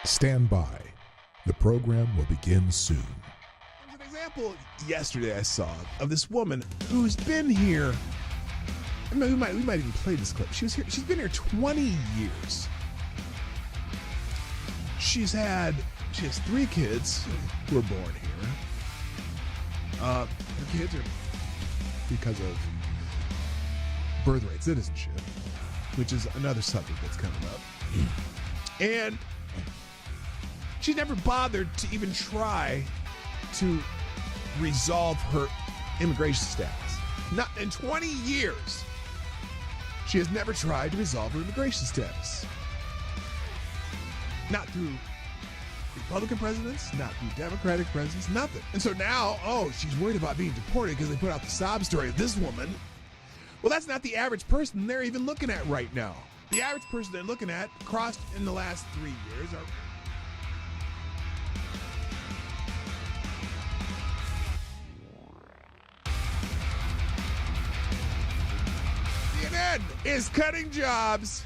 Stand by. The program will begin soon. There's an example yesterday I saw of this woman who's been here. I mean, we might even play this clip. She's been here 20 years. She has 3 kids who were born here. Her kids are because of birthright citizenship, which is another subject that's coming up. And she never bothered to even try to resolve her immigration status. Not in 20 years. She has never tried to resolve her immigration status. Not through Republican presidents, not through Democratic presidents, nothing. And so now, she's worried about being deported because they put out the sob story of this woman. Well, that's not the average person they're even looking at right now. The average person they're looking at, crossed in the last 3 years, are CNN is cutting jobs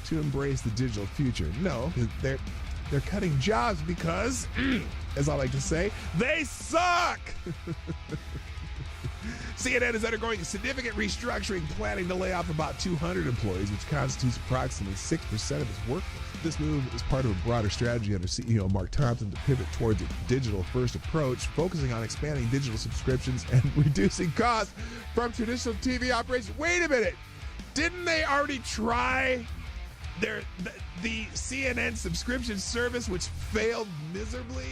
to embrace the digital future. No, they're cutting jobs because, as I like to say, they suck. CNN is undergoing a significant restructuring, planning to lay off about 200 employees, which constitutes approximately 6% of its workforce. This move is part of a broader strategy under CEO Mark Thompson to pivot towards a digital-first approach, focusing on expanding digital subscriptions and reducing costs from traditional TV operations. Wait a minute. Didn't they already try the CNN subscription service, which failed miserably?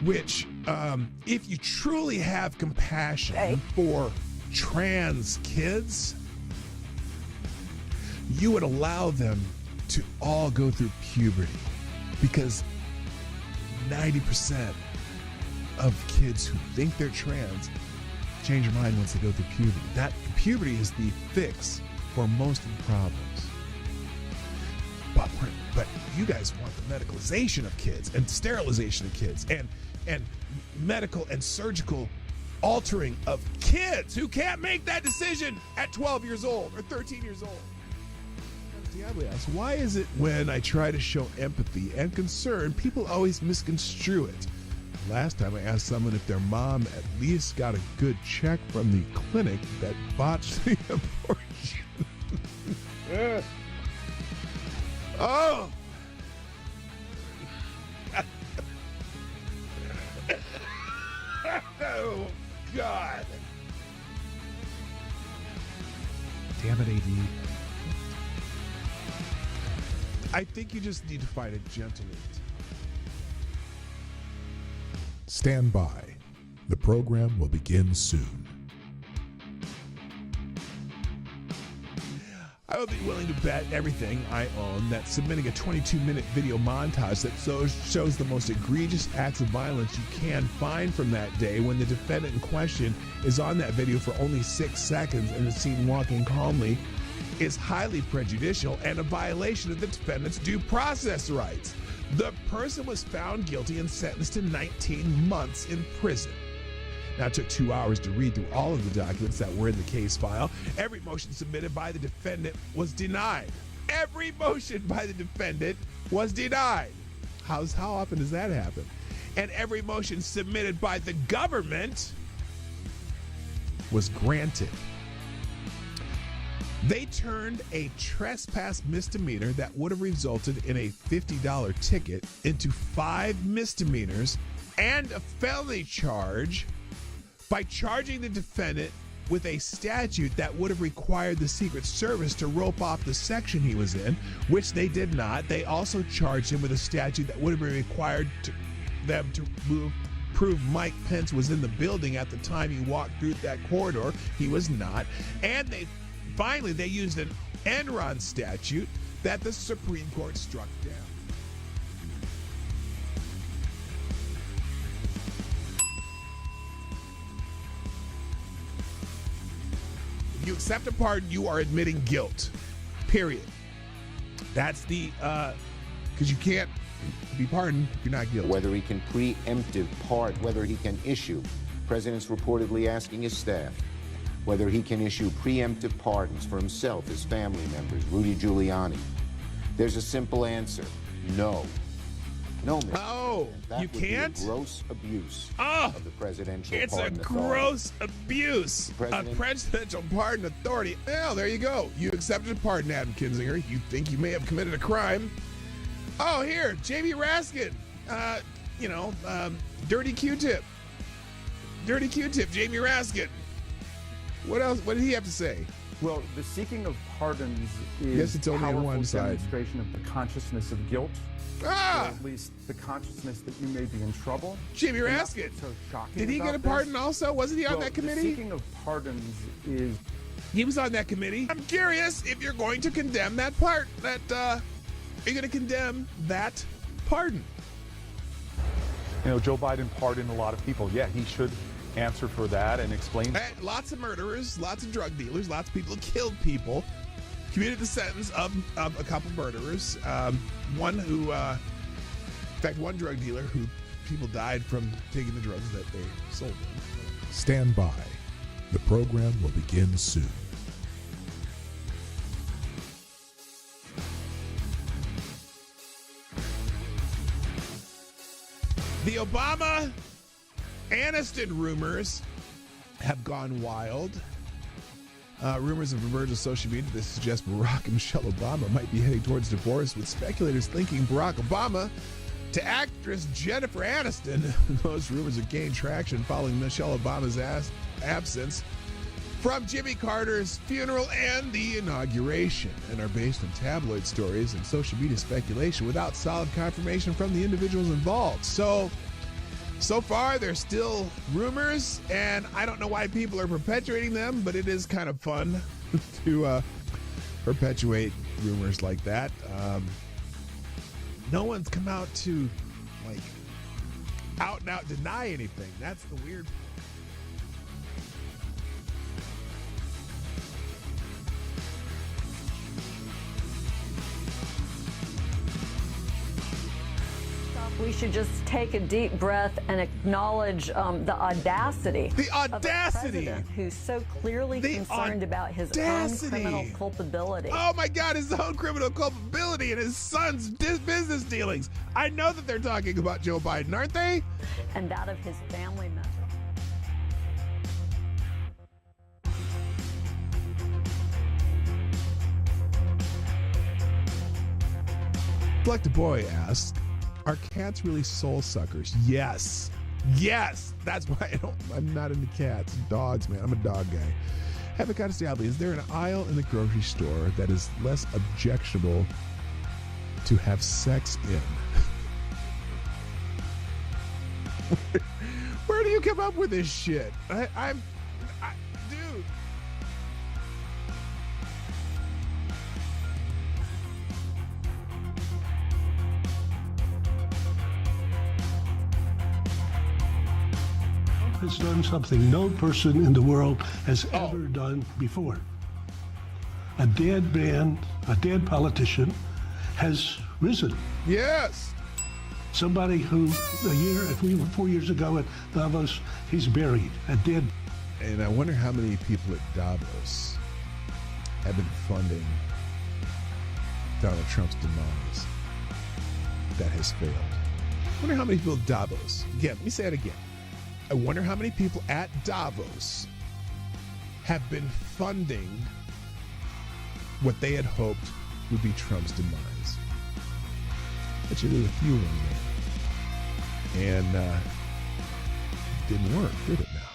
Which, if you truly have compassion for trans kids, you would allow them to all go through puberty, because 90% of kids who think they're trans change their mind once they go through puberty. That puberty is the fix for most of the problems. But you guys want the medicalization of kids and sterilization of kids and medical and surgical altering of kids who can't make that decision at 12 years old or 13 years old. Diablo asks, why is it when I try to show empathy and concern, people always misconstrue it? Last time I asked someone if their mom at least got a good check from the clinic that botched the abortion. Oh! Oh, God. Damn it, AD. I think you just need to find a gentle weight. Stand by. The program will begin soon. I would be willing to bet everything I own that submitting a 22-minute video montage that shows the most egregious acts of violence you can find from that day, when the defendant in question is on that video for only 6 seconds and is seen walking calmly, is highly prejudicial and a violation of the defendant's due process rights. The person was found guilty and sentenced to 19 months in prison. Now, it took 2 hours to read through all of the documents that were in the case file. Every motion submitted by the defendant was denied. Every motion by the defendant was denied. How often does that happen? And every motion submitted by the government was granted. They turned a trespass misdemeanor that would have resulted in a $50 ticket into 5 misdemeanors and a felony charge by charging the defendant with a statute that would have required the Secret Service to rope off the section he was in, which they did not. They also charged him with a statute that would have been required them to prove Mike Pence was in the building at the time he walked through that corridor. He was not. And they used an Enron statute that the Supreme Court struck down. If you accept a pardon, you are admitting guilt. Period. That's the, because you can't be pardoned if you're not guilty. Whether he can preemptive pardon, whether he can issue President's reportedly asking his staff whether he can issue preemptive pardons for himself, his family members, Rudy Giuliani. There's a simple answer: no. No, Mr. Oh, President. you That would be a can't? gross abuse Oh, of the presidential it's a pardon authority. gross abuse. President- A presidential pardon authority. Well, there you go. You accepted a pardon, Adam Kinzinger. You think you may have committed a crime. Oh, here, J.B. Raskin. Dirty Q-tip. Dirty Q-tip, Jamie Raskin. What else? What did he have to say? Well, the seeking of pardons is Yes, it's only on powerful one side. demonstration of the consciousness of guilt, or Ah, at least the consciousness that you may be in trouble. Jamie And that's Raskin. what's so shocking Did he about get a this. pardon also? Wasn't he on Well, that the committee? seeking of pardons is He was on that committee. I'm curious if you're going to condemn that part. Are you going to condemn that pardon? Joe Biden pardoned a lot of people. Yeah, he should answer for that and explain. Lots of murderers, lots of drug dealers, lots of people who killed people, commuted the sentence of a couple murderers. One who, in fact, one drug dealer who people died from taking the drugs that they sold them. Stand by. The program will begin soon. The Obama Aniston rumors have gone wild. Rumors have emerged on social media that suggest Barack and Michelle Obama might be heading towards divorce, with speculators linking Barack Obama to actress Jennifer Aniston. Those rumors have gained traction following Michelle Obama's absence from Jimmy Carter's funeral and the inauguration, and are based on tabloid stories and social media speculation without solid confirmation from the individuals involved. So far, there's still rumors, and I don't know why people are perpetuating them, but it is kind of fun to perpetuate rumors like that. No one's come out to, out and out deny anything. That's the weird. We should just take a deep breath and acknowledge the audacity. The Of a audacity! president who's so clearly The concerned about his own audacity! criminal culpability. Oh my God, his own criminal culpability and his son's business dealings. I know that they're talking about Joe Biden, aren't they? And that of his family members. Black the Boy asks, are cats really soul suckers? Yes. Yes. That's why I'm not into cats. Dogs, man. I'm a dog guy. Avocado Stabby, is there an aisle in the grocery store that is less objectionable to have sex in? Where do you come up with this shit? Dude. Has done something no person in the world has ever done before. A dead man, a dead politician, has risen. Yes. Somebody who 4 years ago at Davos, he's buried, a dead. And I wonder how many people at Davos have been funding Donald Trump's demise that has failed. I wonder how many people at Davos, again, let me say it again. I wonder how many people at Davos have been funding what they had hoped would be Trump's demise. Bet you there's a few of them there. And it didn't work, did it now?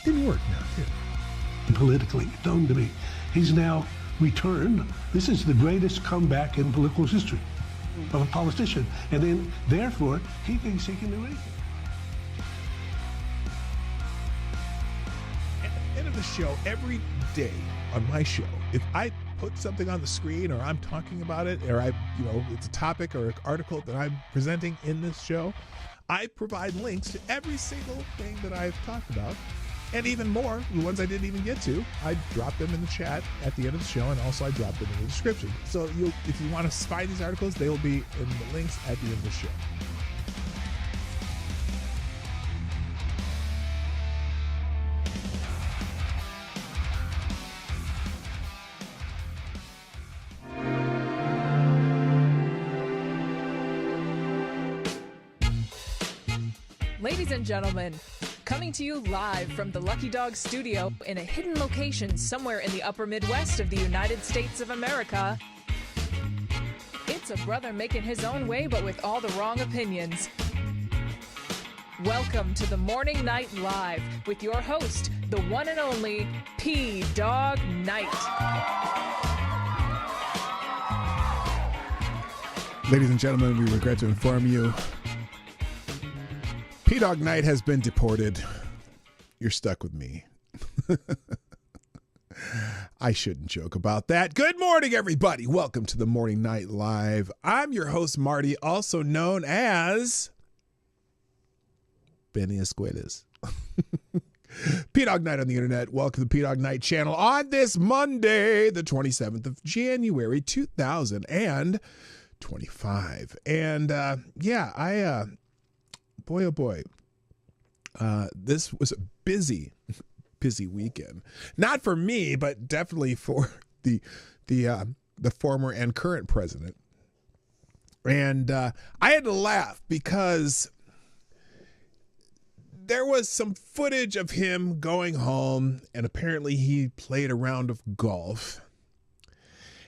Didn't work now, did it? Politically known to me. He's now returned. This is the greatest comeback in political history of a politician. And then, therefore, he thinks he can do anything. End of the show, every day on my show, if I put something on the screen or I'm talking about it, or it's a topic or an article that I'm presenting in this show, I provide links to every single thing that I've talked about, and even more, the ones I didn't even get to. I drop them in the chat at the end of the show, and also I drop them in the description. So if you want to find these articles, they will be in the links at the end of the show. Ladies and gentlemen, coming to you live from the Lucky Dog studio in a hidden location somewhere in the upper Midwest of the United States of America, it's a brother making his own way but with all the wrong opinions. Welcome to the Morning Night Live with your host, the one and only Dawg Knight. Ladies and gentlemen, we regret to inform you, Dawg Knight has been deported. You're stuck with me. I shouldn't joke about that. Good morning, everybody. Welcome to the Morning Night Live. I'm your host, Marty, also known as Benny Esquides. Dawg Knight on the internet. Welcome to the Dawg Knight Channel on this Monday, the 27th of January, 2025. And boy, oh boy, this was a busy weekend. Not for me, but definitely for the former and current president. And I had to laugh because there was some footage of him going home, and apparently he played a round of golf.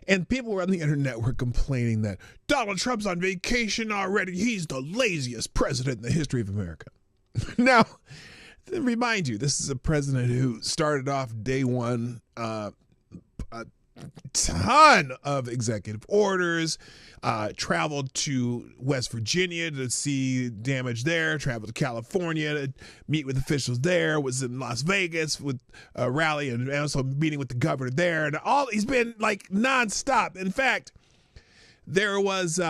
And people on the internet were complaining that Donald Trump's on vacation already. He's the laziest president in the history of America. Now, to remind you, this is a president who started off day one, a ton of executive orders, traveled to West Virginia to see damage there, traveled to California to meet with officials there, was in Las Vegas with a rally and also meeting with the governor there. And he's been like nonstop. In fact, there was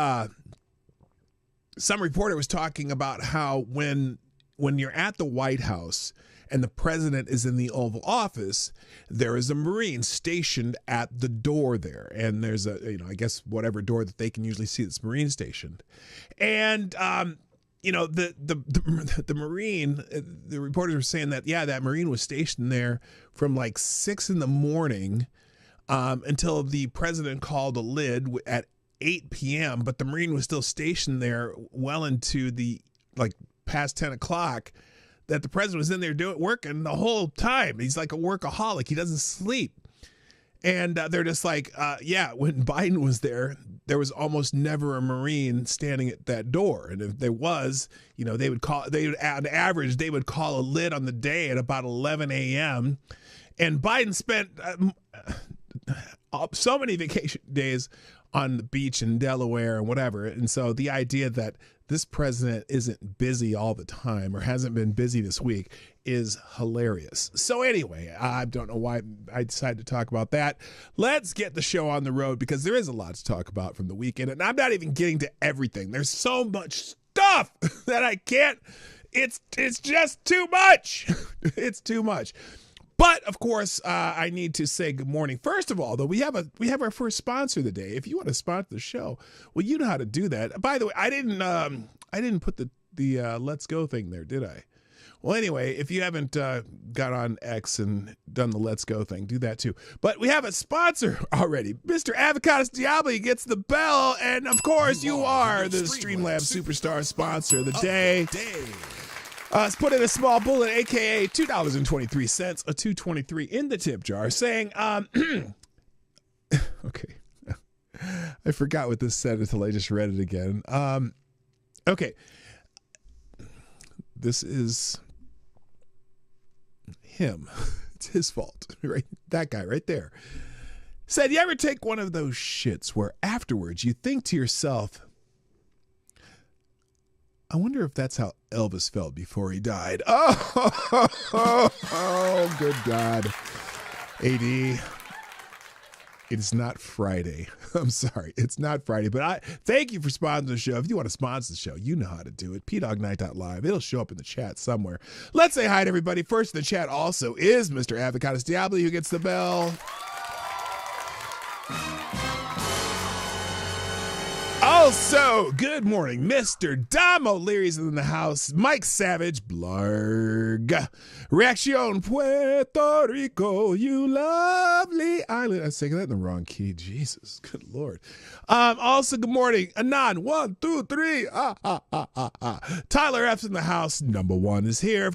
some reporter was talking about how when you're at the White House and the president is in the Oval Office, there is a Marine stationed at the door there. And there's I guess whatever door that they can usually see that's Marine stationed. And, the Marine, the reporters were saying that, that Marine was stationed there from like 6 a.m. Until the president called a lid at 8 p.m. But the Marine was still stationed there well into the past 10 o'clock. That the president was in there working the whole time. He's like a workaholic. He doesn't sleep. And they're just like, when Biden was there was almost never a Marine standing at that door. And if there was, on average, they would call a lid on the day at about 11 a.m. And Biden spent so many vacation days on the beach in Delaware and whatever. And so the idea that this president isn't busy all the time or hasn't been busy this week is hilarious. So anyway, I don't know why I decided to talk about that. Let's get the show on the road because there is a lot to talk about from the weekend. And I'm not even getting to everything. There's so much stuff that I can't. It's just too much. It's too much. But of course, I need to say good morning. First of all, though, we have our first sponsor of the day. If you want to sponsor the show, well, you know how to do that. By the way, I didn't put the Let's Go thing there, did I? Well, anyway, if you haven't got on X and done the Let's Go thing, do that too. But we have a sponsor already. Mr. Avocados Diablo gets the bell, and of course, you are the Streamlabs Superstar sponsor of the day. Let's put in a small bullet, a.k.a. $2.23, a $2.23 in the tip jar, saying, okay. I forgot what this said until I just read it again. Okay. This is him. It's his fault, right? That guy right there. Said, you ever take one of those shits where afterwards you think to yourself, I wonder if that's how Elvis felt before he died. Oh, good God. AD, it's not Friday. I'm sorry. It's not Friday, but I thank you for sponsoring the show. If you want to sponsor the show, you know how to do it. PDawgKnight.live. It'll show up in the chat somewhere. Let's say hi to everybody. First in the chat also is Mr. Avocados Diablo, who gets the bell. Also, good morning, Mr. Dom O'Leary's in the house. Mike Savage, Blarg. Reaction Puerto Rico, you lovely island. I was taking that in the wrong key. Jesus, good Lord. Also, good morning, Anon. 1, 2, 3. Tyler F's in the house. Number 1 is here.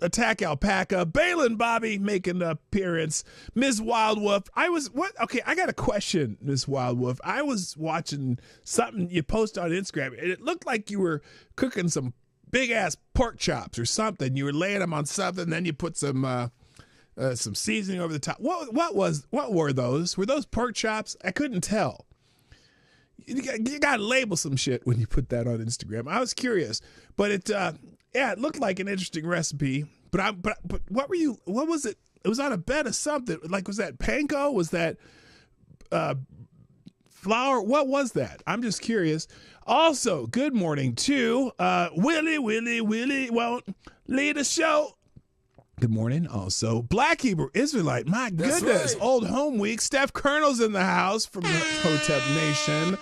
Attack Alpaca, Balin Bobby making an appearance, Ms. Wildwolf. Okay, I got a question, Ms. Wildwolf. I was watching something you posted on Instagram, and it looked like you were cooking some big ass pork chops or something. You were laying them on something, then you put some seasoning over the top. What were those? Were those pork chops? I couldn't tell. You got to label some shit when you put that on Instagram. I was curious, but it looked like an interesting recipe. But what was it? It was on a bed of something. Like, was that panko? Was that flour? What was that? I'm just curious. Also, good morning to Willie won't lead the show. Good morning. Also, Black Hebrew Israelite. My goodness. Right. Old home week. Steph Colonel's in the house from the Hotep Nation.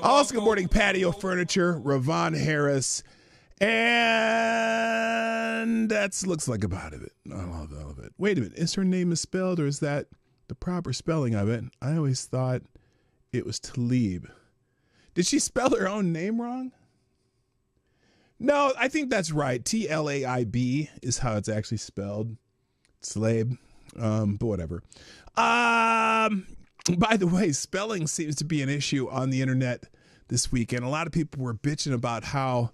Also, good morning, Patio Furniture. Ravon Harris. And that looks like about it. All of it. Wait a minute. Is her name misspelled, or is that the proper spelling of it? I always thought it was Talib. Did she spell her own name wrong? No, I think that's right. Tlaib is how it's actually spelled. Slabe. But whatever. By the way, spelling seems to be an issue on the internet this weekend. A lot of people were bitching about how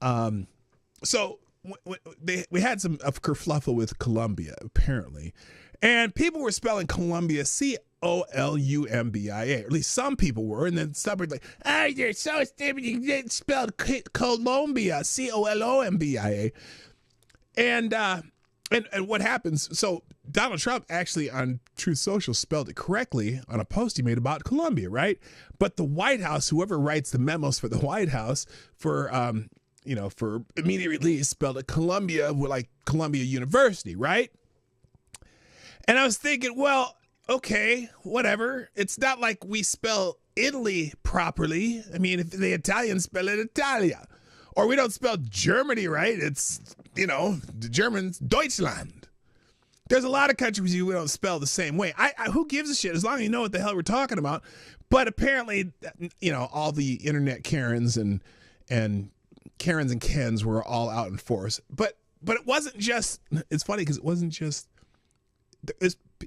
we had some kerfluffle with Columbia, apparently. And people were spelling Columbia Columbia, or at least some people were, and then some were like, you're so stupid, you didn't spell Columbia, Colombia. And what happens, so Donald Trump actually on Truth Social spelled it correctly on a post he made about Columbia, right? But the White House, whoever writes the memos for the White House for immediate release, spelled it Columbia, like Columbia University, right? And I was thinking, well, okay, whatever. It's not like we spell Italy properly. I mean, if the Italians spell it Italia. Or we don't spell Germany right. It's, the Germans, Deutschland. There's a lot of countries we don't spell the same way. Who gives a shit as long as you know what the hell we're talking about? But apparently, all the internet Karens and Karens and Kens were all out in force. But it wasn't just, it's funny because it wasn't just,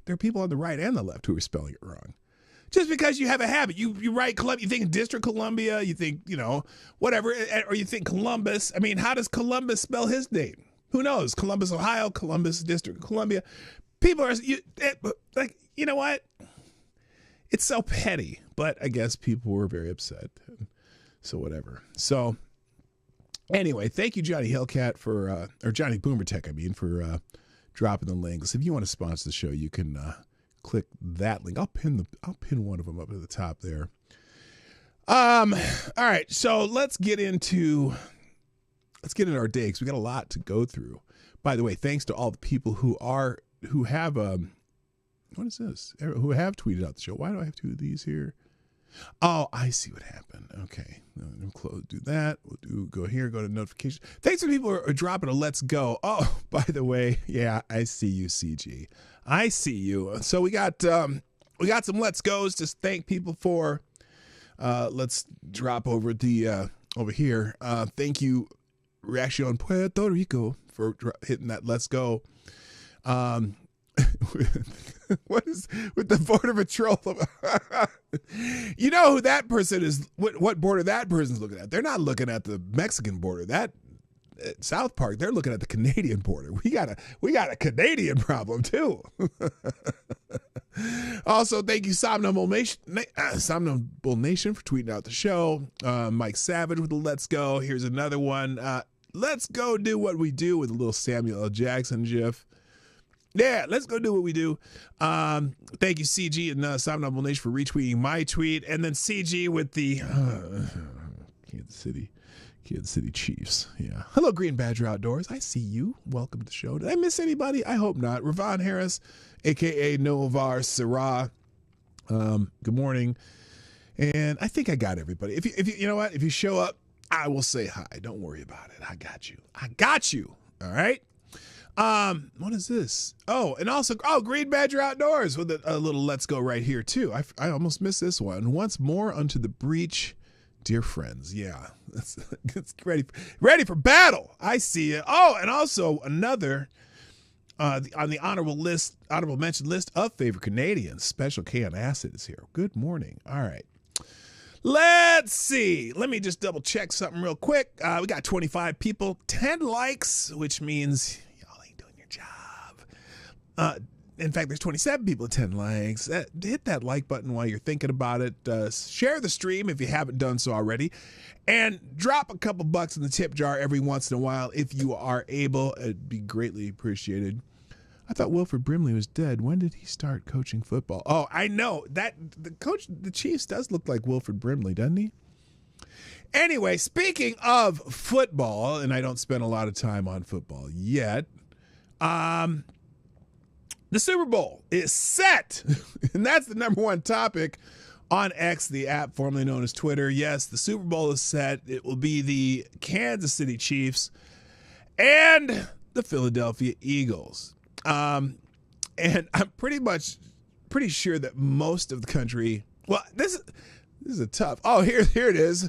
there are people on the right and the left who are spelling it wrong. Just because you have a habit, you write Columbia, you think District Columbia, you think, whatever, or you think Columbus. I mean, how does Columbus spell his name? Who knows? Columbus, Ohio, Columbus, District Columbia. People are, you know what? It's so petty, but I guess people were very upset. So whatever. So anyway, thank you, Johnny Hellcat, or Johnny Boomertech, for dropping the links. If you want to sponsor the show, you can click that link. I'll pin one of them up at the top there. All right, so let's get into our day because we got a lot to go through. By the way, thanks to all the people who have what is this? Who have tweeted out the show. Why do I have 2 of these here? Oh, I see what happened. Okay. Close, do that. We'll go here, go to notifications. Thanks to people who are dropping a let's go. Oh, by the way, yeah, I see you, CG. I see you. So we got some let's goes to thank people for. Let's drop over over here. Thank you, Reaction Puerto Rico, for hitting that let's go. What is with the Border Patrol? You know who that person is, what border that person's looking at. They're not looking at the Mexican border. That South Park, they're looking at the Canadian border. We got a Canadian problem too. Also, thank you, Somnambul Nation for tweeting out the show. Mike Savage with the let's go. Here's another one. Let's go do what we do with a little Samuel L. Jackson gif. Yeah, let's go do what we do. Thank you, CG and Somnambul Nation, for retweeting my tweet. And then CG with the Kansas City Chiefs. Yeah. Hello, Green Badger Outdoors. I see you. Welcome to the show. Did I miss anybody? I hope not. Ravon Harris, a.k.a. Novar Syrah. Good morning. And I think I got everybody. If you know what? If you show up, I will say hi. Don't worry about it. I got you. I got you. All right. What is this? Oh, and also, Green Badger Outdoors with a little let's go right here too. I almost missed this one. Once more unto the breach, dear friends. Yeah, it's ready for battle. I see it. Oh, and also another on the honorable mention list of favorite Canadians. Special K on Acid is here. Good morning. All right. Let's see. Let me just double check something real quick. We got 25 people, 10 likes, which means y'all ain't doing your job. In fact, there's 27 people with 10 likes. Hit that like button while you're thinking about it. Share the stream if you haven't done so already. And drop a couple bucks in the tip jar every once in a while if you are able. It'd be greatly appreciated. I thought Wilford Brimley was dead. When did he start coaching football? Oh, I know. The Chiefs does look like Wilford Brimley, doesn't he? Anyway, speaking of football, and I don't spend a lot of time on football yet, the Super Bowl is set. And that's the number one topic on X, the app formerly known as Twitter. Yes, the Super Bowl is set. It will be the Kansas City Chiefs and the Philadelphia Eagles. And I'm pretty sure that most of the country, well, this is a tough. Oh, here it is.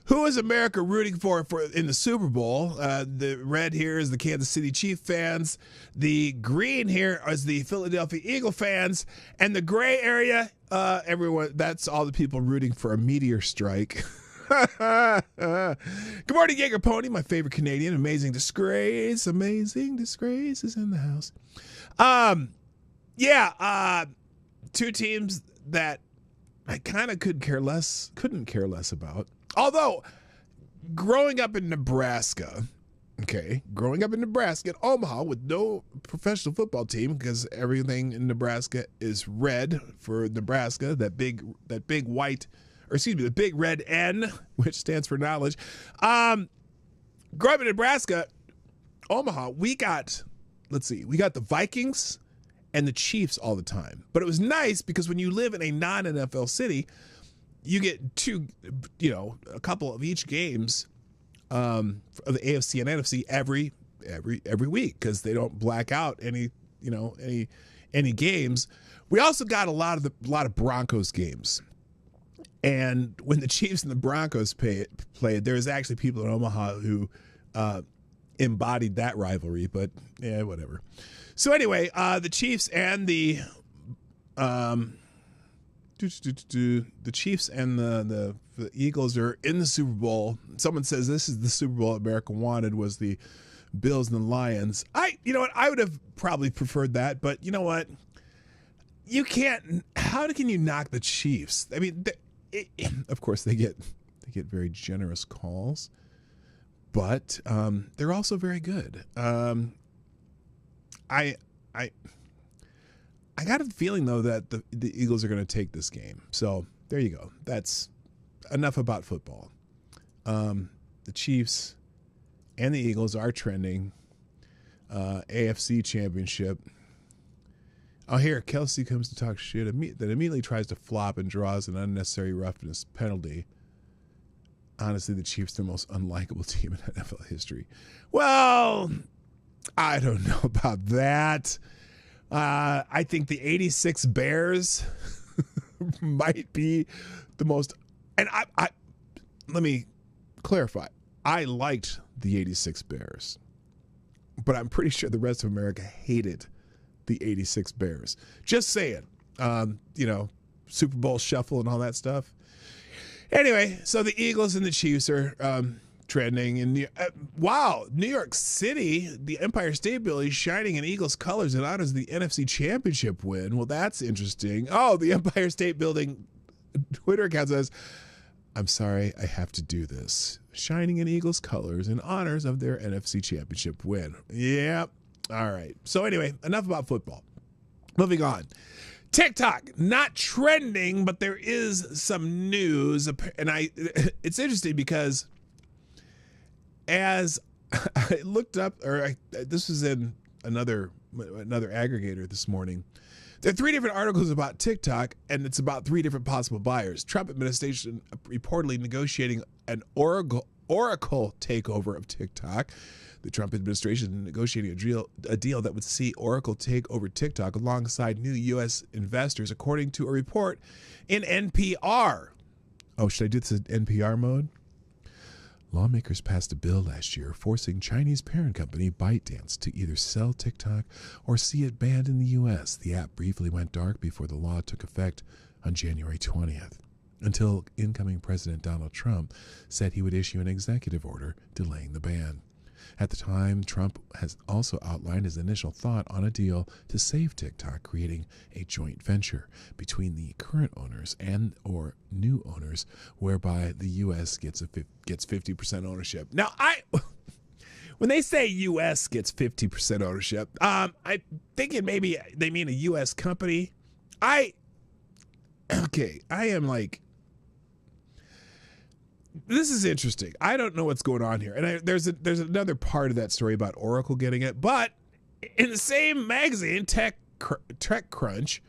Who is America rooting for in the Super Bowl? The red here is the Kansas City Chiefs fans. The green here is the Philadelphia Eagle fans, and the gray area, everyone. That's all the people rooting for a meteor strike. Good morning, Jaeger Pony, my favorite Canadian. Amazing Disgrace is in the house. Two teams that I kind of couldn't care less about. Although, growing up in Nebraska, in Omaha, with no professional football team, because everything in Nebraska is red for Nebraska, the big red N, which stands for knowledge. Growing up in Nebraska, Omaha, we got the Vikings and the Chiefs all the time. But it was nice because when you live in a non-NFL city, you get a couple of each games of the AFC and NFC every week because they don't black out any games. We also got a lot of Broncos games. And when the Chiefs and the Broncos played, there's actually people in Omaha who embodied that rivalry, but yeah, whatever. So anyway, the Chiefs and the Eagles are in the Super Bowl. Someone says this is the Super Bowl America wanted, was the Bills and the Lions. I would have probably preferred that, but you know what? You can't. How can you knock the Chiefs? I mean, of course they get very generous calls, but they're also very good. I got a feeling though that the Eagles are going to take this game. So there you go. That's enough about football. The Chiefs and the Eagles are trending. AFC Championship. Oh, here, Kelsey comes to talk shit that immediately tries to flop and draws an unnecessary roughness penalty. Honestly, the Chiefs are the most unlikable team in NFL history. Well, I don't know about that. I think the 86 Bears might be the most. And I let me clarify. I liked the 86 Bears, but I'm pretty sure the rest of America hated the 86 Bears. Just saying. Super Bowl shuffle and all that stuff. Anyway, so the Eagles and the Chiefs are trending. And New York City, the Empire State Building shining in Eagles colors in honor of the NFC Championship win. Well, that's interesting. Oh, the Empire State Building Twitter account says, I'm sorry, I have to do this. Shining in Eagles colors in honors of their NFC Championship win. Yeah. All right. So anyway, enough about football. Moving on. TikTok, not trending, but there is some news. And it's interesting because as I looked up, this was in another another aggregator this morning. There are 3 different articles about TikTok, and it's about 3 different possible buyers. Trump administration reportedly negotiating an Oracle takeover of TikTok. The Trump administration is negotiating a deal that would see Oracle take over TikTok alongside new U.S. investors, according to a report in NPR. Oh, should I do this in NPR mode? Lawmakers passed a bill last year forcing Chinese parent company ByteDance to either sell TikTok or see it banned in the U.S. The app briefly went dark before the law took effect on January 20th, until incoming President Donald Trump said he would issue an executive order delaying the ban. At the time, Trump has also outlined his initial thought on a deal to save TikTok, creating a joint venture between the current owners and or new owners, whereby the U.S. gets 50% ownership. Now, when they say U.S. gets 50% ownership, I'm thinking maybe they mean a U.S. company. I am like, this is interesting. I don't know what's going on here. And there's another part of that story about Oracle getting it. But in the same magazine, TechCrunch,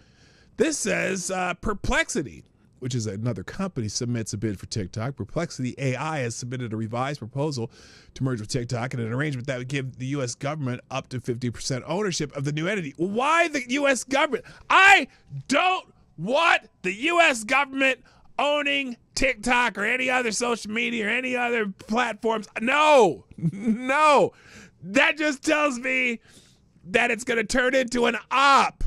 this says Perplexity, which is another company, submits a bid for TikTok. Perplexity AI has submitted a revised proposal to merge with TikTok in an arrangement that would give the U.S. government up to 50% ownership of the new entity. Why the U.S. government? I don't want the U.S. government owning TikTok or any other social media or any other platforms. No. That just tells me that it's going to turn into an op.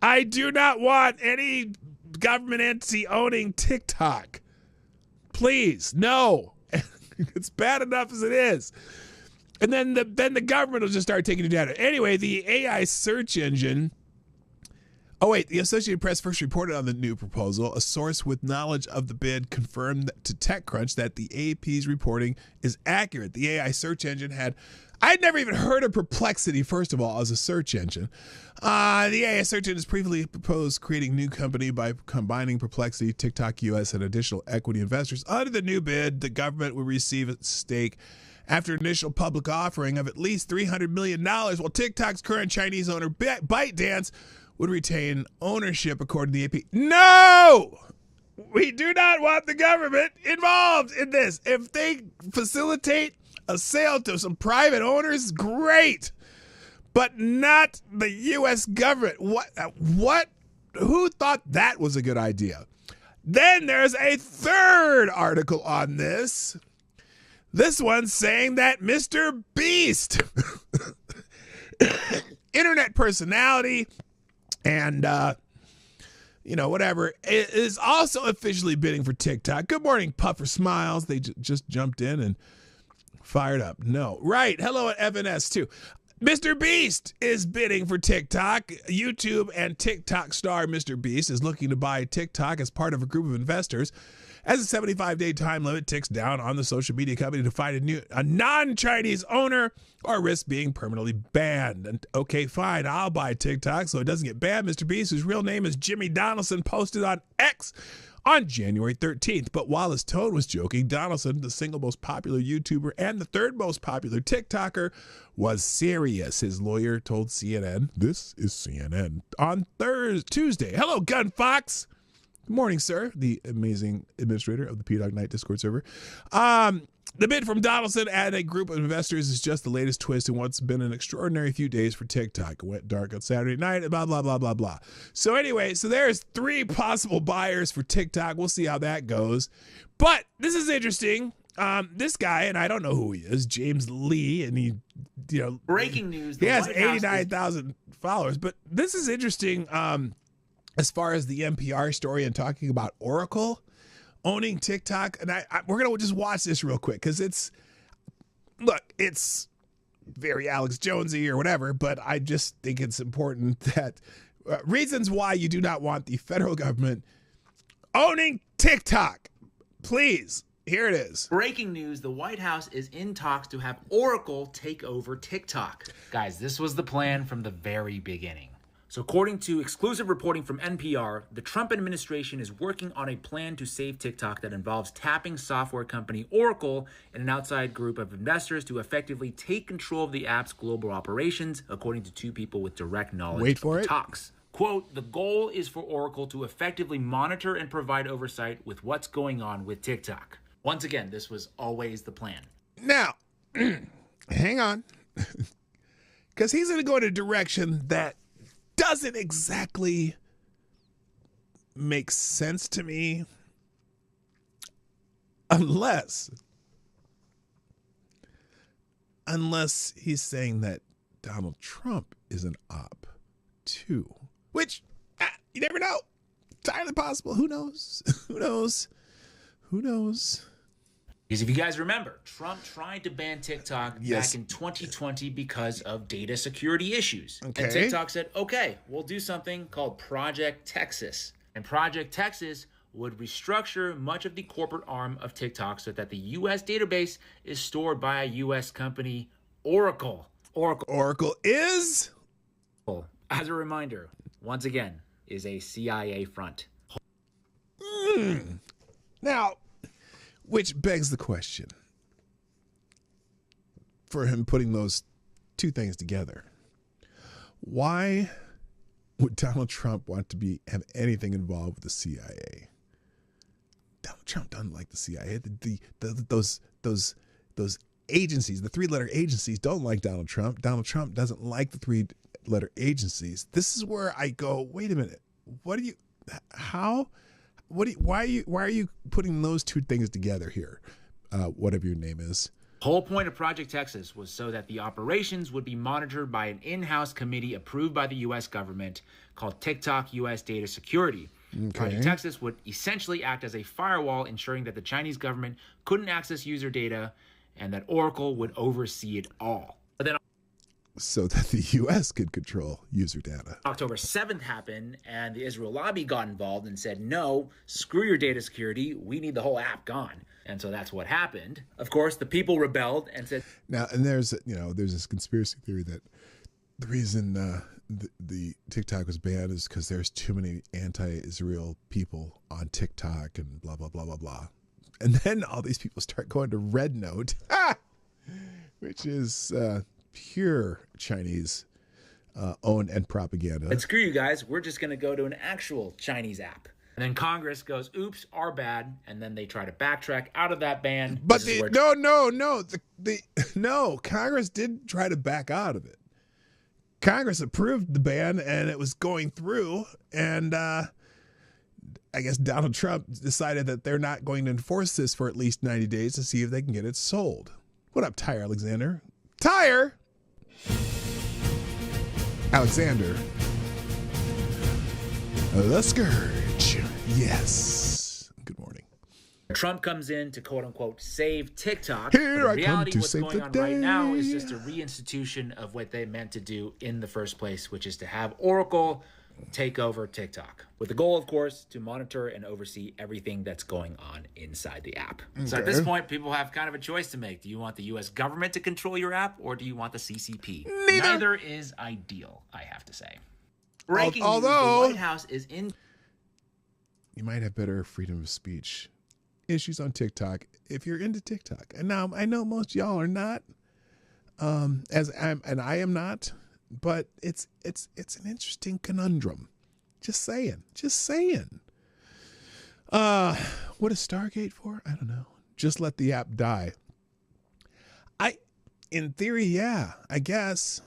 I do not want any government entity owning TikTok. Please, no. It's bad enough as it is. And then the government will just start taking your data. Anyway, the AI search engine. Oh, wait, the Associated Press first reported on the new proposal. A source with knowledge of the bid confirmed to TechCrunch that the AP's reporting is accurate. The AI search engine I'd never even heard of Perplexity, first of all, as a search engine. The AI search engine has previously proposed creating a new company by combining Perplexity, TikTok US, and additional equity investors. Under the new bid, the government will receive a stake after initial public offering of at least $300 million, while TikTok's current Chinese owner, ByteDance, would retain ownership, according to the AP. No! We do not want the government involved in this. If they facilitate a sale to some private owners, great. But not the U.S. government. What? Who thought that was a good idea? Then there's a third article on this. This one's saying that Mr. Beast, internet personality, and, whatever, is also officially bidding for TikTok. Good morning, Puffer Smiles. They just jumped in and fired up. No. Right. Hello at FNS, too. Mr. Beast is bidding for TikTok. YouTube and TikTok star Mr. Beast is looking to buy TikTok as part of a group of investors. As a 75-day time limit ticks down on the social media company to find a non-Chinese owner or risk being permanently banned. And okay, fine, I'll buy TikTok so it doesn't get banned. Mr. Beast, whose real name is Jimmy Donaldson, posted on X on January 13th. But while his tone was joking, Donaldson, the single most popular YouTuber and the third most popular TikToker, was serious. His lawyer told CNN, this is CNN, on Tuesday. Hello, Gun Fox. Good morning, sir, the amazing administrator of the Dawg Knight Discord server. The bid from Donaldson and a group of investors is just the latest twist in what's been an extraordinary few days for TikTok. It went dark on Saturday night, blah, blah, blah, blah, blah. So anyway, there's 3 possible buyers for TikTok. We'll see how that goes. But this is interesting. This guy, and I don't know who he is, James Lee, and he, breaking news. He has 89,000 followers. But this is interesting. As far as the NPR story and talking about Oracle owning TikTok, and we're going to just watch this real quick because it's very Alex Jonesy or whatever, but I just think it's important that reasons why you do not want the federal government owning TikTok. Please, here it is. Breaking news, the White House is in talks to have Oracle take over TikTok. Guys, this was the plan from the very beginning. So according to exclusive reporting from NPR, the Trump administration is working on a plan to save TikTok that involves tapping software company Oracle and an outside group of investors to effectively take control of the app's global operations, according to two people with direct knowledge of the talks. Quote, the goal is for Oracle to effectively monitor and provide oversight with what's going on with TikTok. Once again, this was always the plan. Now, hang on. Because he's going to go in a direction that doesn't exactly make sense to me unless he's saying that Donald Trump is an op too, which you never know. Entirely possible. Who knows? Who knows? Because if you guys remember, Trump tried to ban TikTok back in 2020 because of data security issues. Okay. And TikTok said, okay, we'll do something called Project Texas. And Project Texas would restructure much of the corporate arm of TikTok so that the U.S. database is stored by a U.S. company, Oracle. Oracle is? As a reminder, once again, is a CIA front. Now, which begs the question for him putting those two things together. Why would Donald Trump want to have anything involved with the CIA? Donald Trump doesn't like the CIA. Those agencies, the three-letter agencies, don't like Donald Trump. Donald Trump doesn't like the three-letter agencies. This is where I go, wait a minute. Why are you putting those two things together here? Whatever your name is. The whole point of Project Texas was so that the operations would be monitored by an in-house committee approved by the U.S. government called TikTok U.S. Data Security. Okay. Project Texas would essentially act as a firewall, ensuring that the Chinese government couldn't access user data and that Oracle would oversee it all. But then so that the U.S. could control user data. October 7th happened, and the Israel lobby got involved and said, no, screw your data security. We need the whole app gone. And so that's what happened. Of course, the people rebelled and said... Now, and there's this conspiracy theory that the reason the TikTok was banned is because there's too many anti-Israel people on TikTok and blah, blah, blah, blah, blah. And then all these people start going to Red Note, which is... pure Chinese owned and propaganda. But screw you guys, we're just going to go to an actual Chinese app. And then Congress goes, oops, our bad. And then they try to backtrack out of that ban. But no, Congress did try to back out of it. Congress approved the ban and it was going through. And I guess Donald Trump decided that they're not going to enforce this for at least 90 days to see if they can get it sold. What up, Tyre Alexander? Tyre! Alexander. The Scourge. Yes. Good morning. Trump comes in to quote unquote save TikTok. Here I reality, come to what's save going the on day. right now is just a reinstitution of what they meant to do in the first place, which is to have Oracle take over TikTok. With the goal, of course, to monitor and oversee everything that's going on inside the app. Okay. So at this point, people have kind of a choice to make. Do you want the U.S. government to control your app, or do you want the CCP? Neither is ideal, I have to say. Breaking news, the White House is in... You might have better freedom of speech issues on TikTok if you're into TikTok. And now I know most y'all are not, I am not, but it's an interesting conundrum. Just saying. What is Stargate for? I don't know. Just let the app die. In theory, yeah, I guess.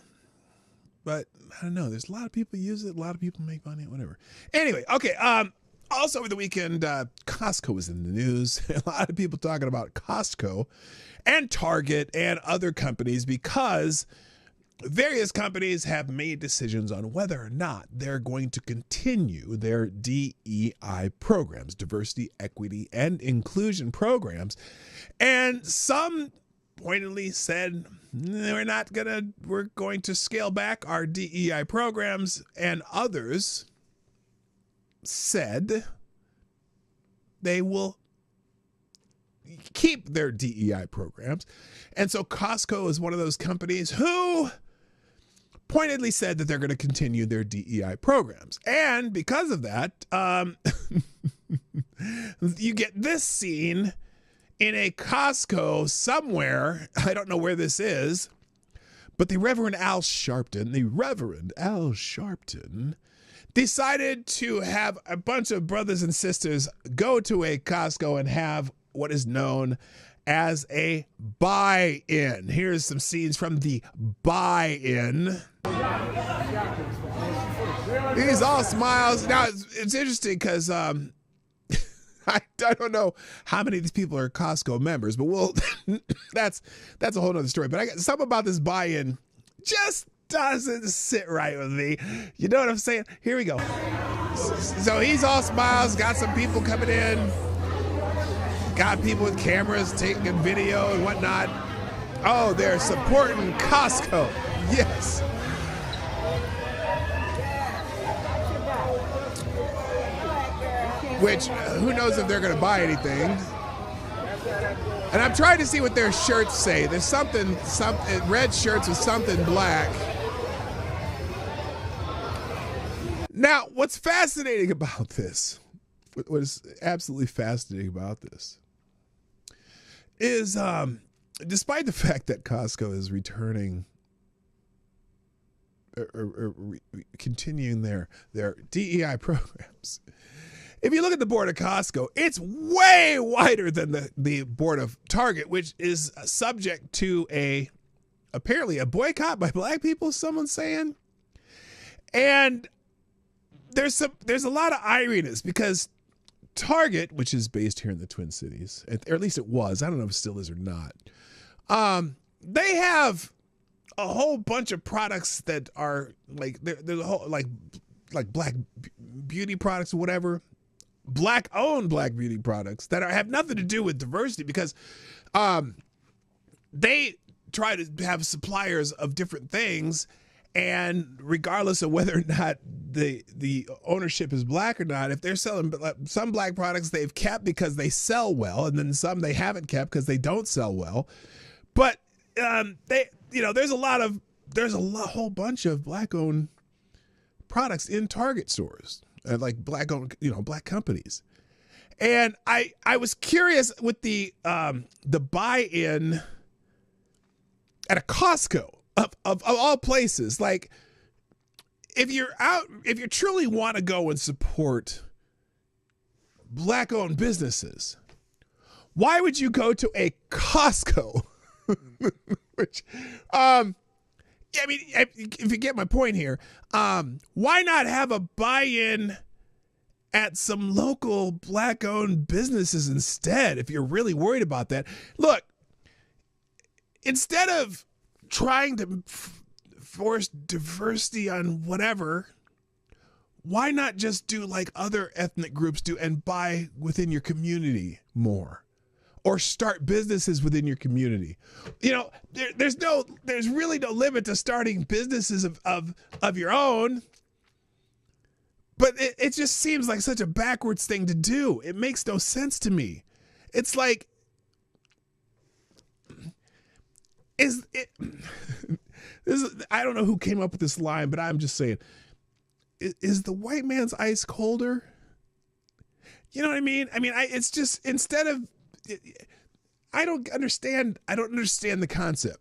But I don't know. There's a lot of people use it. A lot of people make money. Whatever. Anyway, okay. Also over the weekend, Costco was in the news. A lot of people talking about Costco and Target and other companies because various companies have made decisions on whether or not they're going to continue their DEI programs, diversity, equity, and inclusion programs. And some pointedly said, we're going to scale back our DEI programs, and others said they will keep their DEI programs. And so Costco is one of those companies who pointedly said that they're going to continue their DEI programs. And because of that, you get this scene in a Costco somewhere. I don't know where this is, but the Reverend Al Sharpton decided to have a bunch of brothers and sisters go to a Costco and have what is known as a buy-in. Here's some scenes from the buy-in. He's all smiles. Now, it's interesting because I don't know how many of these people are Costco members, but that's a whole nother story. But I got something about this buy-in just doesn't sit right with me. You know what I'm saying? Here we go. So he's all smiles, got some people coming in, got people with cameras taking video and whatnot. Oh, they're supporting Costco. Yes. Which, who knows if they're going to buy anything. And I'm trying to see what their shirts say. There's something red shirts with something black. Now, what's fascinating about this, what is absolutely fascinating about this, is despite the fact that Costco is returning or continuing their DEI programs, if you look at the board of Costco, it's way wider than the board of Target, which is subject to apparently a boycott by black people, someone's saying. And there's a lot of ironiness because Target, which is based here in the Twin Cities, or at least it was, I don't know if it still is or not, they have a whole bunch of products that are like, there's a whole like black beauty products or whatever, black-owned black beauty products that have nothing to do with diversity because they try to have suppliers of different things, and regardless of whether or not the ownership is black or not, if they're selling some black products they've kept because they sell well, and then some they haven't kept because they don't sell well. But there's a whole bunch of black-owned products in Target stores, like black-owned, black companies. And I was curious with the buy-in at a Costco of all places. Like, if you truly want to go and support black-owned businesses, why would you go to a Costco? Which, if you get my point here, why not have a buy-in at some local black-owned businesses instead if you're really worried about that? Look, instead of trying to force diversity on whatever, why not just do like other ethnic groups do and buy within your community more, or start businesses within your community? There's really no limit to starting businesses of your own, but it just seems like such a backwards thing to do. It makes no sense to me. It's like, I don't know who came up with this line, but I'm just saying, is the white man's ice colder? You know what I mean? It's just, instead of, I don't understand the concept.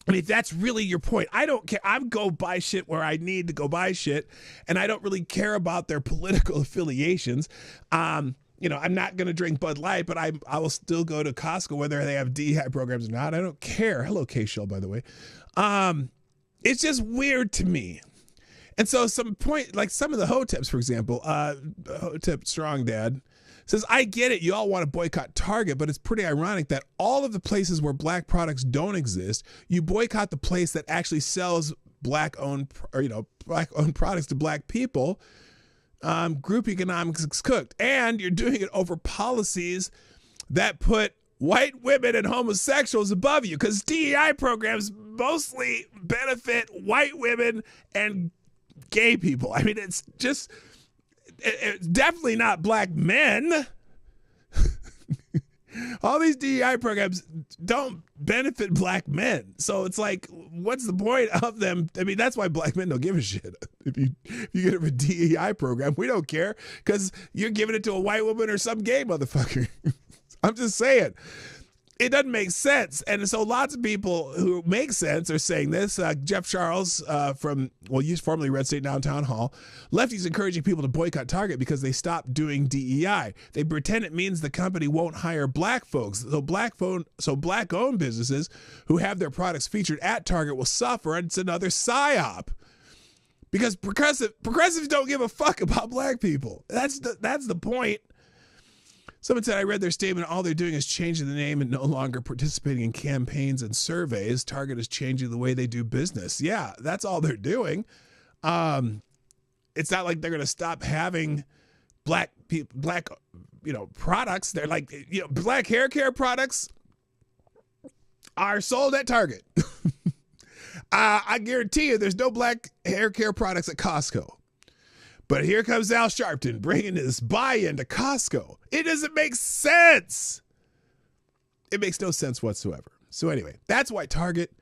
If that's really your point, I don't care. I go buy shit where I need to go buy shit, and I don't really care about their political affiliations. I'm not going to drink Bud Light, but I will still go to Costco whether they have DEI programs or not. I don't care. Hello, K-Shell, by the way. It's just weird to me. And so some of the Hoteps, for example, Hotep Strong Dad says, I get it. You all want to boycott Target, but it's pretty ironic that all of the places where black products don't exist, you boycott the place that actually sells black-owned products to black people. Group economics is cooked, and you're doing it over policies that put white women and homosexuals above you, because DEI programs mostly benefit white women and gay people. It's definitely not black men. All these DEI programs don't benefit black men. So it's like, what's the point of them? I mean, that's why black men don't give a shit. If you get a DEI program, we don't care because you're giving it to a white woman or some gay motherfucker. I'm just saying. It doesn't make sense. And so lots of people who make sense are saying this. Jeff Charles used formerly Red State Downtown Hall. Lefties encouraging people to boycott Target because they stopped doing DEI. They pretend it means the company won't hire black folks. So black-owned businesses who have their products featured at Target will suffer, and it's another psyop. Because progressives don't give a fuck about black people. That's the point. Someone said, I read their statement. All they're doing is changing the name and no longer participating in campaigns and surveys. Target is changing the way they do business. Yeah, that's all they're doing. It's not like they're going to stop having black products. They're like, black hair care products are sold at Target. I guarantee you there's no black hair care products at Costco. But here comes Al Sharpton bringing his buy-in to Costco. It doesn't make sense. It makes no sense whatsoever. So anyway, that's why Target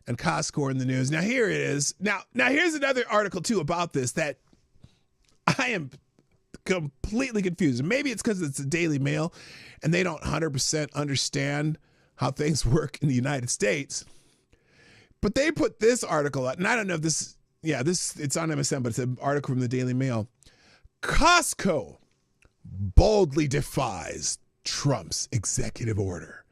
and Costco are in the news. Now here it is. Now here's another article too about this that I am completely confused. Maybe it's because it's a Daily Mail and they don't 100% understand how things work in the United States. But they put this article out, and I don't know if this... Yeah, it's on MSN, but it's an article from the Daily Mail. Costco boldly defies Trump's executive order.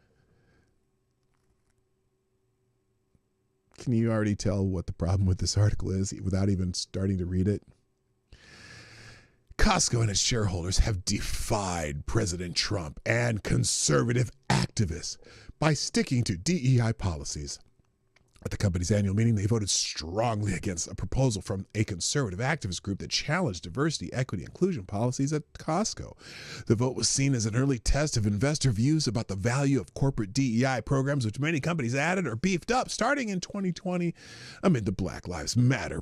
Can you already tell what the problem with this article is without even starting to read it? Costco and its shareholders have defied President Trump and conservative activists by sticking to DEI policies. At the company's annual meeting, they voted strongly against a proposal from a conservative activist group that challenged diversity, equity, inclusion policies at Costco. The vote was seen as an early test of investor views about the value of corporate DEI programs, which many companies added or beefed up starting in 2020 amid the Black Lives Matter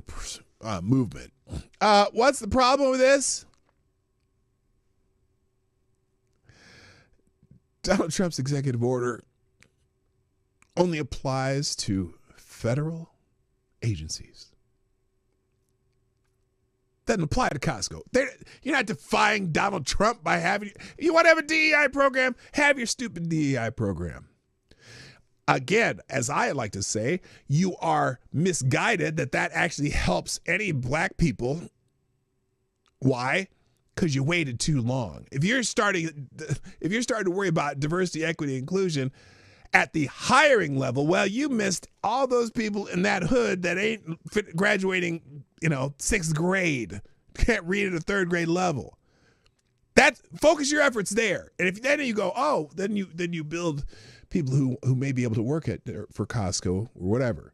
movement. What's the problem with this? Donald Trump's executive order only applies to federal agencies. Doesn't apply to Costco. You're not defying Donald Trump by having... You want to have a DEI program? Have your stupid DEI program. Again, as I like to say, you are misguided that actually helps any black people. Why? Because you waited too long. If you're starting to worry about diversity, equity, inclusion at the hiring level, well, you missed all those people in that hood that ain't graduating, sixth grade, can't read at a third grade level. Focus your efforts there. And if then you go, then you build people who may be able to work for Costco or whatever.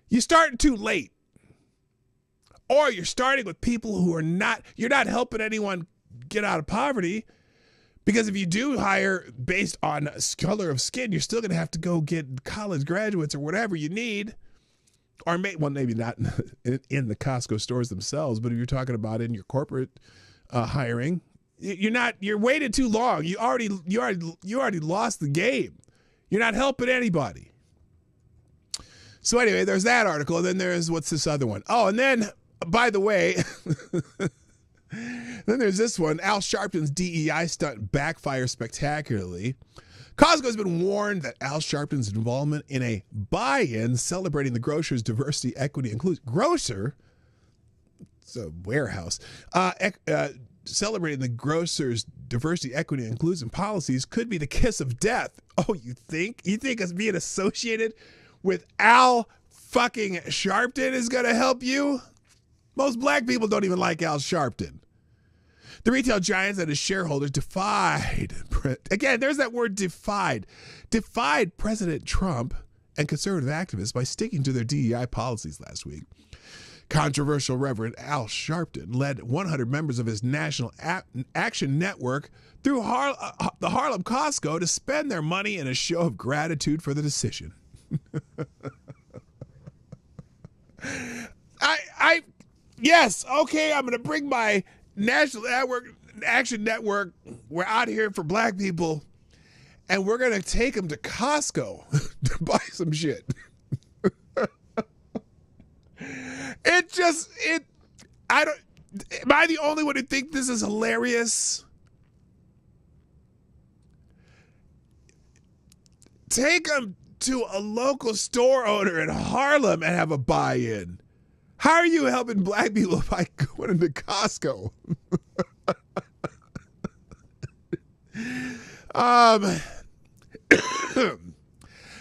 You start too late. Or you're starting with people who you're not helping anyone get out of poverty. Because if you do hire based on color of skin, you're still going to have to go get college graduates or whatever you need. Or maybe not in the Costco stores themselves, but if you're talking about in your corporate hiring, you're waited too long. You already lost the game. You're not helping anybody. So anyway, there's that article. And then there's, what's this other one? Oh, and then, by the way... Then there's this one. Al Sharpton's DEI stunt backfires spectacularly. Costco has been warned that Al Sharpton's involvement in a buy-in celebrating the grocer's diversity, equity, inclusion. Grocer? It's a warehouse. Celebrating the grocer's diversity, equity, and inclusion policies could be the kiss of death. Oh, you think? You think us being associated with Al fucking Sharpton is going to help you? Most black people don't even like Al Sharpton. The retail giants and his shareholders defied, again, there's that word defied President Trump and conservative activists by sticking to their DEI policies last week. Controversial Reverend Al Sharpton led 100 members of his National Action Network through the Harlem Costco to spend their money in a show of gratitude for the decision. Yes, okay, I'm going to bring my National Action Network. We're out here for black people. and we're going to take them to Costco to buy some shit. Am I the only one who think this is hilarious? Take them to a local store owner in Harlem and have a buy-in. How are you helping black people by going into Costco?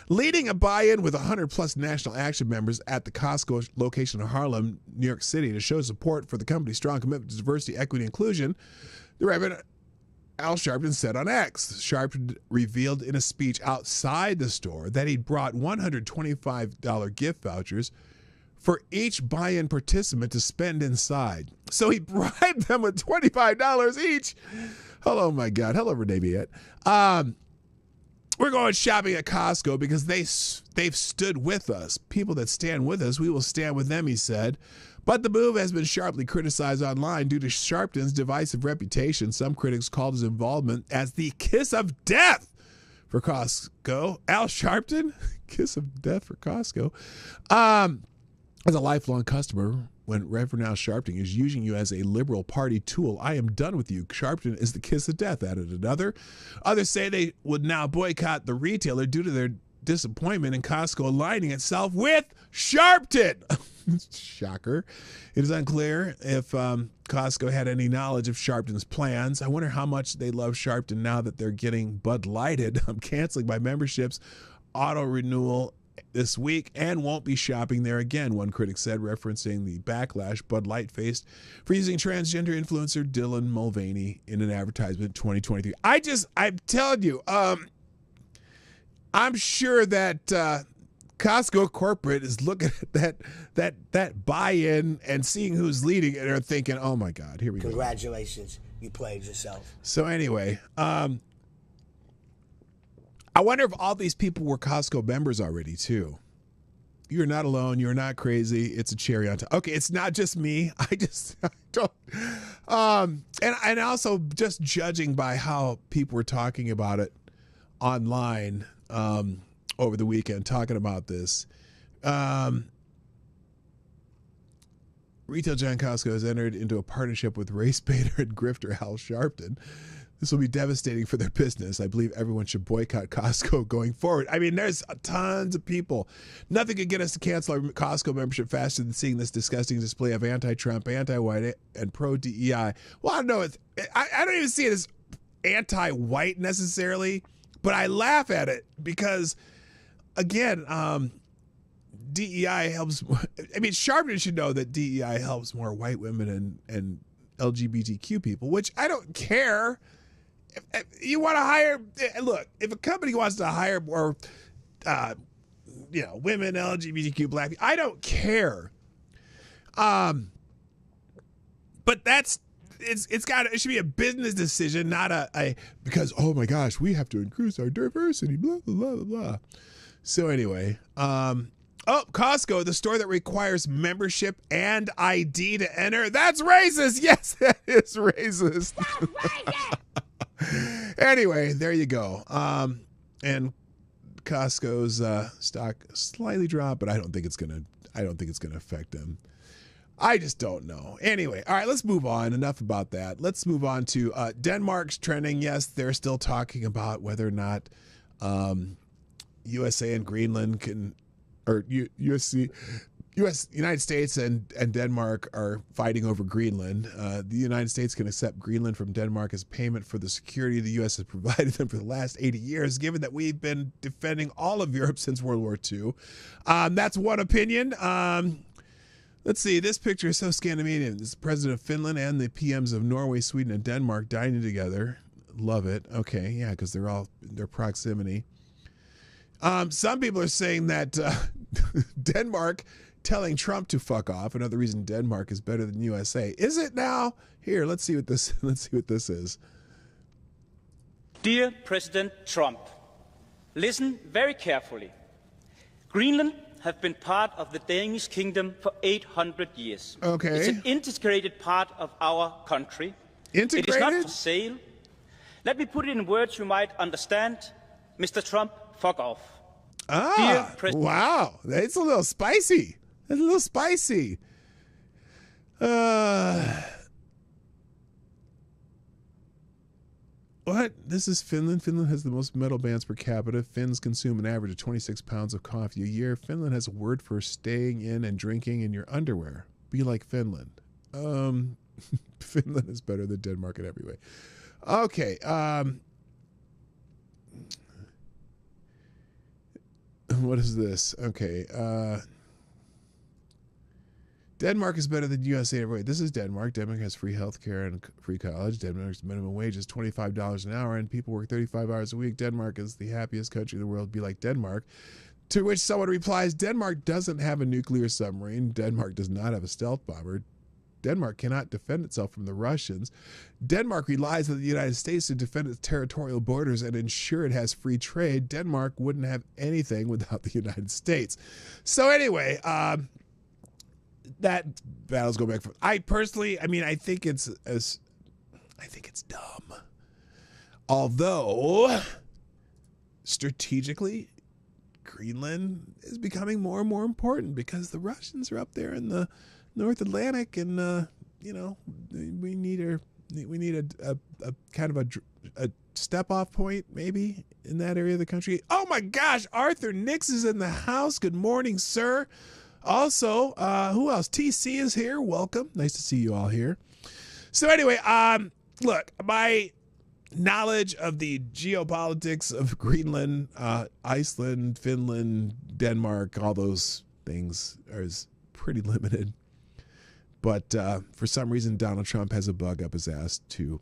Leading a buy-in with 100-plus National Action members at the Costco location in Harlem, New York City, to show support for the company's strong commitment to diversity, equity, and inclusion, the Reverend Al Sharpton said on X. Sharpton revealed in a speech outside the store that he'd brought $125 gift vouchers for each buy-in participant to spend inside. So he bribed them with $25 each. Hello, my God. Hello, Renee Viet. We're going shopping at Costco because they've stood with us. People that stand with us, we will stand with them, he said. But the move has been sharply criticized online due to Sharpton's divisive reputation. Some critics called his involvement as the kiss of death for Costco. Al Sharpton? Kiss of death for Costco. As a lifelong customer, when Reverend Al Sharpton is using you as a liberal party tool, I am done with you. Sharpton is the kiss of death, added another. Others say they would now boycott the retailer due to their disappointment in Costco aligning itself with Sharpton. Shocker. It is unclear if Costco had any knowledge of Sharpton's plans. I wonder how much they love Sharpton now that they're getting Bud Lighted. I'm canceling my memberships, auto renewal this week, and won't be shopping there again, one critic said, referencing the backlash Bud Light faced for using transgender influencer Dylan Mulvaney in an advertisement in 2023. I'm telling you, I'm sure that Costco corporate is looking at that buy-in and seeing who's leading it and are thinking, oh my God, here we go. Congratulations, you played yourself. So anyway, I wonder if all these people were Costco members already too. You're not alone. You're not crazy. It's a cherry on top. Okay, it's not just me. I don't. And also just judging by how people were talking about it online over the weekend, talking about this. Retail giant Costco has entered into a partnership with race baiter and grifter Al Sharpton. This will be devastating for their business. I believe everyone should boycott Costco going forward. I mean, there's tons of people. Nothing could get us to cancel our Costco membership faster than seeing this disgusting display of anti-Trump, anti-white, and pro-DEI. Well, I don't know. I don't even see it as anti-white necessarily, but I laugh at it because, again, DEI helps. I mean, Sharpton should know that DEI helps more white women and LGBTQ people, which I don't care. If you want to hire, look, if a company wants to hire more, women, LGBTQ, black people, I don't care. But it should be a business decision, not because, oh my gosh, we have to increase our diversity, blah, blah, blah, blah, blah. So anyway, Costco, the store that requires membership and ID to enter. That's racist. Yes, that is racist. That's racist. Anyway, there you go. And Costco's stock slightly dropped, but I don't think it's gonna affect them. I just don't know. Anyway, all right, let's move on. Enough about that. Let's move on to Denmark's trending. Yes, they're still talking about whether or not USA and Greenland can, or United States and Denmark are fighting over Greenland. The United States can accept Greenland from Denmark as payment for the security the U.S. has provided them for the last 80 years, given that we've been defending all of Europe since World War II. That's one opinion. Let's see. This picture is so Scandinavian. It's the president of Finland and the PMs of Norway, Sweden, and Denmark dining together. Love it. Okay, yeah, because they're all in their proximity. Some people are saying that Denmark telling Trump to fuck off. Another reason Denmark is better than USA. Is it now? Here, let's see what this is. Dear President Trump, listen very carefully. Greenland have been part of the Danish kingdom for 800 years. Okay. It's an integrated part of our country. Integrated? It is not for sale. Let me put it in words you might understand. Mr. Trump, fuck off. Ah, wow. It's a little spicy. It's a little spicy. What? This is Finland. Finland has the most metal bans per capita. Finns consume an average of 26 pounds of coffee a year. Finland has a word for staying in and drinking in your underwear. Be like Finland. Finland is better than Denmark in every way. Okay. What is this? Okay. Denmark is better than USA in every way. This is Denmark. Denmark has free healthcare and free college. Denmark's minimum wage is $25 an hour, and people work 35 hours a week. Denmark is the happiest country in the world. Be like Denmark. To which someone replies, Denmark doesn't have a nuclear submarine. Denmark does not have a stealth bomber. Denmark cannot defend itself from the Russians. Denmark relies on the United States to defend its territorial borders and ensure it has free trade. Denmark wouldn't have anything without the United States. So anyway, that battle's going back. I personally, I think it's dumb. Although strategically, Greenland is becoming more and more important because the Russians are up there in the North Atlantic, and we need a kind of a step off point maybe in that area of the country. Oh my gosh, Arthur Nix is in the house. Good morning, sir. Also, who else? TC is here. Welcome. Nice to see you all here. So anyway, look, my knowledge of the geopolitics of Greenland, Iceland, Finland, Denmark, all those things is pretty limited. But for some reason, Donald Trump has a bug up his ass to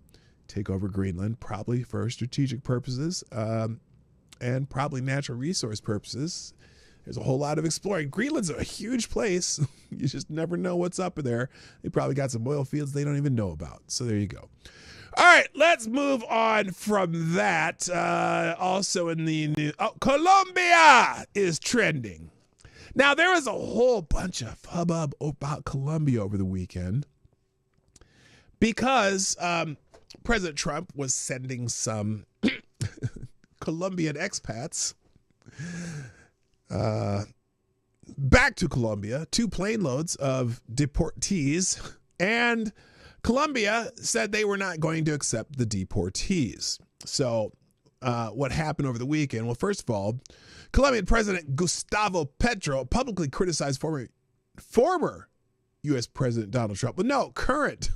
take over Greenland, probably for strategic purposes and probably natural resource purposes. There's a whole lot of exploring. Greenland's a huge place. You just never know what's up there. They probably got some oil fields they don't even know about. So there you go. All right, let's move on from that. Also in the news, Colombia is trending. Now, there was a whole bunch of hubbub about Colombia over the weekend because President Trump was sending some Colombian expats back to Colombia, 2 plane loads of deportees, and Colombia said they were not going to accept the deportees. So what happened over the weekend? Well, first of all, Colombian President Gustavo Petro publicly criticized former U.S. President Donald Trump, but no, current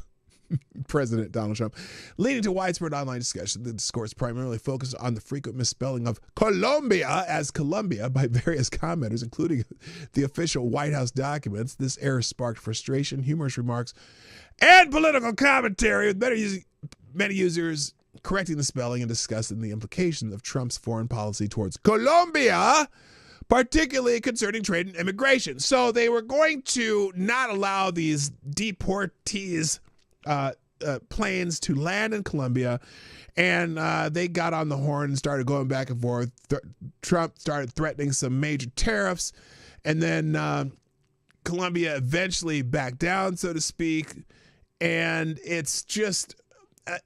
President Donald Trump, leading to widespread online discussion. The discourse primarily focused on the frequent misspelling of Colombia as Colombia by various commenters, including the official White House documents. This error sparked frustration, humorous remarks, and political commentary, with many users correcting the spelling and discussing the implications of Trump's foreign policy towards Colombia, particularly concerning trade and immigration. So they were going to not allow these deportees planes to land in Colombia, and they got on the horn and started going back and forth. Trump started threatening some major tariffs, and then Colombia eventually backed down, so to speak. And it's just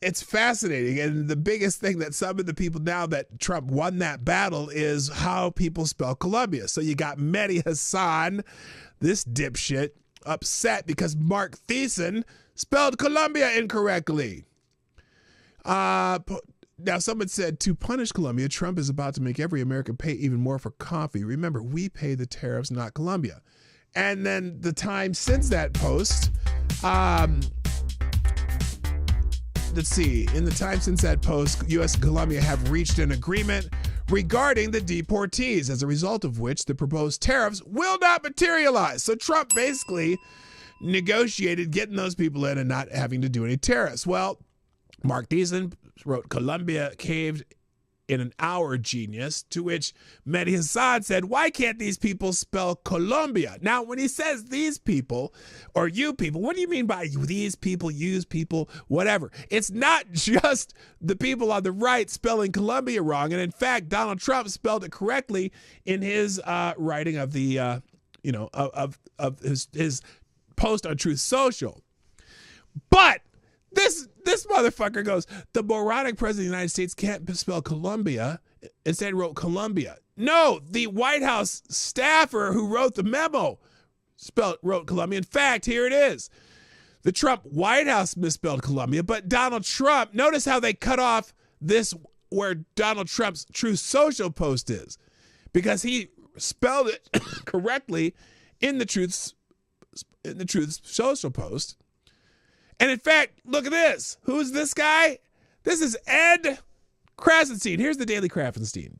it's fascinating. And the biggest thing that some of the people, now that Trump won that battle, is how people spell Colombia. So you got Mehdi Hassan, this dipshit, upset because Mark Thiessen spelled Colombia incorrectly. Now, someone said, to punish Colombia, Trump is about to make every American pay even more for coffee. Remember, we pay the tariffs, not Colombia. And then the time since that post, let's see, in the time since that post, U.S. and Colombia have reached an agreement regarding the deportees, as a result of which the proposed tariffs will not materialize. So Trump basically negotiated getting those people in and not having to do any tariffs. Well, Mark Thiessen wrote, Colombia caved in an hour, genius, to which Mehdi Hassan said, why can't these people spell Colombia? Now, when he says these people or you people, what do you mean by these people, use people, whatever? It's not just the people on the right spelling Colombia wrong. And in fact, Donald Trump spelled it correctly in his writing of the, of his post on Truth Social. But this motherfucker goes, the moronic president of the United States can't spell Colombia instead wrote Columbia. No, the White House staffer who wrote the memo wrote Columbia. In fact, here it is. The Trump White House misspelled Columbia, but Donald Trump, notice how they cut off this where Donald Trump's Truth Social post is, because he spelled it correctly in the Truth Social post. And in fact, look at this. Who's this guy? This is Ed Krasenstein. Here's the Daily Krasenstein.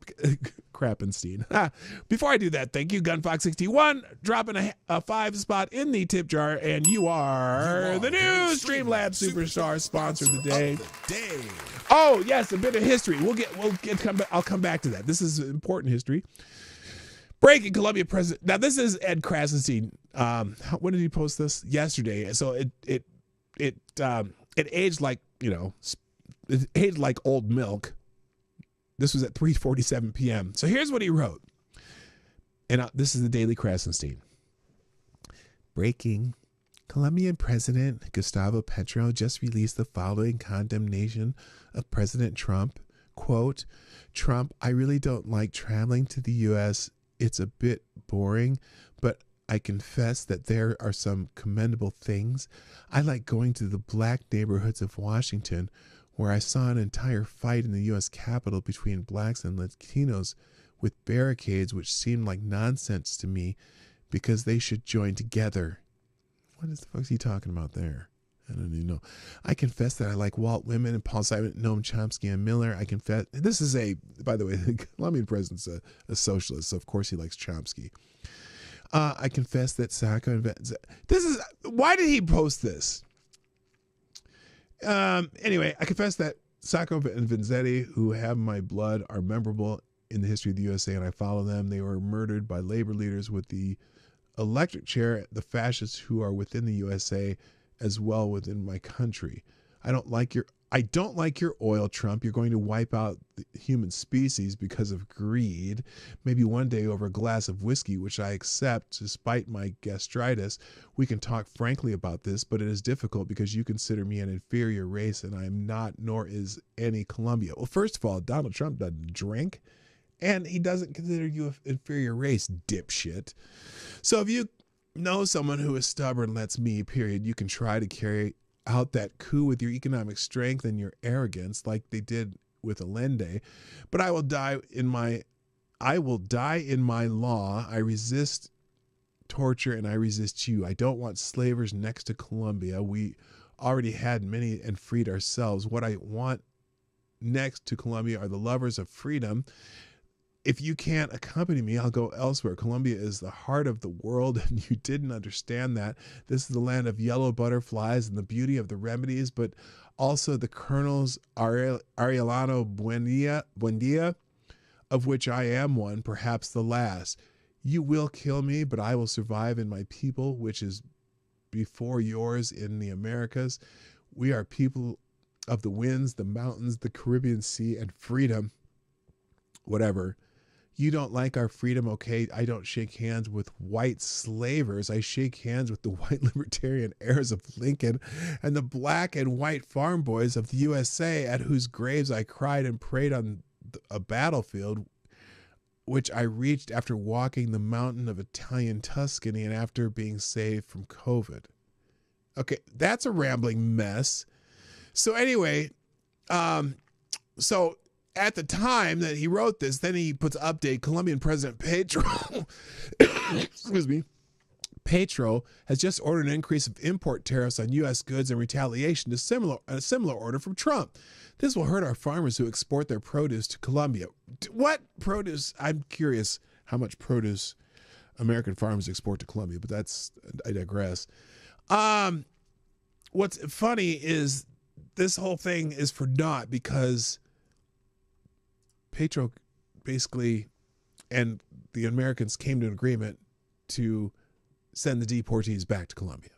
Before I do that, thank you, GunFox61, dropping a 5 spot in the tip jar, and you are the new Streamlabs Superstar sponsor of the day. Oh yes, a bit of history. I'll come back to that. This is important history. Breaking Columbia president. Now this is Ed Krasenstein. When did he post this? Yesterday. So it aged like, it aged like old milk. This was at 3:47 p.m. So here's what he wrote. And this is the Daily Krasenstein. Breaking. Colombian President Gustavo Petro just released the following condemnation of President Trump. Quote, Trump, I really don't like traveling to the U.S. It's a bit boring, but I confess that there are some commendable things. I like going to the black neighborhoods of Washington, where I saw an entire fight in the U.S. Capitol between blacks and Latinos with barricades, which seemed like nonsense to me because they should join together. What the fuck is he talking about there? I don't even know. I confess that I like Walt Whitman and Paul Simon, Noam Chomsky, and Miller. I confess. This is by the way, the Colombian president's a socialist, so of course he likes Chomsky. I confess that Sacco. Why did he post this? Anyway, I confess that Sacco and Vanzetti, who have my blood, are memorable in the history of the USA, and I follow them. They were murdered by labor leaders with the electric chair, the fascists who are within the USA as well within my country. I don't like your oil, Trump. You're going to wipe out the human species because of greed. Maybe one day over a glass of whiskey, which I accept despite my gastritis. We can talk frankly about this, but it is difficult because you consider me an inferior race and I am not, nor is any Colombia. Well, first of all, Donald Trump doesn't drink and he doesn't consider you an inferior race, dipshit. So if you know someone who is stubborn, that's me, period, you can try to carry out that coup with your economic strength and your arrogance like they did with Allende, but I will die in my law. I resist torture and I resist you. I don't want slavers next to Colombia. We already had many and freed ourselves. What I want next to Colombia are the lovers of freedom. If you can't accompany me, I'll go elsewhere. Colombia is the heart of the world, and you didn't understand that. This is the land of yellow butterflies and the beauty of the remedies, but also the Colonels Arellano Buendia, of which I am one, perhaps the last. You will kill me, but I will survive in my people, which is before yours in the Americas. We are people of the winds, the mountains, the Caribbean Sea, and freedom. Whatever. You don't like our freedom, okay? I don't shake hands with white slavers. I shake hands with the white libertarian heirs of Lincoln and the black and white farm boys of the USA, at whose graves I cried and prayed on a battlefield, which I reached after walking the mountain of Italian Tuscany and after being saved from COVID. Okay, that's a rambling mess. So anyway, at the time that he wrote this, then he puts update, Colombian President Petro, excuse me, Petro has just ordered an increase of import tariffs on U.S. goods in retaliation to a similar order from Trump. This will hurt our farmers who export their produce to Colombia. What produce? I'm curious how much produce American farmers export to Colombia, but I digress. What's funny is this whole thing is for naught because Petro basically and the Americans came to an agreement to send the deportees back to Colombia.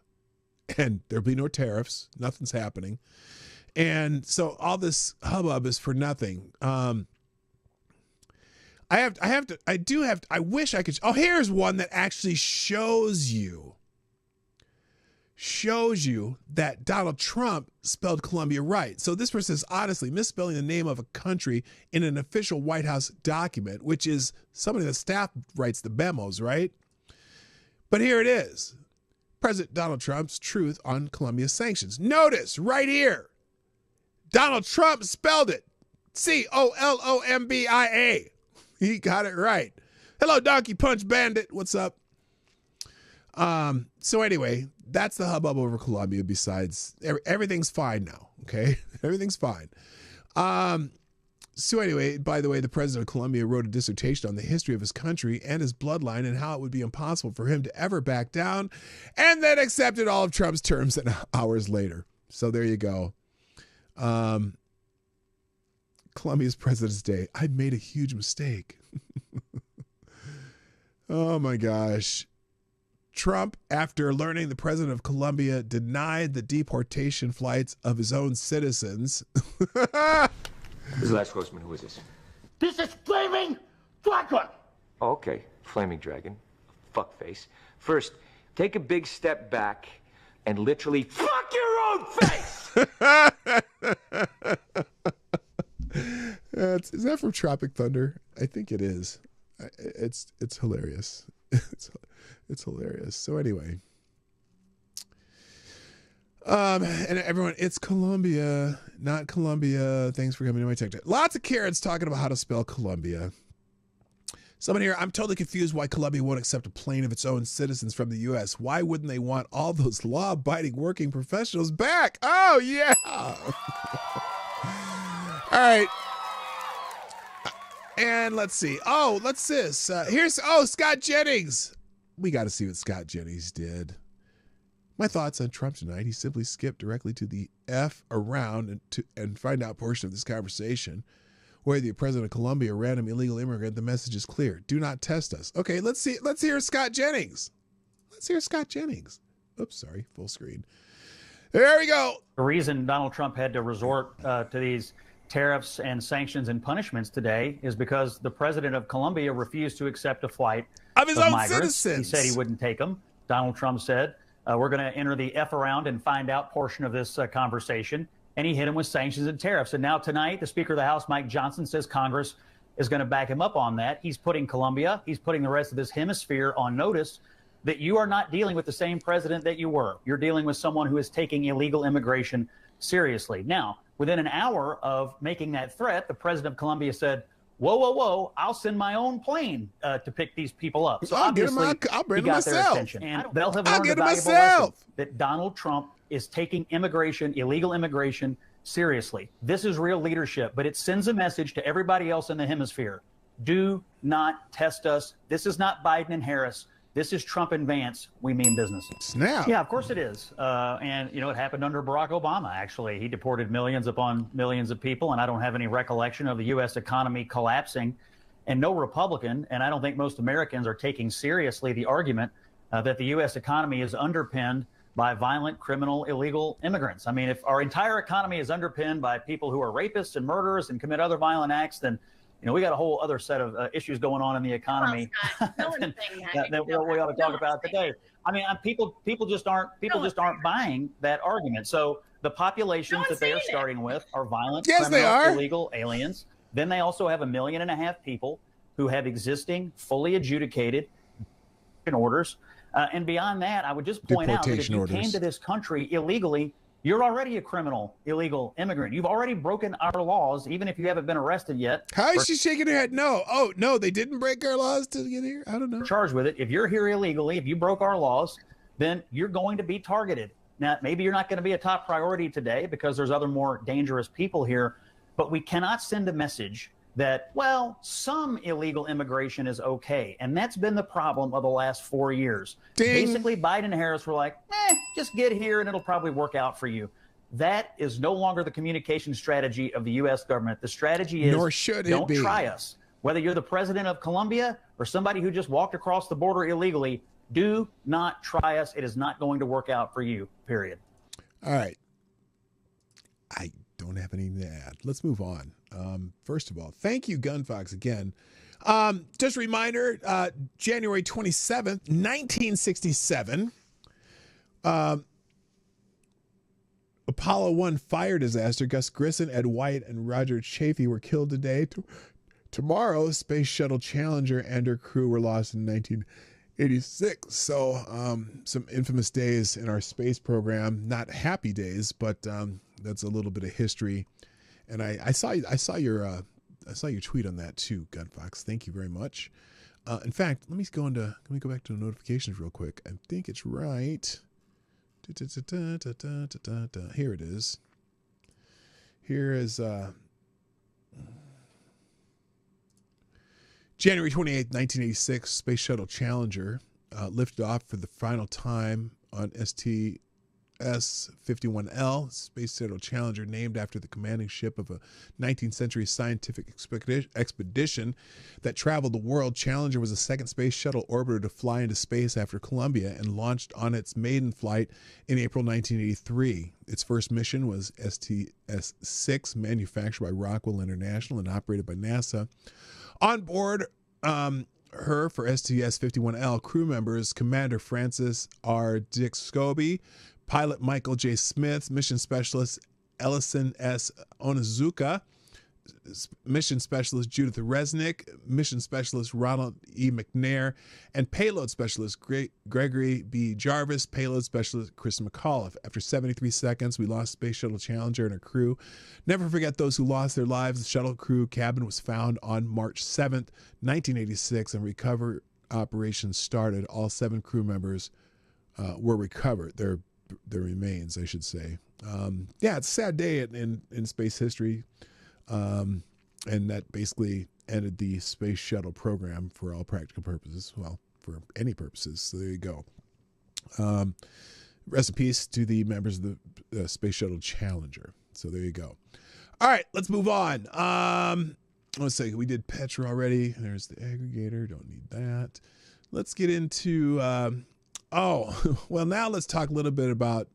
And there'll be no tariffs. Nothing's happening. And so all this hubbub is for nothing. I wish I could. Oh, here's one that actually shows you shows you that Donald Trump spelled Colombia right. So this person is honestly misspelling the name of a country in an official White House document, which is somebody the staff writes the memos, right? But here it is. President Donald Trump's truth on Colombia sanctions. Notice right here, Donald Trump spelled it Colombia. He got it right. Hello, Donkey Punch Bandit. What's up? So anyway, that's the hubbub over Colombia. Besides, everything's fine now. Okay, everything's fine. So anyway, by the way, the president of Colombia wrote a dissertation on the history of his country and his bloodline and how it would be impossible for him to ever back down, and then accepted all of Trump's terms hours later. So there you go. Colombia's President's Day. I made a huge mistake. Oh my gosh. Trump, after learning the president of Colombia denied the deportation flights of his own citizens. This is the last Grossman. Who is this? This is Flaming Dragon! Oh, okay, Flaming Dragon. Fuckface. First, take a big step back and literally fuck your own face! Is that from Tropic Thunder? I think it is. It's hilarious. It's hilarious. So anyway. And everyone, it's Colombia, not Colombia. Thanks for coming to my tech chat. Lots of carrots talking about how to spell Colombia. Someone here, I'm totally confused why Colombia won't accept a plane of its own citizens from the U.S. Why wouldn't they want all those law-abiding working professionals back? Oh, yeah. All right. And let's see. Oh, let's this. Here's Scott Jennings. We got to see what Scott Jennings did. My thoughts on Trump tonight. He simply skipped directly to the F around and find out portion of this conversation where the president of Colombia, a random illegal immigrant, the message is clear. Do not test us. Okay, let's hear Scott Jennings. Let's hear Scott Jennings. Oops, sorry, full screen. There we go. The reason Donald Trump had to resort to these tariffs and sanctions and punishments today is because the president of Colombia refused to accept a flight of his own migrants. citizens. He said he wouldn't take them. Donald Trump said, we're going to enter the F around and find out portion of this conversation. And he hit him with sanctions and tariffs. And now tonight, the Speaker of the House, Mike Johnson, says Congress is going to back him up on that. He's putting Colombia, he's putting the rest of this hemisphere on notice that you are not dealing with the same president that you were. You're dealing with someone who is taking illegal immigration seriously. Now, within an hour of making that threat, the president of Colombia said, whoa, I'll send my own plane to pick these people up. So I'll bring he them got their myself. attention. And they'll have learned a valuable lesson that Donald Trump is taking immigration, illegal immigration, seriously. This is real leadership, but it sends a message to everybody else in the hemisphere. Do not test us. This is not Biden and Harris. This is Trump and Vance. We mean business. Snap. Yeah, of course it is. And, it happened under Barack Obama, actually. He deported millions upon millions of people, and I don't have any recollection of the U.S. economy collapsing. And no Republican, and I don't think most Americans are taking seriously the argument that the U.S. economy is underpinned by violent, criminal, illegal immigrants. I mean, if our entire economy is underpinned by people who are rapists and murderers and commit other violent acts, then we got a whole other set of issues going on in the economy that we ought to talk about today. I mean, people just aren't buying that argument. So the populations that they are starting with are violent, criminal, illegal aliens. Then they also have 1.5 million people who have existing, fully adjudicated orders. And beyond that, I would just point out that if you came to this country illegally, you're already a criminal, illegal immigrant. You've already broken our laws, even if you haven't been arrested yet. How is she shaking her head? No. Oh, no, they didn't break our laws to get here? I don't know. Charged with it. If you're here illegally, if you broke our laws, then you're going to be targeted. Now, maybe you're not going to be a top priority today because there's other more dangerous people here, but we cannot send a message that, well, some illegal immigration is okay. And that's been the problem of the last 4 years. Ding. Basically, Biden and Harris were like, just get here and it'll probably work out for you. That is no longer the communication strategy of the U.S. government. The strategy is, nor should it don't be. Try us. Whether you're the president of Colombia or somebody who just walked across the border illegally, do not try us. It is not going to work out for you, period. All right. I don't have anything to add. Let's move on. First of all, thank you, Gunfox, again. Just a reminder, January 27th, 1967, Apollo 1 fire disaster. Gus Grissom, Ed White, and Roger Chaffee were killed today. Tomorrow, Space Shuttle Challenger and her crew were lost in 1986. So some infamous days in our space program. Not happy days, but that's a little bit of history. And I saw your tweet on that too, Gunfox. Thank you very much. In fact, let me go back to the notifications real quick. I think it's right. Here it is. Here is January 28th, 1986, Space Shuttle Challenger lifted off for the final time on STS-51L, Space Shuttle Challenger, named after the commanding ship of a 19th century scientific expedition that traveled the world. Challenger was the second space shuttle orbiter to fly into space after Columbia and launched on its maiden flight in April 1983. Its first mission was STS-6, manufactured by Rockwell International and operated by NASA. On board her for STS-51L, crew members Commander Francis R. Dick Scobie, pilot Michael J. Smith, mission specialist Ellison S. Onizuka, mission specialist Judith Resnick, mission specialist Ronald E. McNair, and payload specialist Gregory B. Jarvis, payload specialist Chris McAuliffe. After 73 seconds, we lost Space Shuttle Challenger and her crew. Never forget those who lost their lives. The shuttle crew cabin was found on March 7th, 1986, and recovery operations started. All 7 crew members were recovered. Their remains, I should say. Yeah, it's a sad day in space history. And that basically ended the space shuttle program for all practical purposes. Well, for any purposes. So there you go. Rest in peace to the members of the Space Shuttle Challenger. So there you go. All right, let's move on. Let's see. We did Petra already. There's the aggregator. Don't need that. Let's get into... well, now let's talk a little bit about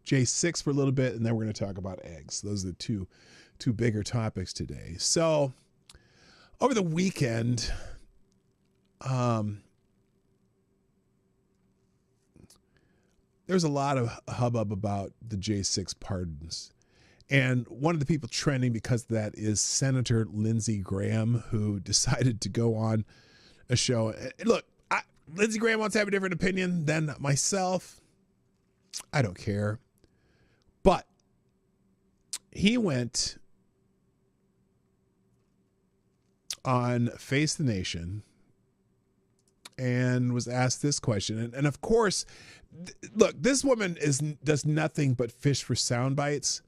J6 for a little bit, and then we're going to talk about eggs. Those are the two bigger topics today. So over the weekend, there's a lot of hubbub about the J6 pardons. And one of the people trending because of that is Senator Lindsey Graham, who decided to go on a show. Look, Lindsey Graham wants to have a different opinion than myself. I don't care. But he went on Face the Nation and was asked this question. And of course, look, this woman does nothing but fish for sound bites.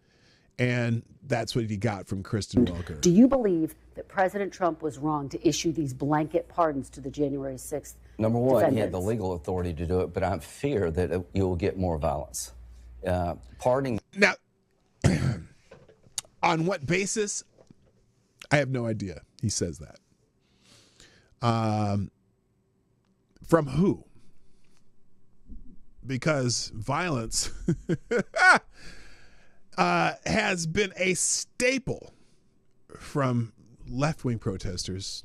And that's what he got from Kristen Welker. Do you believe that President Trump was wrong to issue these blanket pardons to the January 6th Number one, defendants? he had the legal authority to do it, but I fear that you'll get more violence. Pardoning. Now, on what basis? I have no idea. He says that. From who? Because violence has been a staple from left-wing protesters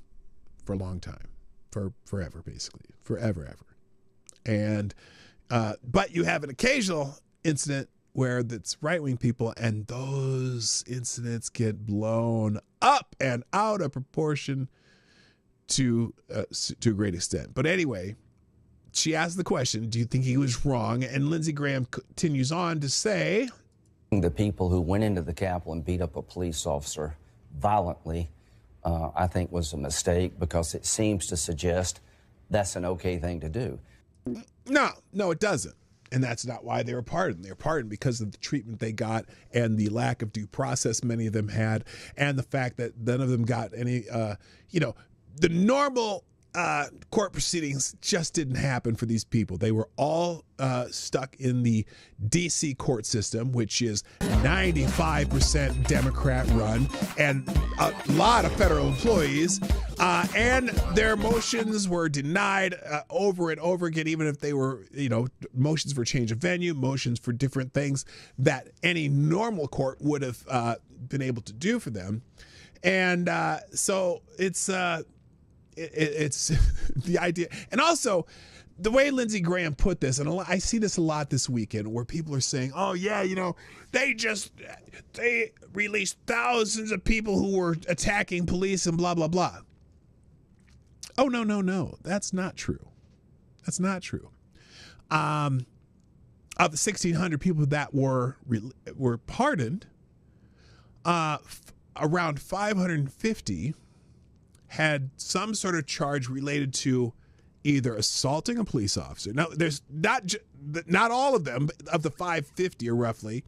for a long time, forever, basically, forever. And but you have an occasional incident where it's right-wing people, and those incidents get blown up and out of proportion to a great extent. But anyway, she asked the question, do you think he was wrong? And Lindsey Graham continues on to say, the people who went into the Capitol and beat up a police officer violently, I think was a mistake, because it seems to suggest that's an okay thing to do. No, it doesn't. And that's not why they were pardoned. They were pardoned because of the treatment they got and the lack of due process many of them had, and the fact that none of them got any, the normal court proceedings just didn't happen for these people. They were all stuck in the D.C. court system, which is 95% Democrat run, and a lot of federal employees. And their motions were denied over and over again, even if they were, motions for change of venue, motions for different things that any normal court would have been able to do for them. And so it's the idea. And also, the way Lindsey Graham put this, and I see this a lot this weekend, where people are saying, oh yeah, you know, they released thousands of people who were attacking police and blah, blah, blah. Oh, no. That's not true. That's not true. Of the 1,600 people that were pardoned, around 550 had some sort of charge related to either assaulting a police officer. Now, there's not all of them, but of the 550 or roughly,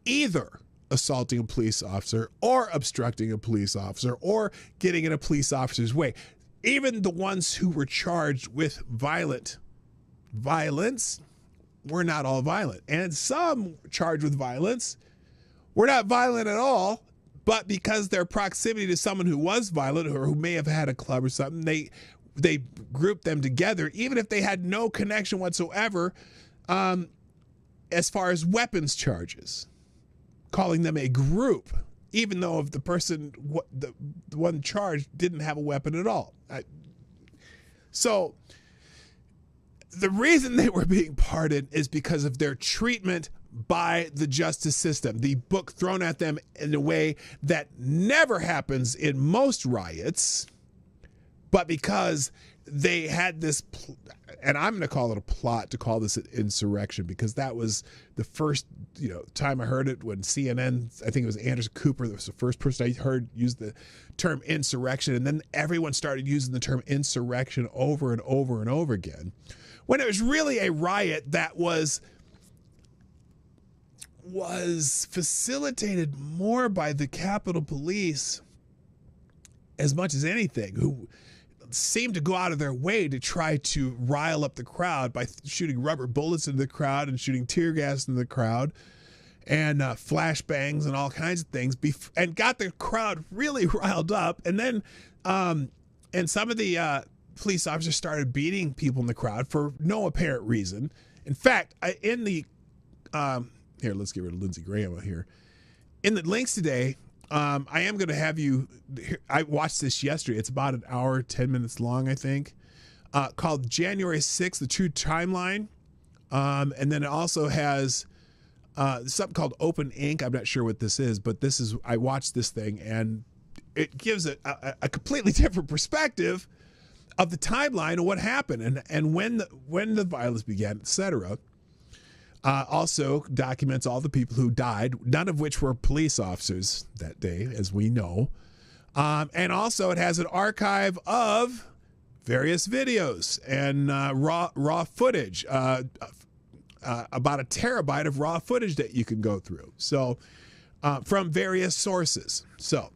either assaulting a police officer or obstructing a police officer or getting in a police officer's way. Even the ones who were charged with violence were not all violent. And some charged with violence were not violent at all, but because their proximity to someone who was violent or who may have had a club or something, they grouped them together, even if they had no connection whatsoever, as far as weapons charges, calling them a group, even though if the person, the one charged, didn't have a weapon at all. So the reason they were being pardoned is because of their treatment by the justice system. The book thrown at them in a way that never happens in most riots, but because they had this, and I'm going to call it a plot to call this an insurrection, because that was the first, time I heard it when CNN, I think it was Anderson Cooper, that was the first person I heard use the term insurrection. And then everyone started using the term insurrection over and over and over again, when it was really a riot that was facilitated more by the Capitol Police as much as anything, who seemed to go out of their way to try to rile up the crowd by shooting rubber bullets into the crowd and shooting tear gas into the crowd and flashbangs and all kinds of things, and got the crowd really riled up. And then and some of the police officers started beating people in the crowd for no apparent reason. In fact, here, let's get rid of Lindsey Graham here. In the links today, I am going to have you, I watched this yesterday. It's about an hour, 10 minutes long, I think, called January 6th, The True Timeline. And then it also has something called Open Ink. I'm not sure what this is, but I watched this thing, and it gives a completely different perspective of the timeline of what happened and when the violence began, etc. Also documents all the people who died, none of which were police officers that day, as we know. And also it has an archive of various videos and raw footage, about a terabyte of raw footage that you can go through. So from various sources. So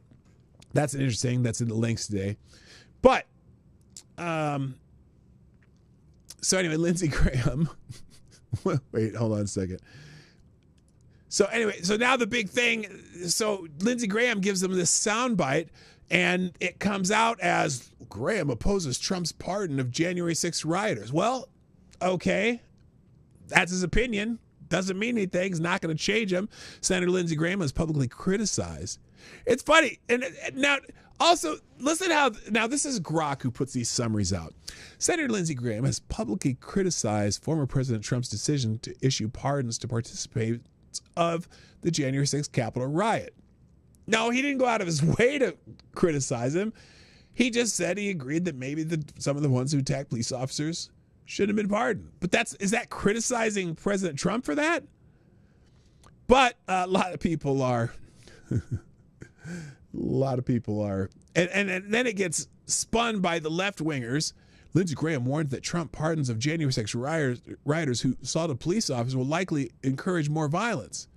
that's interesting. That's in the links today. But so anyway, Lindsey Graham. Wait, hold on a second. So anyway, so now the big thing, so Lindsey Graham gives them this soundbite, and it comes out as Graham opposes Trump's pardon of January 6th rioters. Well, okay, that's his opinion. Doesn't mean anything. It's not going to change him. Senator Lindsey Graham has publicly criticized. It's funny. And now, also, listen how, now this is Grok who puts these summaries out. Senator Lindsey Graham has publicly criticized former President Trump's decision to issue pardons to participants of the January 6th Capitol riot. No, he didn't go out of his way to criticize him. He just said he agreed that maybe some of the ones who attacked police officers should have been pardoned. But is that criticizing President Trump for that? But a lot of people are. And then it gets spun by the left-wingers. Lindsey Graham warned that Trump pardons of January 6th rioters who assaulted police officers will likely encourage more violence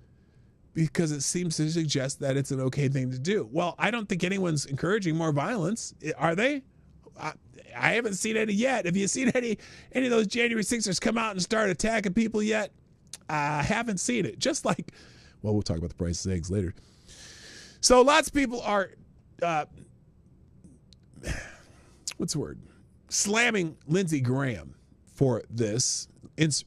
because it seems to suggest that it's an okay thing to do. Well, I don't think anyone's encouraging more violence. Are they? I haven't seen any yet. Have you seen any of those January 6ers come out and start attacking people yet? I haven't seen it. Just like, well, we'll talk about the price of eggs later. So lots of people are, what's the word? Slamming Lindsey Graham for this.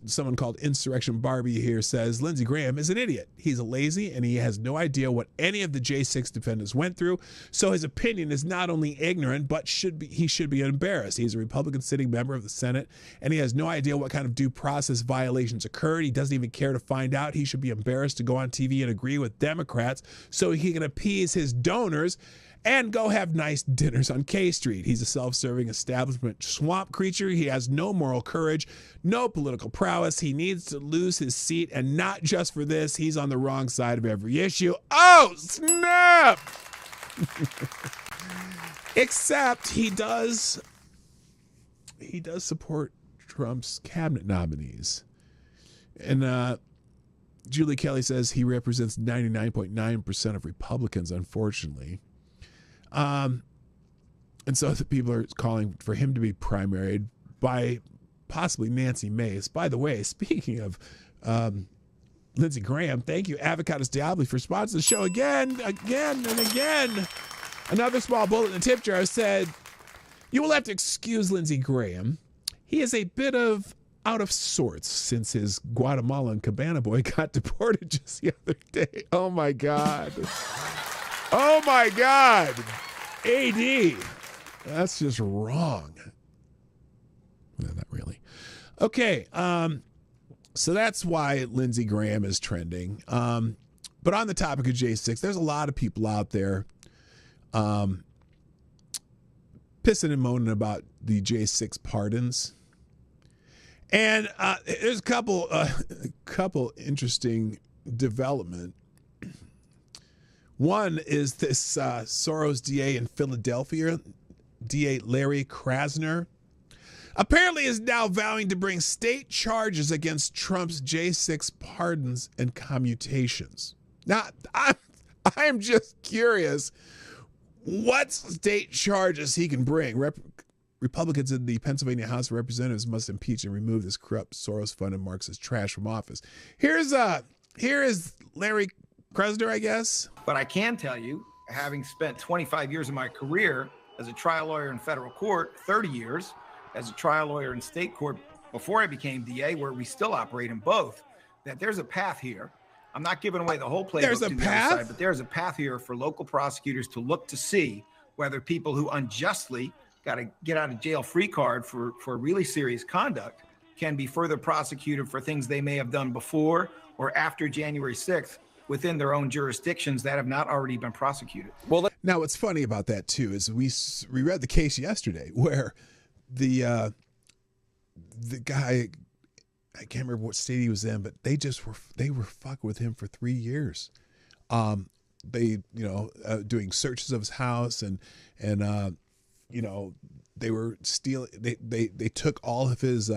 someone called Insurrection Barbie here says Lindsey Graham is an idiot. He's lazy and he has no idea what any of the J6 defendants went through. So his opinion is not only ignorant, but he should be embarrassed. He's a Republican sitting member of the Senate and he has no idea what kind of due process violations occurred. He doesn't even care to find out. He should be embarrassed to go on TV and agree with Democrats so he can appease his donors and go have nice dinners on K Street. He's a self-serving establishment swamp creature. He has no moral courage, no political prowess. He needs to lose his seat, and not just for this. He's on the wrong side of every issue. Oh, snap! Except he does support Trump's cabinet nominees. And Julie Kelly says he represents 99.9% of Republicans, unfortunately. And so the people are calling for him to be primaried by possibly Nancy Mace. By the way, speaking of Lindsey Graham, thank you, Avocados Diablo, for sponsoring the show again. Another small bullet in the tip jar said, you will have to excuse Lindsey Graham. He is a bit of out of sorts since his Guatemalan cabana boy got deported just the other day. Oh, my God. Oh, my God. AD. That's just wrong. No, not really. Okay. So that's why Lindsey Graham is trending. But on the topic of J6, there's a lot of people out there pissing and moaning about the J6 pardons. And there's a couple interesting development. One is this Soros DA in Philadelphia, DA Larry Krasner, apparently is now vowing to bring state charges against Trump's J6 pardons and commutations. Now, I'm just curious what state charges he can bring. Republicans in the Pennsylvania House of Representatives must impeach and remove this corrupt Soros-funded Marxist trash from office. Here is Larry Krasner, I guess. But I can tell you, having spent 25 years of my career as a trial lawyer in federal court, 30 years as a trial lawyer in state court before I became DA, where we still operate in both, that there's a path here. I'm not giving away the whole playbook There's a to the path? other side, but there's a path here for local prosecutors to look to see whether people who unjustly got a get out of jail free card for really serious conduct can be further prosecuted for things they may have done before or after January 6th within their own jurisdictions that have not already been prosecuted. Well, now what's funny about that too is we read the case yesterday where the guy, I can't remember what state he was in, but they were fucking with him for 3 years. They doing searches of his house and they were stealing. They took all of his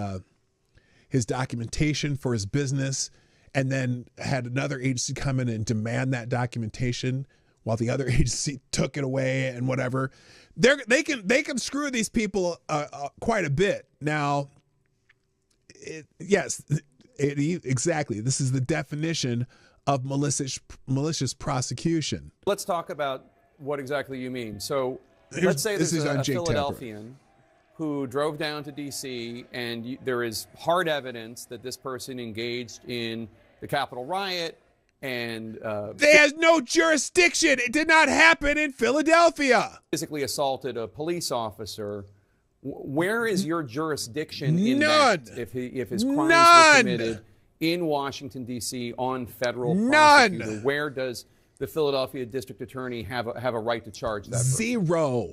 documentation for his business, and then had another agency come in and demand that documentation while the other agency took it away and whatever. They can screw these people quite a bit. Now, exactly. This is the definition of malicious prosecution. Let's talk about what exactly you mean. So let's say there's a Philadelphian who drove down to D.C. and there is hard evidence that this person engaged in the Capitol riot and they has no jurisdiction. It did not happen in Philadelphia. Physically assaulted a police officer. Where is your jurisdiction in None. that if his crimes None. were committed in Washington, D.C. on federal None. prosecutor? Where does the Philadelphia district attorney have a right to charge that person? Zero.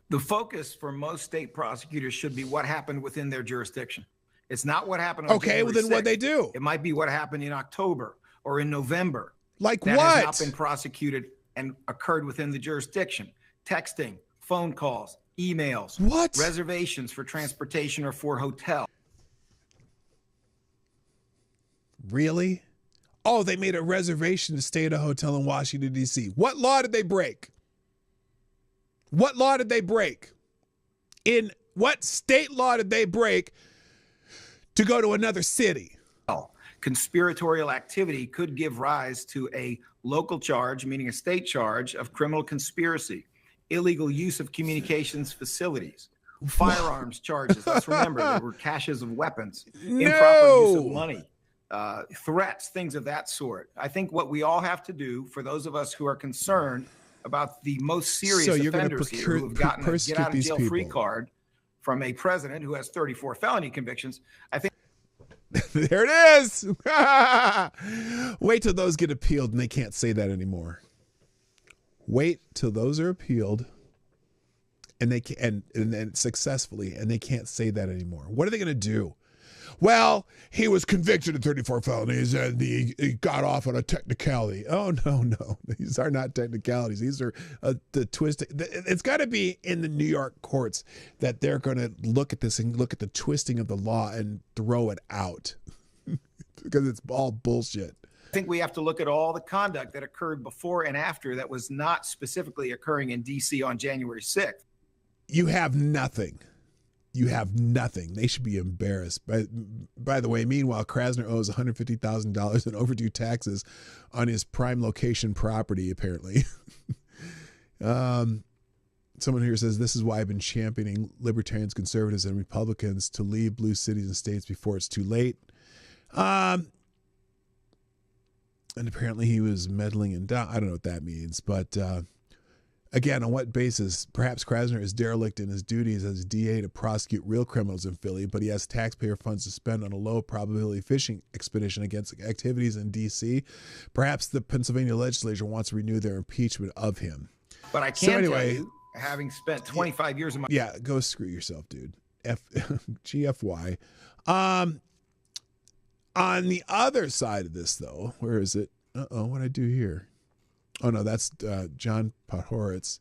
The focus for most state prosecutors should be what happened within their jurisdiction. It's not what happened on Okay, well January then what 6th. they do? It might be what happened in October or in November. Like that what? has not been prosecuted and occurred within the jurisdiction. Texting, phone calls, emails, what? Reservations for transportation or for hotel. Really? Oh, they made a reservation to stay at a hotel in Washington, D.C. What law did they break? What law did they break? In what state law did they break to go to another city? Conspiratorial activity could give rise to a local charge, meaning a state charge of criminal conspiracy, illegal use of communications facilities, firearms charges. Let's remember there were caches of weapons, improper use of money, threats, things of that sort. I think what we all have to do, for those of us who are concerned about the most serious offenders here who have gotten a get out of jail free card from a president who has 34 felony convictions, I think. There it is. Wait till those get appealed and they can't say that anymore. Wait till those are appealed and they can, and then successfully, and they can't say that anymore. What are they going to do? Well, he was convicted of 34 felonies and he got off on a technicality. Oh, no. These are not technicalities. These are the twist. It's got to be in the New York courts that they're going to look at this and look at the twisting of the law and throw it out because it's all bullshit. I think we have to look at all the conduct that occurred before and after that was not specifically occurring in D.C. on January 6th. You have nothing. You have nothing. They should be embarrassed. By the way, meanwhile, Krasner owes $150,000 in overdue taxes on his prime location property, apparently. Someone here says, this is why I've been championing libertarians, conservatives, and Republicans to leave blue cities and states before it's too late. And apparently he was meddling in I don't know what that means, but again, on what basis? Perhaps Krasner is derelict in his duties as DA to prosecute real criminals in Philly, but he has taxpayer funds to spend on a low probability fishing expedition against activities in D.C. Perhaps the Pennsylvania legislature wants to renew their impeachment of him. But I can tell you, having spent 25 years of my... Yeah, go screw yourself, dude. GFY. On the other side of this, though, where is it? What'd I do here? Oh, no, that's John Podhoretz.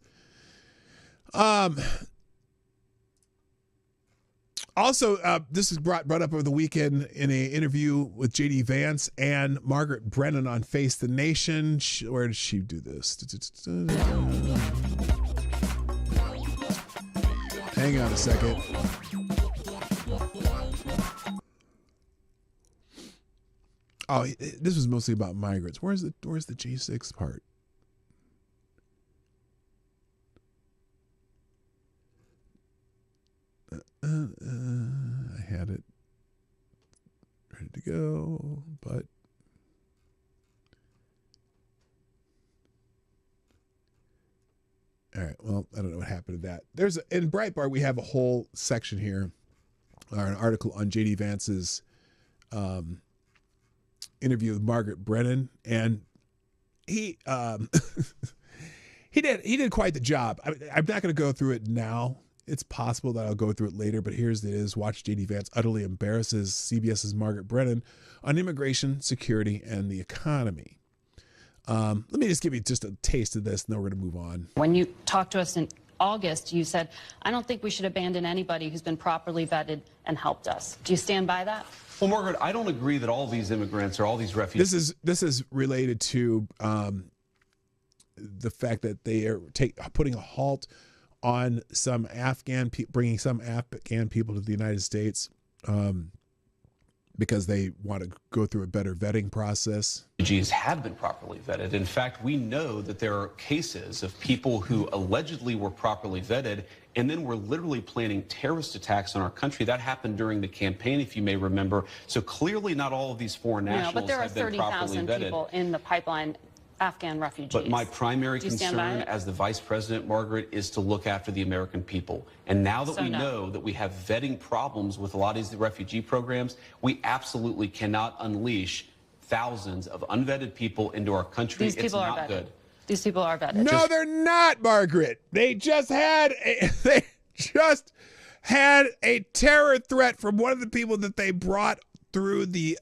Also, this is brought up over the weekend in an interview with J.D. Vance and Margaret Brennan on Face the Nation. Where did she do this? Hang on a second. Oh, this was mostly about migrants. Where's the J6 part? I had it ready to go, but all right. Well, I don't know what happened to that. In Breitbart, we have a whole section here, or an article on J.D. Vance's interview with Margaret Brennan, and he he did quite the job. I'm not going to go through it now. It's possible that I'll go through it later, but here's it is. Watch J.D. Vance utterly embarrasses CBS's Margaret Brennan on immigration, security, and the economy. Let me just give you just a taste of this, and then we're going to move on. When you talked to us in August, you said, I don't think we should abandon anybody who's been properly vetted and helped us. Do you stand by that? Well, Margaret, I don't agree that all these immigrants or all these refugees... This is related to the fact that they are putting a halt on some bringing some Afghan people to the United States because they want to go through a better vetting process. Refugees have been properly vetted. In fact, we know that there are cases of people who allegedly were properly vetted and then were literally planning terrorist attacks on our country. That happened during the campaign, if you may remember. So clearly not all of these foreign nationals have been properly vetted. But there are 30,000 people in the pipeline, Afghan refugees. But my primary concern as the vice president, Margaret, is to look after the American people. And now that we know that we have vetting problems with a lot of these refugee programs, we absolutely cannot unleash thousands of unvetted people into our country. These people are vetted. Good. These people are vetted. No, they're not, Margaret. They just had a terror threat from one of the people that they brought through the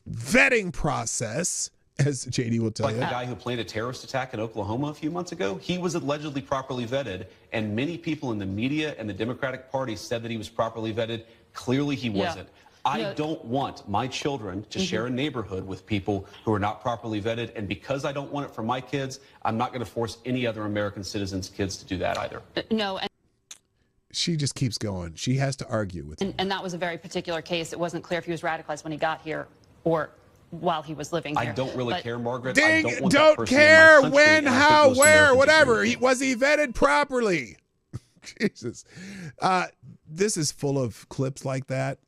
vetting process, as JD will tell you. Like the guy who planned a terrorist attack in Oklahoma a few months ago, he was allegedly properly vetted, and many people in the media and the Democratic Party said that he was properly vetted. Clearly he wasn't. I don't want my children to share a neighborhood with people who are not properly vetted, and because I don't want it for my kids, I'm not going to force any other American citizens' kids to do that either. No. She just keeps going. She has to argue with and that was a very particular case. It wasn't clear if he was radicalized when he got here or while he was living here. I don't really care, Margaret. I don't want don't care when, how, where, whatever. Was he vetted properly? Jesus. this is full of clips like that.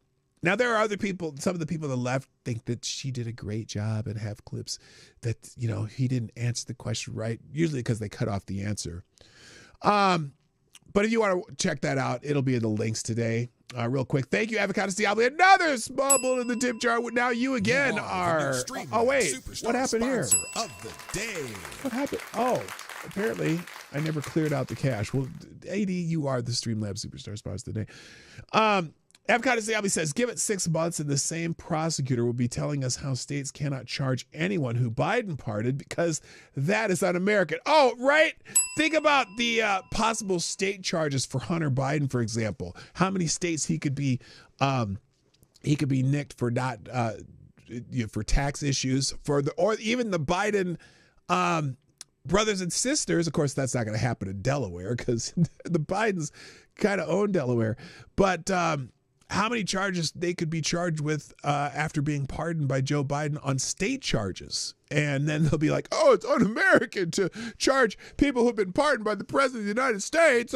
Now, there are other people, some of the people on the left think that she did a great job and have clips that, you know, he didn't answer the question right, usually because they cut off the answer. But if you want to check that out, it'll be in the links today. Real quick. Thank you, Avocados Diablo. Another small bullet in the tip jar. Now you again are. Oh, wait. What happened here? Of the day. What happened? Oh, apparently I never cleared out the cache. Well, AD, you are the Streamlabs Superstar sponsor today. Avocados Diablo says, give it 6 months and the same prosecutor will be telling us how states cannot charge anyone who Biden pardoned because that is un-American. Oh, right. Think about the possible state charges for Hunter Biden, for example. How many states he could be nicked for not for tax issues or even the Biden brothers and sisters. Of course, that's not going to happen in Delaware because the Bidens kind of own Delaware, but. How many charges they could be charged with after being pardoned by Joe Biden on state charges. And then they'll be like, oh, it's un-American to charge people who've been pardoned by the president of the United States.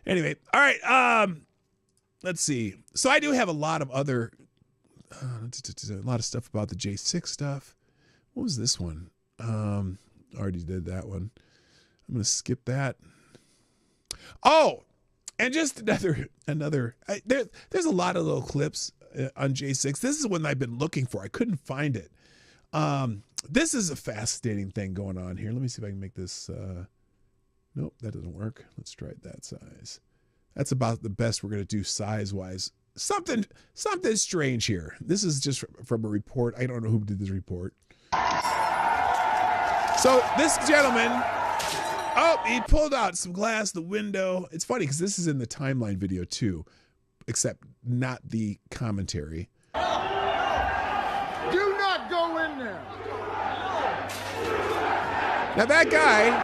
Anyway, all right. Let's see. So I do have a lot of other, a lot of stuff about the J6 stuff. What was this one? Already did that one. I'm going to skip that. Oh, and just another. There's a lot of little clips on J6. This is one I've been looking for. I couldn't find it. This is a fascinating thing going on here. Let me see if I can make this. Nope, that doesn't work. Let's try it that size. That's about the best we're going to do size-wise. Something strange here. This is just from a report. I don't know who did this report. So this gentleman. Oh, he pulled out some glass, the window. It's funny because this is in the timeline video too, except not the commentary. Do not go in there. Now that guy,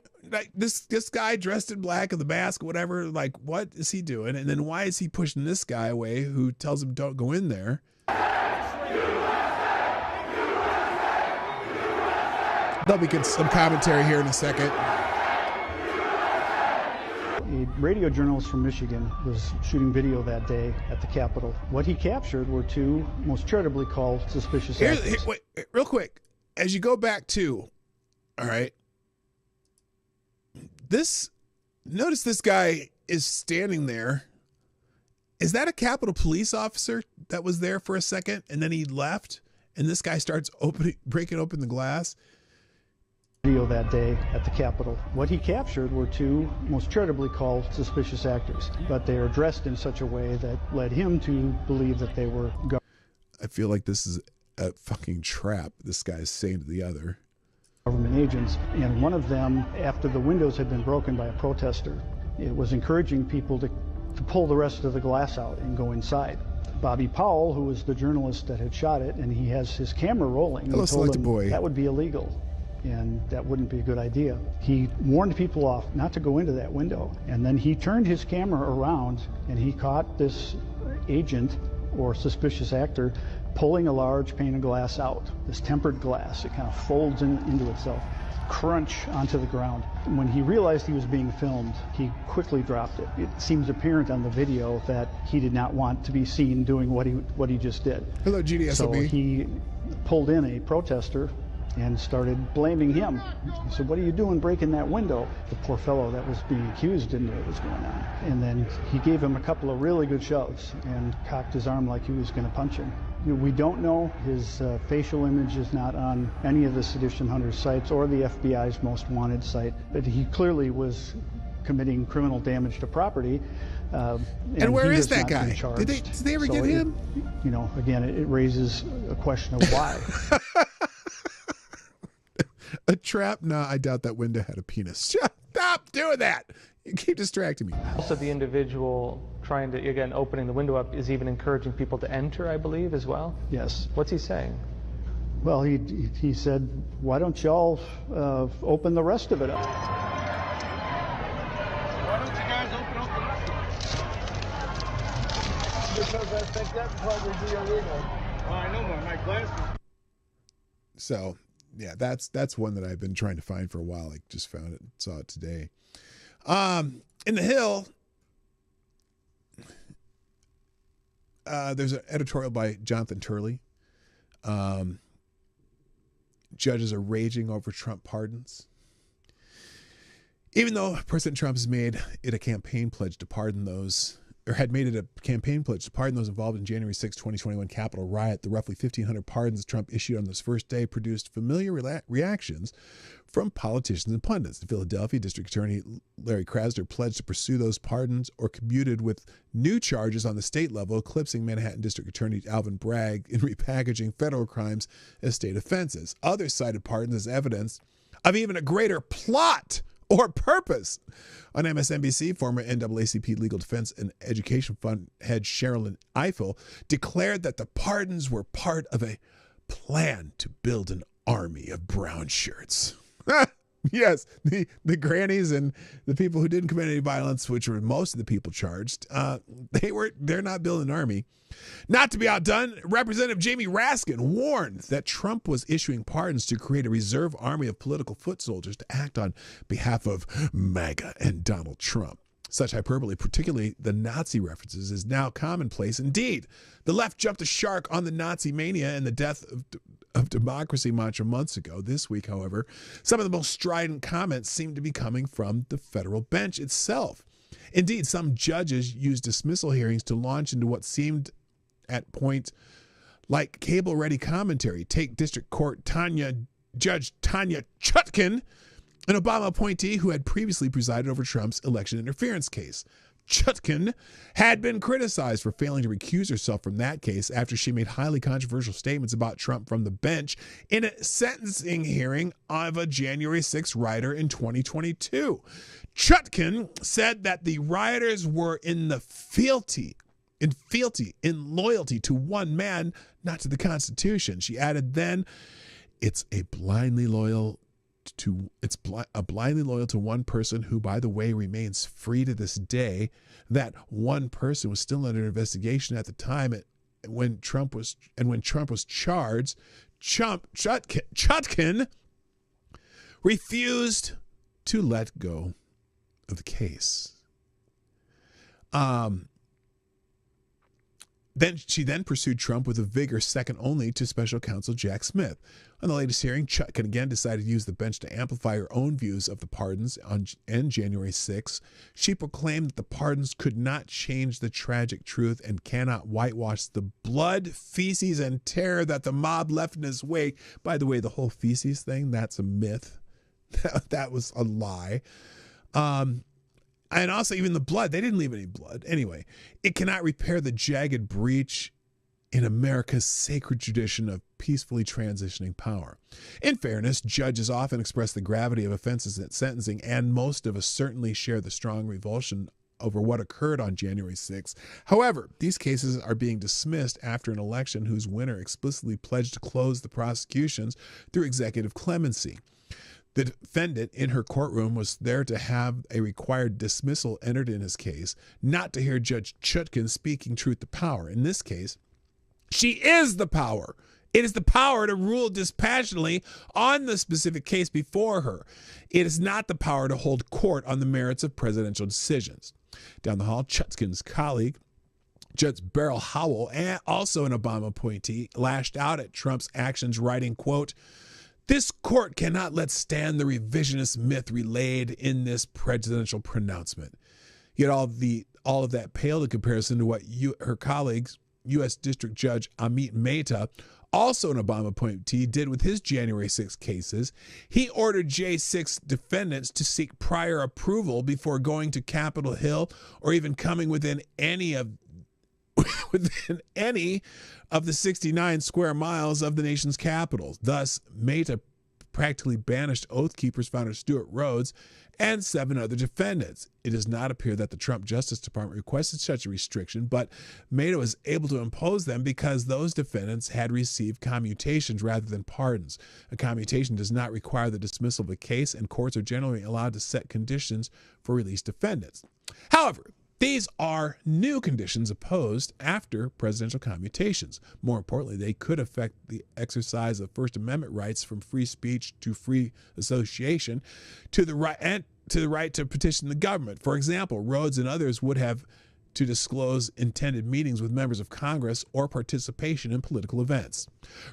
this guy dressed in black with the mask, whatever, like what is he doing? And then why is he pushing this guy away who tells him don't go in there? There'll be some commentary here in a second. A radio journalist from Michigan was shooting video that day at the Capitol. What he captured were 2 most charitably called suspicious actors. Wait, real quick. As you go back to, all right, notice this guy is standing there. Is that a Capitol police officer that was there for a second and then he left and this guy starts breaking open the glass? Video that day at the Capitol. What he captured were 2 most charitably called suspicious actors, but they are dressed in such a way that led him to believe that they were I feel like this is a fucking trap, this guy's saying to the other. Government agents, and one of them, after the windows had been broken by a protester, it was encouraging people to pull the rest of the glass out and go inside. Bobby Powell, who was the journalist that had shot it, and he has his camera rolling, Hello, Selected Boy. That would be illegal. And that wouldn't be a good idea. He warned people off not to go into that window. And then he turned his camera around and he caught this agent or suspicious actor pulling a large pane of glass out, this tempered glass. It kind of folds into itself, crunch onto the ground. When he realized he was being filmed, he quickly dropped it. It seems apparent on the video that he did not want to be seen doing what he just did. Hello, GDSOB. So he pulled in a protester and started blaming him. He said, what are you doing breaking that window? The poor fellow that was being accused didn't know what was going on. And then he gave him a couple of really good shoves and cocked his arm like he was going to punch him. We don't know. His facial image is not on any of the Sedition Hunters sites or the FBI's most wanted site, but he clearly was committing criminal damage to property. And where is that guy? Did they ever get him? You know, again, it raises a question of why. A trap? No, I doubt that window had a penis. Stop doing that. You keep distracting me. Also, the individual trying to, again, opening the window up is even encouraging people to enter, I believe, as well? Yes. What's he saying? Well, he said, why don't y'all open the rest of it up? Why don't you guys open up the rest of it? Because I think that would probably be illegal. Oh, I know, my glasses. So, yeah, that's one that I've been trying to find for a while. I just found it, saw it today. In the Hill, there's an editorial by Jonathan Turley. Judges are raging over Trump pardons. Even though President Trump has made it a campaign pledge to pardon those, or had made it a campaign pledge to pardon those involved in January 6, 2021 Capitol riot, the roughly 1,500 pardons Trump issued on this first day produced familiar reactions from politicians and pundits. The Philadelphia District Attorney Larry Krasner pledged to pursue those pardons or commuted with new charges on the state level, eclipsing Manhattan District Attorney Alvin Bragg in repackaging federal crimes as state offenses. Others cited pardons as evidence of even a greater plot or purpose. On MSNBC, former NAACP Legal Defense and Education Fund head Sherilyn Ifill declared that the pardons were part of a plan to build an army of brown shirts. Yes, the grannies and the people who didn't commit any violence, which were most of the people charged, they're not building an army. Not to be outdone, Representative Jamie Raskin warned that Trump was issuing pardons to create a reserve army of political foot soldiers to act on behalf of MAGA and Donald Trump. Such hyperbole, particularly the Nazi references, is now commonplace. Indeed, the left jumped the shark on the Nazi mania and the death of democracy mantra months ago. This week, however, some of the most strident comments seem to be coming from the federal bench itself. Indeed, some judges used dismissal hearings to launch into what seemed at point like cable-ready commentary. Take District Court Judge Tanya Chutkan, an Obama appointee who had previously presided over Trump's election interference case. Chutkan had been criticized for failing to recuse herself from that case after she made highly controversial statements about Trump from the bench in a sentencing hearing of a January 6 rioter in 2022. Chutkan said that the rioters were in loyalty to one man, not to the Constitution. She added then, it's blindly loyal to one person who, by the way, remains free to this day. That one person was still under investigation at the time when Trump was charged. Chutkan refused to let go of the case. She then pursued Trump with a vigor second only to special counsel Jack Smith. On the latest hearing, Chutkan again decided to use the bench to amplify her own views of the pardons on January 6. She proclaimed that the pardons could not change the tragic truth and cannot whitewash the blood, feces, and terror that the mob left in his wake. By the way, the whole feces thing, that's a myth. That was a lie. And also even the blood, they didn't leave any blood. Anyway, it cannot repair the jagged breach in America's sacred tradition of peacefully transitioning power. In fairness, judges often express the gravity of offenses at sentencing, and most of us certainly share the strong revulsion over what occurred on January 6th. However, these cases are being dismissed after an election whose winner explicitly pledged to close the prosecutions through executive clemency. The defendant in her courtroom was there to have a required dismissal entered in his case, not to hear Judge Chutkan speaking truth to power. In this case, she is the power. It is the power to rule dispassionately on the specific case before her. It is not the power to hold court on the merits of presidential decisions. Down the hall, Chutkan's colleague, Judge Beryl Howell, also an Obama appointee, lashed out at Trump's actions, writing, quote, "This court cannot let stand the revisionist myth relayed in this presidential pronouncement." Yet all of that paled in comparison to what her colleagues, U.S. District Judge Amit Mehta, also an Obama appointee, did with his January 6 cases. He ordered J6 defendants to seek prior approval before going to Capitol Hill or even coming within any of the 69 square miles of the nation's capital. Thus, Mehta practically banished Oath Keepers founder Stuart Rhodes and 7 other defendants. It does not appear that the Trump Justice Department requested such a restriction, but Mehta was able to impose them because those defendants had received commutations rather than pardons. A commutation does not require the dismissal of a case, and courts are generally allowed to set conditions for released defendants. However, these are new conditions imposed after presidential commutations. More importantly, they could affect the exercise of First Amendment rights, from free speech to free association to the right to petition the government. For example, Rhodes and others would have to disclose intended meetings with members of Congress or participation in political events.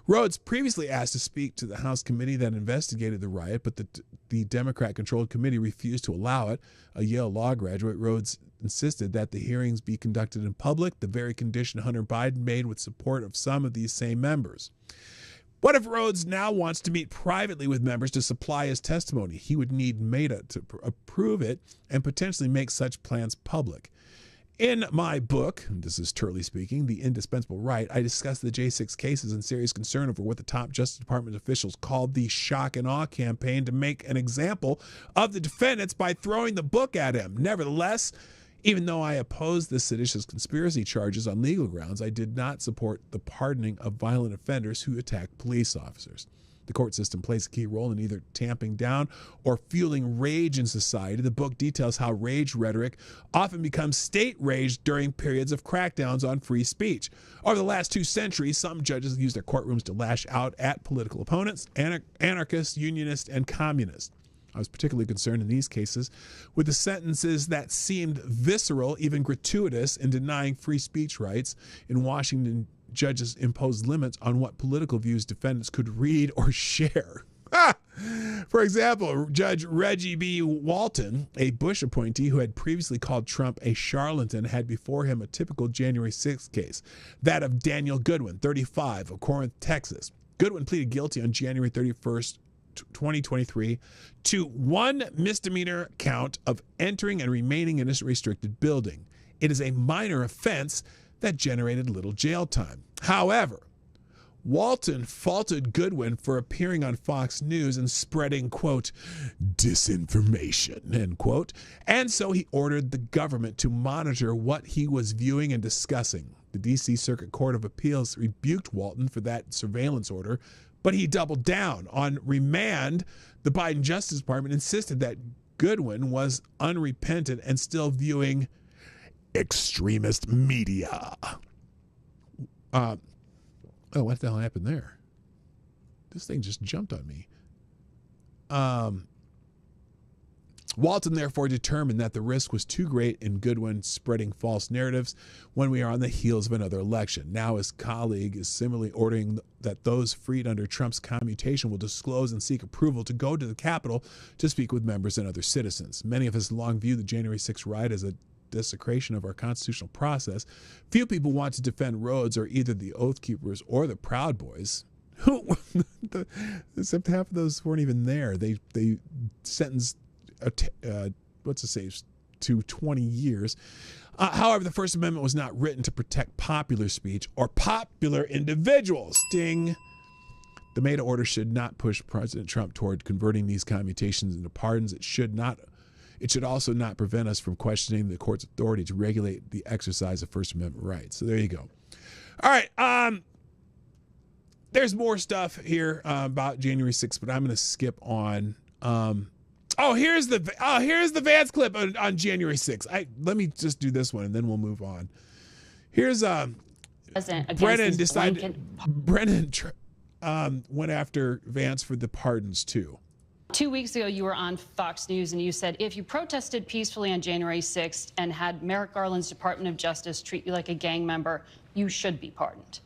Rhodes previously asked to speak to the House committee that investigated the riot, but the Democrat-controlled committee refused to allow it. A Yale law graduate, Rhodes insisted that the hearings be conducted in public, the very condition Hunter Biden made with support of some of these same members. What if Rhodes now wants to meet privately with members to supply his testimony? He would need Meta to approve it and potentially make such plans public. In my book, this is Turley speaking, The Indispensable Right, I discuss the J6 cases and serious concern over what the top Justice Department officials called the shock and awe campaign to make an example of the defendants by throwing the book at him. Nevertheless, even though I opposed the seditious conspiracy charges on legal grounds, I did not support the pardoning of violent offenders who attack police officers. The court system plays a key role in either tamping down or fueling rage in society. The book details how rage rhetoric often becomes state rage during periods of crackdowns on free speech. Over the last 2 centuries, some judges used their courtrooms to lash out at political opponents, anarchists, unionists, and communists. I was particularly concerned in these cases with the sentences that seemed visceral, even gratuitous, in denying free speech rights. In Washington, judges imposed limits on what political views defendants could read or share. For example, Judge Reggie B. Walton, a Bush appointee who had previously called Trump a charlatan, had before him a typical January 6th case, that of Daniel Goodwin, 35, of Corinth, Texas. Goodwin pleaded guilty on January 31st, 2023 to 1 misdemeanor count of entering and remaining in a restricted building. It is a minor offense that generated little jail time. However, Walton faulted Goodwin for appearing on Fox News and spreading, quote, disinformation, end quote, and so he ordered the government to monitor what he was viewing and discussing. The D.C. Circuit Court of Appeals rebuked Walton for that surveillance order, but he doubled down. On remand, the Biden Justice Department insisted that Goodwin was unrepentant and still viewing extremist media. Oh, what the hell happened there? This thing just jumped on me. Walton therefore determined that the risk was too great in Goodwin spreading false narratives when we are on the heels of another election. Now his colleague is similarly ordering that those freed under Trump's commutation will disclose and seek approval to go to the Capitol to speak with members and other citizens. Many of us long view the January 6th riot as a desecration of our constitutional process. Few people want to defend Rhodes or either the Oath Keepers or the Proud Boys. Except half of those weren't even there. They sentenced to 20 years. However, the First Amendment was not written to protect popular speech or popular individuals. Ding. The Meta order should not push President Trump toward converting these commutations into pardons. It should also not prevent us from questioning the court's authority to regulate the exercise of First Amendment rights. So there you go. All right. There's more stuff here about January 6th, but I'm going to skip on. Here's the Vance clip on January 6th. Let me just do this one and then we'll move on. Here's Brennan decided. Brennan went after Vance for the pardons too. 2 weeks ago, you were on Fox News and you said if you protested peacefully on January 6th and had Merrick Garland's Department of Justice treat you like a gang member, you should be pardoned.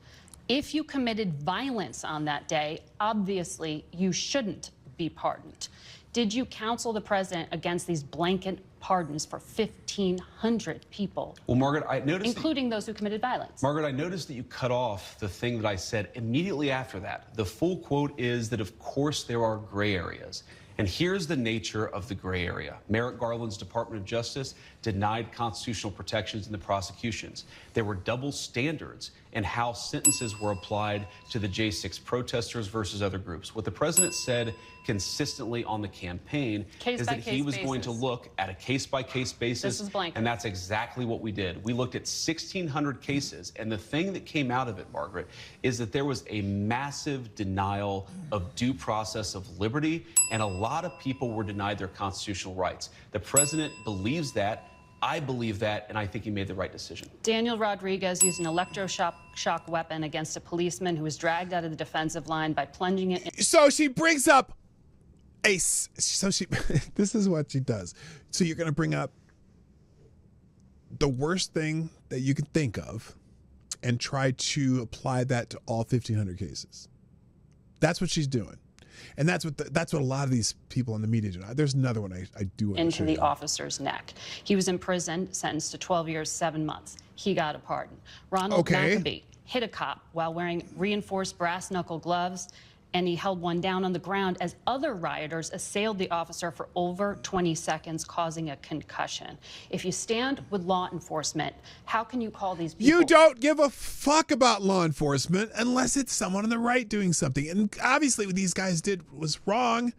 If you committed violence on that day, obviously you shouldn't be pardoned. Did you counsel the president against these blanket pardons for 1,500 people? Well, Margaret, I noticed, including those who committed violence. Margaret, I noticed that you cut off the thing that I said immediately after that. The full quote is that, of course, there are gray areas. And here's the nature of the gray area. Merrick Garland's Department of Justice denied constitutional protections in the prosecutions. There were double standards in how sentences were applied to the J6 protesters versus other groups. What the president said consistently on the campaign is that he was going to look at a case-by-case basis, and that's exactly what we did. We looked at 1,600 cases, and the thing that came out of it, Margaret, is that there was a massive denial of due process of liberty, and a lot of people were denied their constitutional rights. The president believes that. I believe that, and I think he made the right decision. Daniel Rodriguez used an electroshock weapon against a policeman who was dragged out of the defensive line by plunging it in. So she brings up this is what she does. So you're going to bring up the worst thing that you can think of and try to apply that to all 1,500 cases. That's what she's doing. And that's what a lot of these people in the media do. There's another one I do want to into show the you. officer's neck. He was imprisoned, sentenced to 12 years, 7 months. He got a pardon. Ronald McAbee hit a cop while wearing reinforced brass knuckle gloves, and he held one down on the ground as other rioters assailed the officer for over 20 seconds, causing a concussion. If you stand with law enforcement, how can you call these people? You don't give a fuck about law enforcement unless it's someone on the right doing something. And obviously what these guys did was wrong,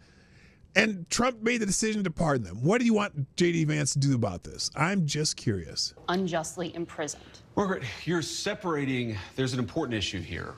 and Trump made the decision to pardon them. What do you want J.D. Vance to do about this? I'm just curious. Unjustly imprisoned. Margaret, you're separating, there's an important issue here.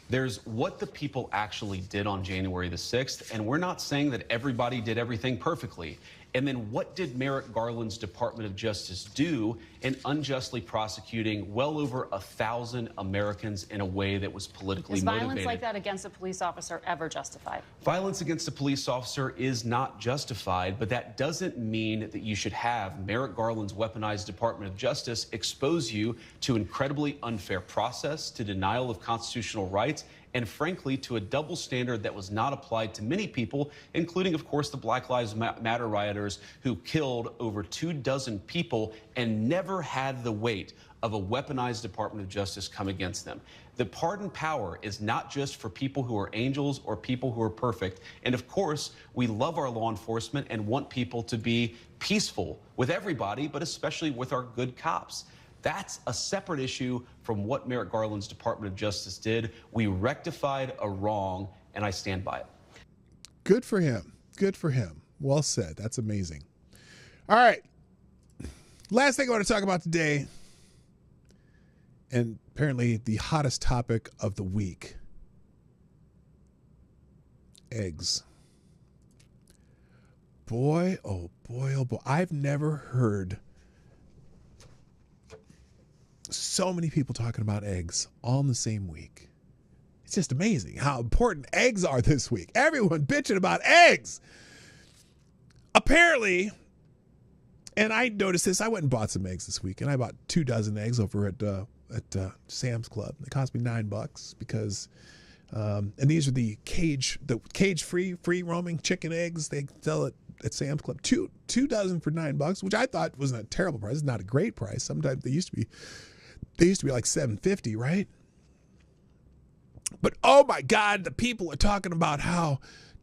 There's what the people actually did on January the 6th, and we're not saying that everybody did everything perfectly. And then what did Merrick Garland's Department of Justice do in unjustly prosecuting well over 1,000 Americans in a way that was politically Is motivated? violence like that against a police officer ever justified? Violence against a police officer is not justified, but that doesn't mean that you should have Merrick Garland's weaponized Department of Justice expose you to incredibly unfair process, to denial of constitutional rights, and frankly, to a double standard that was not applied to many people, including, of course, the Black Lives Matter rioters who killed over 24 people and never had the weight of a weaponized Department of Justice come against them. The pardon power is not just for people who are angels or people who are perfect. And of course, we love our law enforcement and want people to be peaceful with everybody, but especially with our good cops. That's a separate issue from what Merrick Garland's Department of Justice did. We rectified a wrong, and I stand by it. Good for him. Good for him. Well said. That's amazing. All right. Last thing I want to talk about today, and apparently the hottest topic of the week, eggs. Boy, oh boy, oh boy. I've never heard so many people talking about eggs all in the same week. It's just amazing how important eggs are this week. Everyone bitching about eggs. Apparently, and I noticed this, I went and bought some eggs this week, and I bought 2 dozen eggs over at Sam's Club. They cost me $9 because, and these are the cage-free roaming chicken eggs. They sell it at Sam's Club. Two dozen for $9, which I thought wasn't a terrible price. It's not a great price. Sometimes they used to be like $7.50, right? But oh my God, the people are talking about how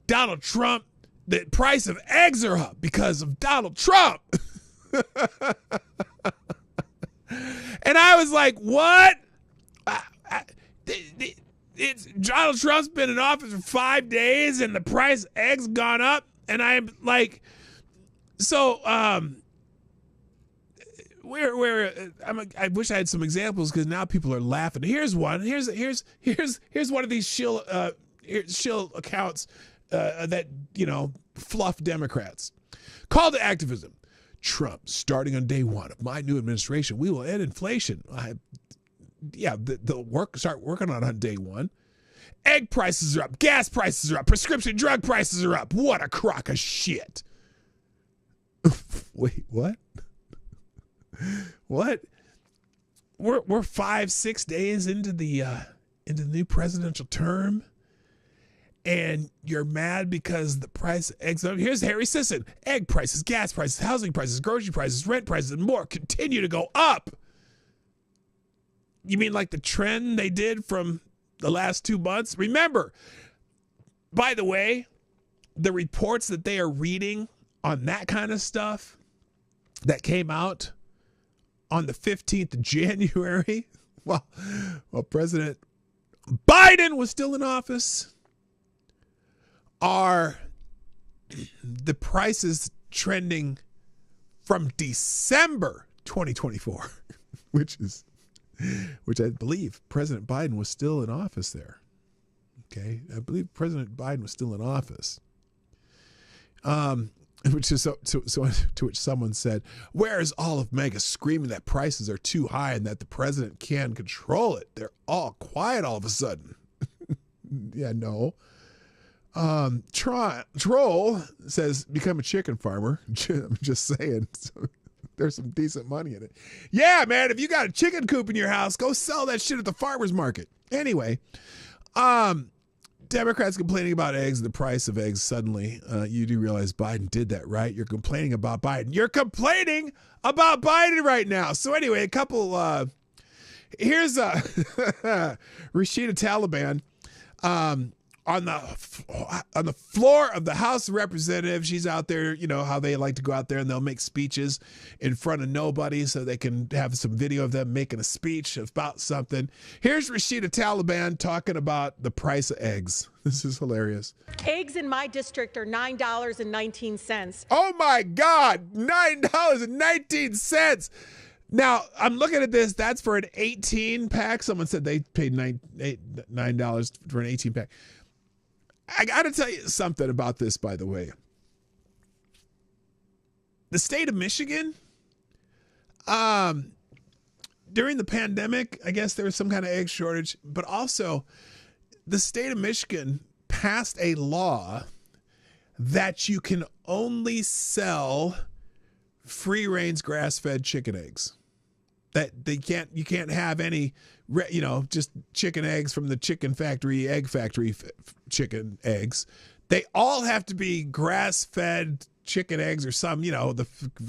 Donald Trump, the price of eggs are up because of Donald Trump. And I was like, what? Donald Trump's been in office for 5 days and the price of eggs gone up. And I'm like, so, I wish I had some examples because now people are laughing. Here's one. Here's one of these shill accounts that fluff Democrats. Call to activism. Trump, starting on day one of my new administration, we will end inflation. They'll start working on day one. Egg prices are up. Gas prices are up. Prescription drug prices are up. What a crock of shit. Wait, what? What? We're 5-6 days into the new presidential term, and you're mad because the price of eggs. Here's Harry Sisson. Egg prices, gas prices, housing prices, grocery prices, rent prices, and more continue to go up. You mean like the trend they did from the last 2 months? Remember, by the way, the reports that they are reading on that kind of stuff that came out on the 15th of January, well, President Biden was still in office, are the prices trending from December 2024, which I believe President Biden was still in office there. Okay, I believe President Biden was still in office. Which is so to which someone said, "Where is all of MAGA screaming that prices are too high and that the president can control it? They're all quiet all of a sudden." Yeah, no. Troll says, "Become a chicken farmer." I'm just saying. So there's some decent money in it. Yeah, man, if you got a chicken coop in your house, go sell that shit at the farmer's market. Anyway, Democrats complaining about eggs and the price of eggs suddenly. You do realize Biden did that, right? You're complaining about Biden. You're complaining about Biden right now. So anyway, a couple, here's Rashida Taliban on the floor of the House of Representatives. She's out there, you know how they like to go out there and they'll make speeches in front of nobody so they can have some video of them making a speech about something. Here's Rashida Taliban talking about the price of eggs. This is hilarious. Eggs in my district are $9.19. Oh my God, $9.19. Now, I'm looking at this. That's for an 18 pack. Someone said they paid $9 for an 18 pack. I got to tell you something about this, by the way. The state of Michigan, during the pandemic, I guess there was some kind of egg shortage, but also the state of Michigan passed a law that you can only sell free-range grass-fed chicken eggs. That you can't have any, just chicken eggs from the chicken factory, egg factory chicken eggs. They all have to be grass-fed chicken eggs or some, the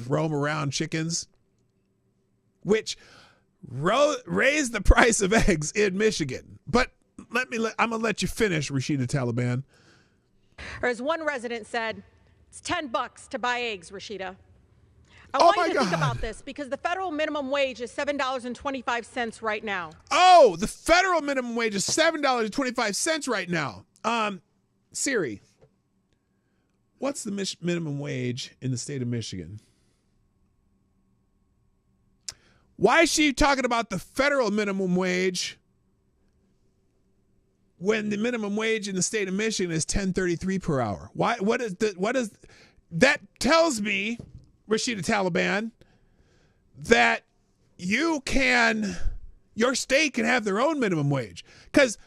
roam around chickens, which raise the price of eggs in Michigan. But I'm gonna let you finish, Rashida Taliban. Or as one resident said, it's $10 to buy eggs, Rashida. I want you to think about this because the federal minimum wage is $7.25 right now. Oh, the federal minimum wage is $7.25 right now. Siri, what's the minimum wage in the state of Michigan? Why is she talking about the federal minimum wage when the minimum wage in the state of Michigan is $10.33 per hour? Why? What is that tells me, Rashida Taliban, that your state can have their own minimum wage, because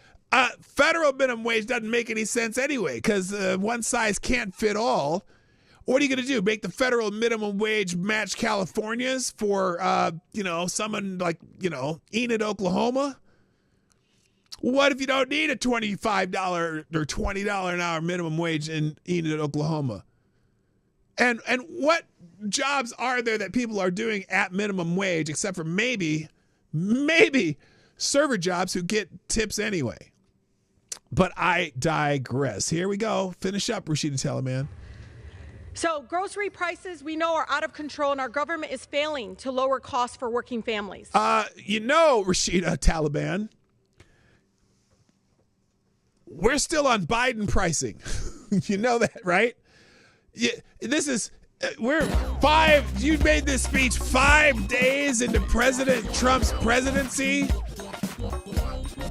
federal minimum wage doesn't make any sense anyway, because one size can't fit all. What are you going to do? Make the federal minimum wage match California's for, someone like, Enid, Oklahoma? What if you don't need a $25 or $20 an hour minimum wage in Enid, Oklahoma? And what jobs are there that people are doing at minimum wage, except for maybe server jobs who get tips anyway? But I digress. Here we go. Finish up, Rashida Taliban. So grocery prices, we know, are out of control, and our government is failing to lower costs for working families. Rashida Taliban, we're still on Biden pricing. You know that, right? Yeah, you made this speech 5 days into President Trump's presidency,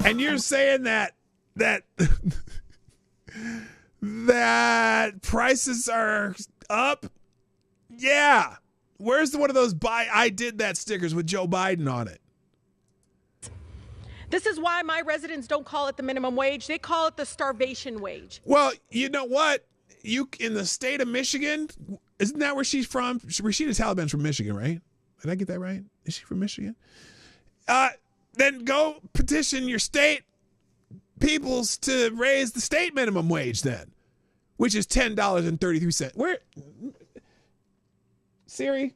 and you're saying that prices are up? Yeah. Where's one of those I did that stickers with Joe Biden on it? This is why my residents don't call it the minimum wage. They call it the starvation wage. Well, you know what? In the state of Michigan, isn't that where she's from? Rashida Taliban's from Michigan, right? Did I get that right? Is she from Michigan? Then go petition your state peoples to raise the state minimum wage then, which is $10.33. Where, Siri,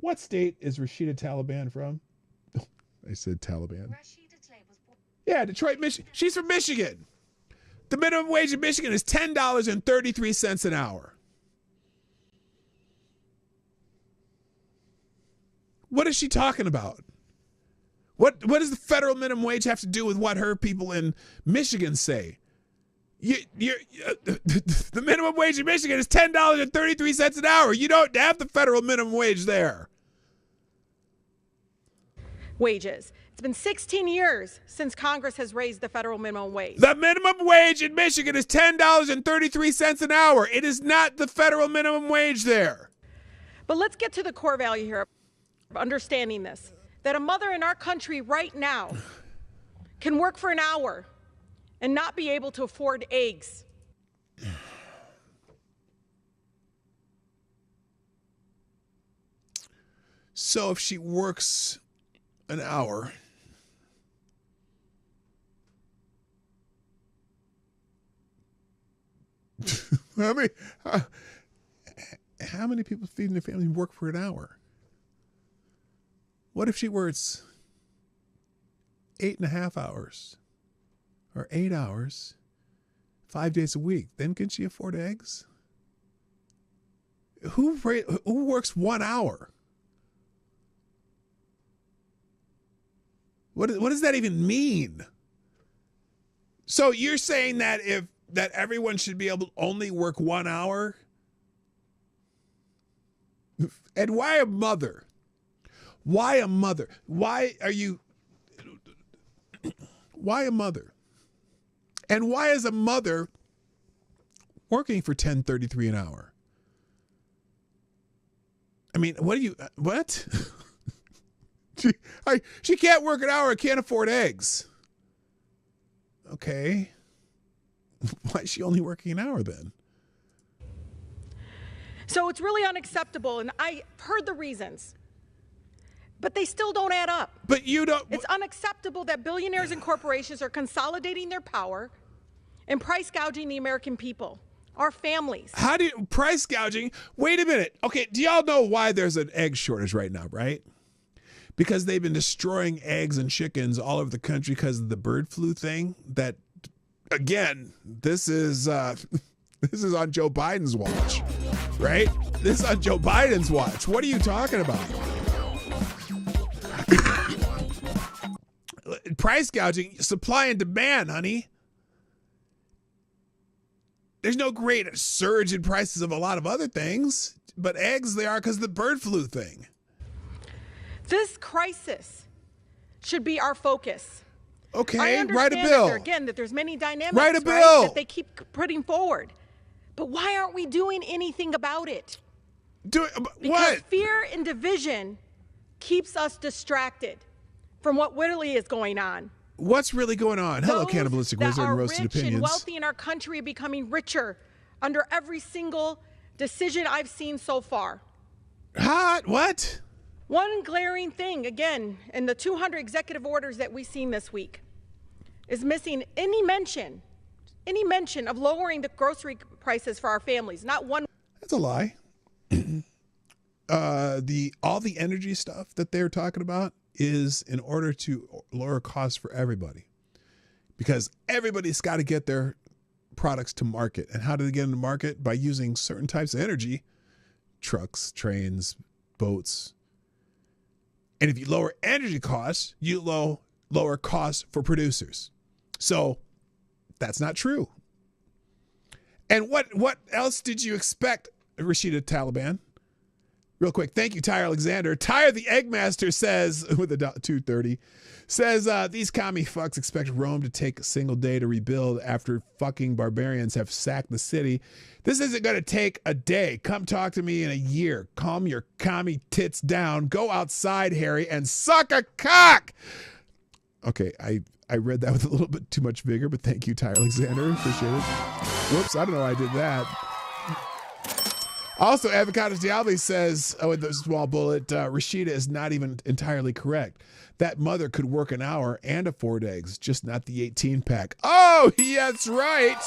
what state is Rashida Taliban from? Oh, I said Taliban. Yeah, Detroit, Michigan. She's from Michigan. The minimum wage in Michigan is $10.33 an hour. What is she talking about? What does the federal minimum wage have to do with what her people in Michigan say? The minimum wage in Michigan is $10.33 an hour. You don't have the federal minimum wage there. Wages. It's been 16 years since Congress has raised the federal minimum wage. The minimum wage in Michigan is $10.33 an hour. It is not the federal minimum wage there. But let's get to the core value here of understanding this, that a mother in our country right now can work for an hour and not be able to afford eggs. So if she works an hour, how many people feeding their family work for an hour? What if she works 8.5 hours or 8 hours, 5 days a week? Then can she afford eggs? Who works 1 hour? What does that even mean? So you're saying that that everyone should be able to only work 1 hour? And why a mother? Why a mother? Why a mother? And why is a mother working for $10.33 an hour? I mean, what? She can't work an hour and can't afford eggs. Okay. Why is she only working an hour then? So it's really unacceptable, and I heard the reasons, but they still don't add up. But you don't. It's unacceptable that billionaires and corporations are consolidating their power and price gouging the American people, our families. How do you price gouging? Wait a minute. Okay, do y'all know why there's an egg shortage right now, right? Because they've been destroying eggs and chickens all over the country because of the bird flu thing. That, again, this is on Joe Biden's watch, right? This is on Joe Biden's watch. What are you talking about? Price gouging, supply and demand, honey. There's no great surge in prices of a lot of other things, but eggs, they are because of the bird flu thing. This crisis should be our focus. Okay, I write a understand bill. that there's many dynamics, write a bill. Right, that they keep putting forward. But why aren't we doing anything about it? Because fear and division keeps us distracted from what really is going on. What's really going on? Hello, Cannibalistic Wizard and Roasted Opinions. Those that are rich and wealthy in our country are becoming richer under every single decision I've seen so far. What? One glaring thing, again, in the 200 executive orders that we've seen this week, is missing any mention of lowering the grocery prices for our families. Not one. That's a lie. All the energy stuff that they're talking about is in order to lower costs for everybody, because everybody's got to get their products to market. And how do they get into market? By using certain types of energy, trucks, trains, boats. And if you lower energy costs, you lower costs for producers. So that's not true. And what else did you expect, Rashida Taliban? Real quick, thank you, Tyre Alexander. Tyre the Eggmaster says, with a 230, says, these commie fucks expect Rome to take a single day to rebuild after fucking barbarians have sacked the city. This isn't going to take a day. Come talk to me in a year. Calm your commie tits down. Go outside, Harry, and suck a cock. Okay, I read that with a little bit too much vigor, but thank you, Tyre Alexander. Appreciate it. Whoops, I don't know why I did that. Also, Avocados Diablo says, with a small bullet, Rashida is not even entirely correct. That mother could work an hour and afford eggs, just not the 18-pack. Oh, yeah, that's right.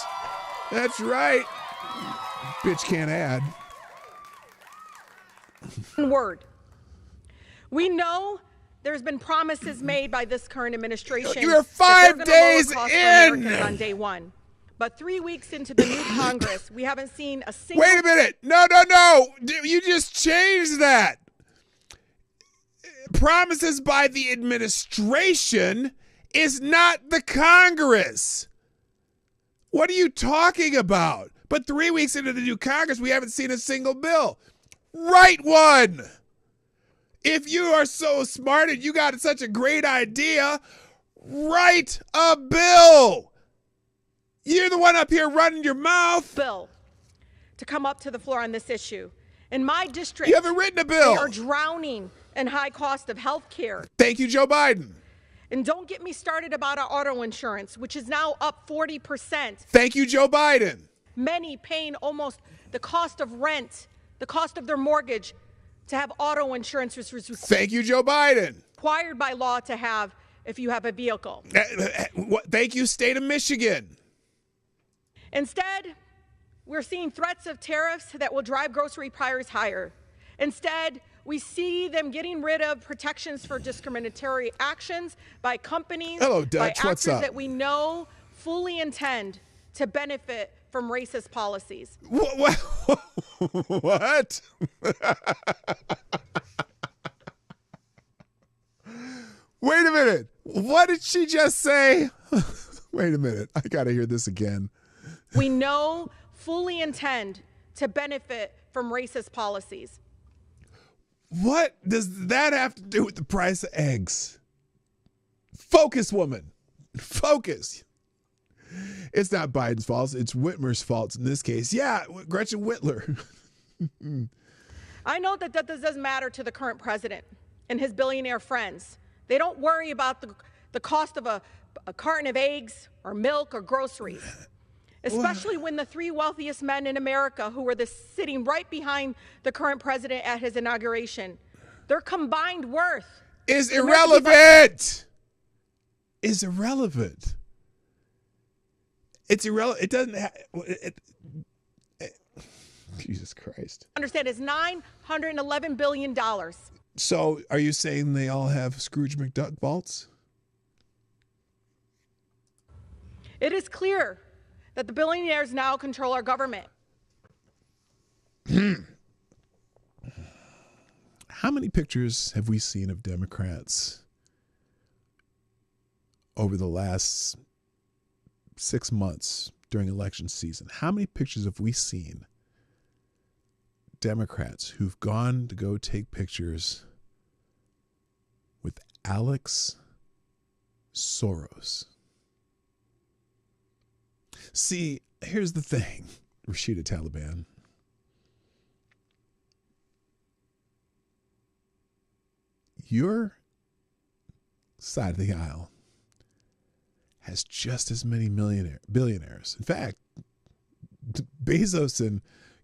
That's right. Bitch can't add. Word. We know there's been promises made by this current administration. You're 5 days in. On day one. But 3 weeks into the new Congress, we haven't seen a single... Wait a minute. No. You just changed that. Promises by the administration is not the Congress. What are you talking about? But 3 weeks into the new Congress, we haven't seen a single bill. Write one. If you are so smart and you got such a great idea, write a bill. You're the one up here running your mouth. Bill to come up to the floor on this issue. In my district, you haven't written a bill. They are drowning in high cost of health care. Thank you, Joe Biden. And don't get me started about our auto insurance, which is now up 40%. Thank you, Joe Biden. Many paying almost the cost of rent, the cost of their mortgage to have auto insurance. Thank you, Joe Biden. Required by law to have if you have a vehicle. Thank you, state of Michigan. Instead, we're seeing threats of tariffs that will drive grocery prices higher. Instead, we see them getting rid of protections for discriminatory actions by companies, Hello, Dutch. by What's actors up? that we know fully intend to benefit from racist policies. What? Wait a minute. What did she just say? Wait a minute. I got to hear this again. We know fully intend to benefit from racist policies. What does that have to do with the price of eggs? Focus, woman. Focus. It's not Biden's fault. It's Whitmer's fault in this case. Yeah, Gretchen Whitler. I know that doesn't matter to the current president and his billionaire friends. They don't worry about the cost of a carton of eggs or milk or groceries, especially when the three wealthiest men in America who were sitting right behind the current president at his inauguration, their combined worth is irrelevant. Is irrelevant. It's irrelevant. It doesn't have... Jesus Christ. Understand, it's $911 billion. So are you saying they all have Scrooge McDuck vaults? It is clear that the billionaires now control our government. How many pictures have we seen of Democrats over the last 6 months during election season? How many pictures have we seen Democrats who've gone to go take pictures with Alex Soros? See, here's the thing, Rashida Taliban. Your side of the aisle has just as many billionaires. In fact, Bezos and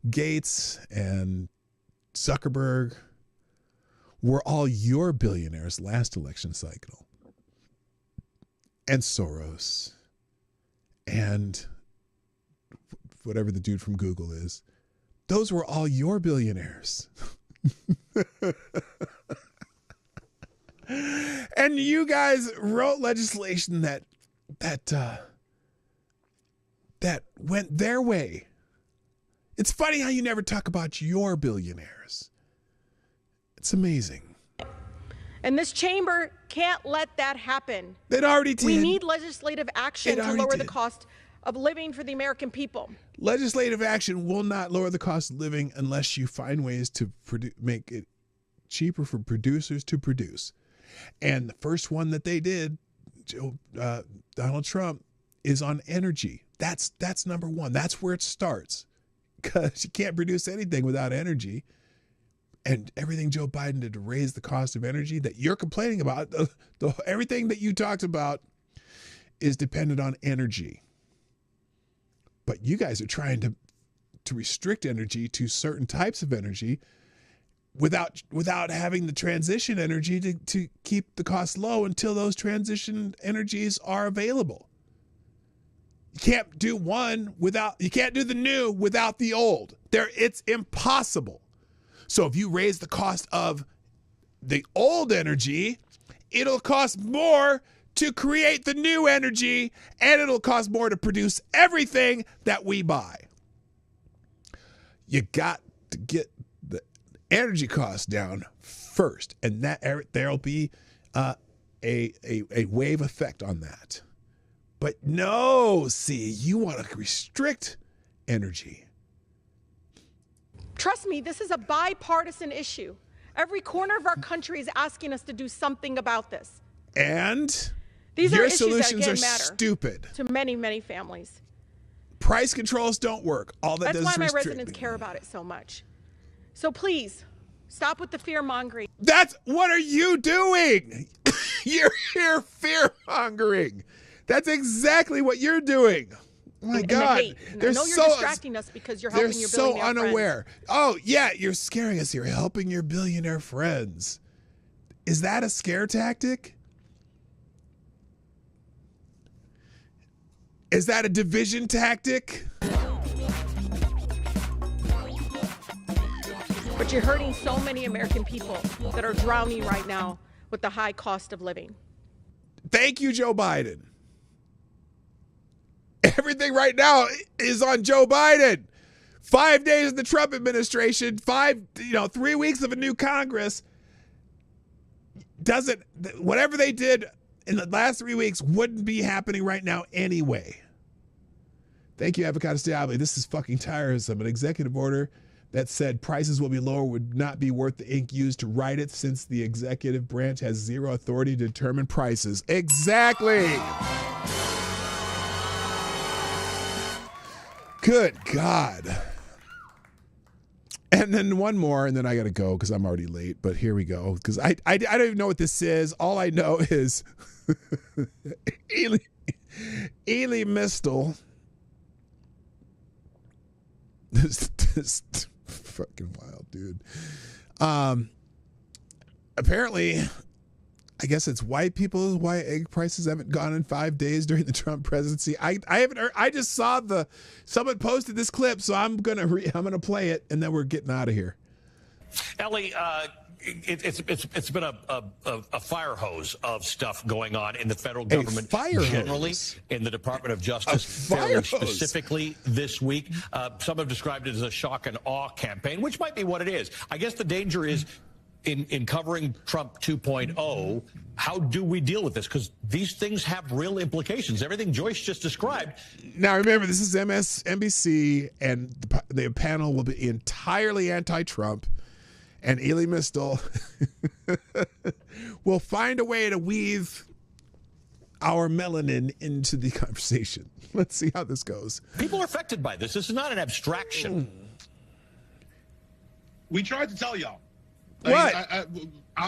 Gates and Zuckerberg were all your billionaires last election cycle. And Soros and whatever the dude from Google is. Those were all your billionaires. And you guys wrote legislation that went their way. It's funny how you never talk about your billionaires. It's amazing. And this chamber can't let that happen. It already did. We need legislative action to lower the did. cost of living for the American people. Legislative action will not lower the cost of living unless you find ways to make it cheaper for producers to produce. And the first one that they did, Donald Trump, is on energy. That's number one. That's where it starts, because you can't produce anything without energy. And everything Joe Biden did to raise the cost of energy that you're complaining about, everything that you talked about is dependent on energy. But you guys are trying to restrict energy to certain types of energy without having the transition energy to keep the cost low until those transition energies are available. You can't do you can't do the new without the old. It's impossible. So if you raise the cost of the old energy, it'll cost more to create the new energy, and it'll cost more to produce everything that we buy. You got to get the energy costs down first, and there'll be a wave effect on that. But no, see, you want to restrict energy. Trust me, this is a bipartisan issue. Every corner of our country is asking us to do something about this. And these your are issues solutions that, are matter stupid. To many, many families. Price controls don't work. All that That's does why is my restrict. residents care about it so much. So please, stop with the fear-mongering. What are you doing? You're here fear-mongering. That's exactly what you're doing. My and God, the hate. they're I know you're so distracting us because you're helping your billionaire so unaware. friends. Oh yeah, you're scaring us here, helping your billionaire friends. Is that a scare tactic? Is that a division tactic? But you're hurting so many American people that are drowning right now with the high cost of living. Thank you, Joe Biden. Everything right now is on Joe Biden. 5 days of the Trump administration, 3 weeks of a new Congress. Whatever they did in the last 3 weeks wouldn't be happening right now anyway. Thank you, Avocado Stiabli. This is fucking tiresome. An executive order that said prices will be lower would not be worth the ink used to write it, since the executive branch has zero authority to determine prices. Exactly. Good God. And then one more, and then I got to go because I'm already late. But here we go, because I don't even know what this is. All I know is Elie Mystal. This fucking wild, dude. Apparently, I guess it's white people why egg prices haven't gone in 5 days during the Trump presidency. I haven't heard. I just saw someone posted this clip, so I'm gonna play it, and then we're getting out of here. Ellie, it's been a fire hose of stuff going on in the federal government generally, in the Department of Justice fairly specifically this week. Some have described it as a shock and awe campaign, which might be what it is. I guess the danger is in covering Trump 2.0, how do we deal with this? Because these things have real implications. Everything Joyce just described. Now, remember, this is MSNBC, and the panel will be entirely anti-Trump. And Elie Mystal will find a way to weave our melanin into the conversation. Let's see how this goes. People are affected by this. This is not an abstraction. We tried to tell y'all. What?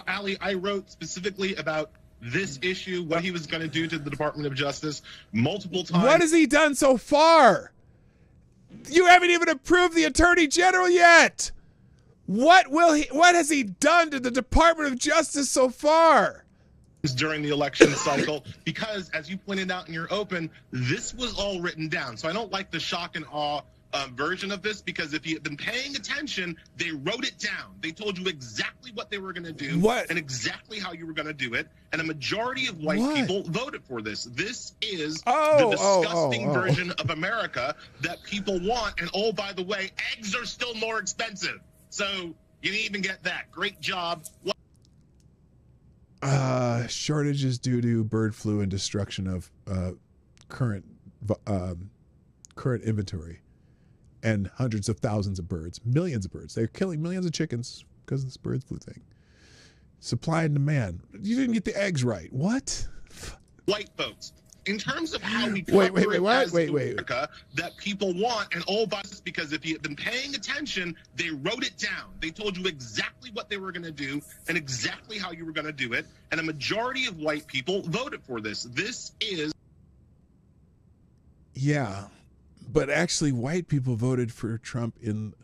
Ali, I wrote specifically about this issue, what he was going to do to the Department of Justice multiple times. What has he done so far? You haven't even approved the Attorney General yet. What has he done to the Department of Justice so far? During the election cycle, because as you pointed out in your open, this was all written down. So I don't like the shock and awe version of this, because if you had been paying attention, they wrote it down. They told you exactly what they were going to do and exactly how you were going to do it. And a majority of white people voted for this. This is the disgusting version of America that people want. And oh, by the way, eggs are still more expensive. So you didn't even get that. Great job. Shortages due to bird flu and destruction of current inventory, and hundreds of thousands of birds, millions of birds. They're killing millions of chickens because of this bird flu thing. Supply and demand. You didn't get the eggs right. What? White folks. In terms of how we cover America that people want, and all by this, because if you had been paying attention, they wrote it down. They told you exactly what they were going to do and exactly how you were going to do it. And a majority of white people voted for this. This is. Yeah, but actually white people voted for Trump in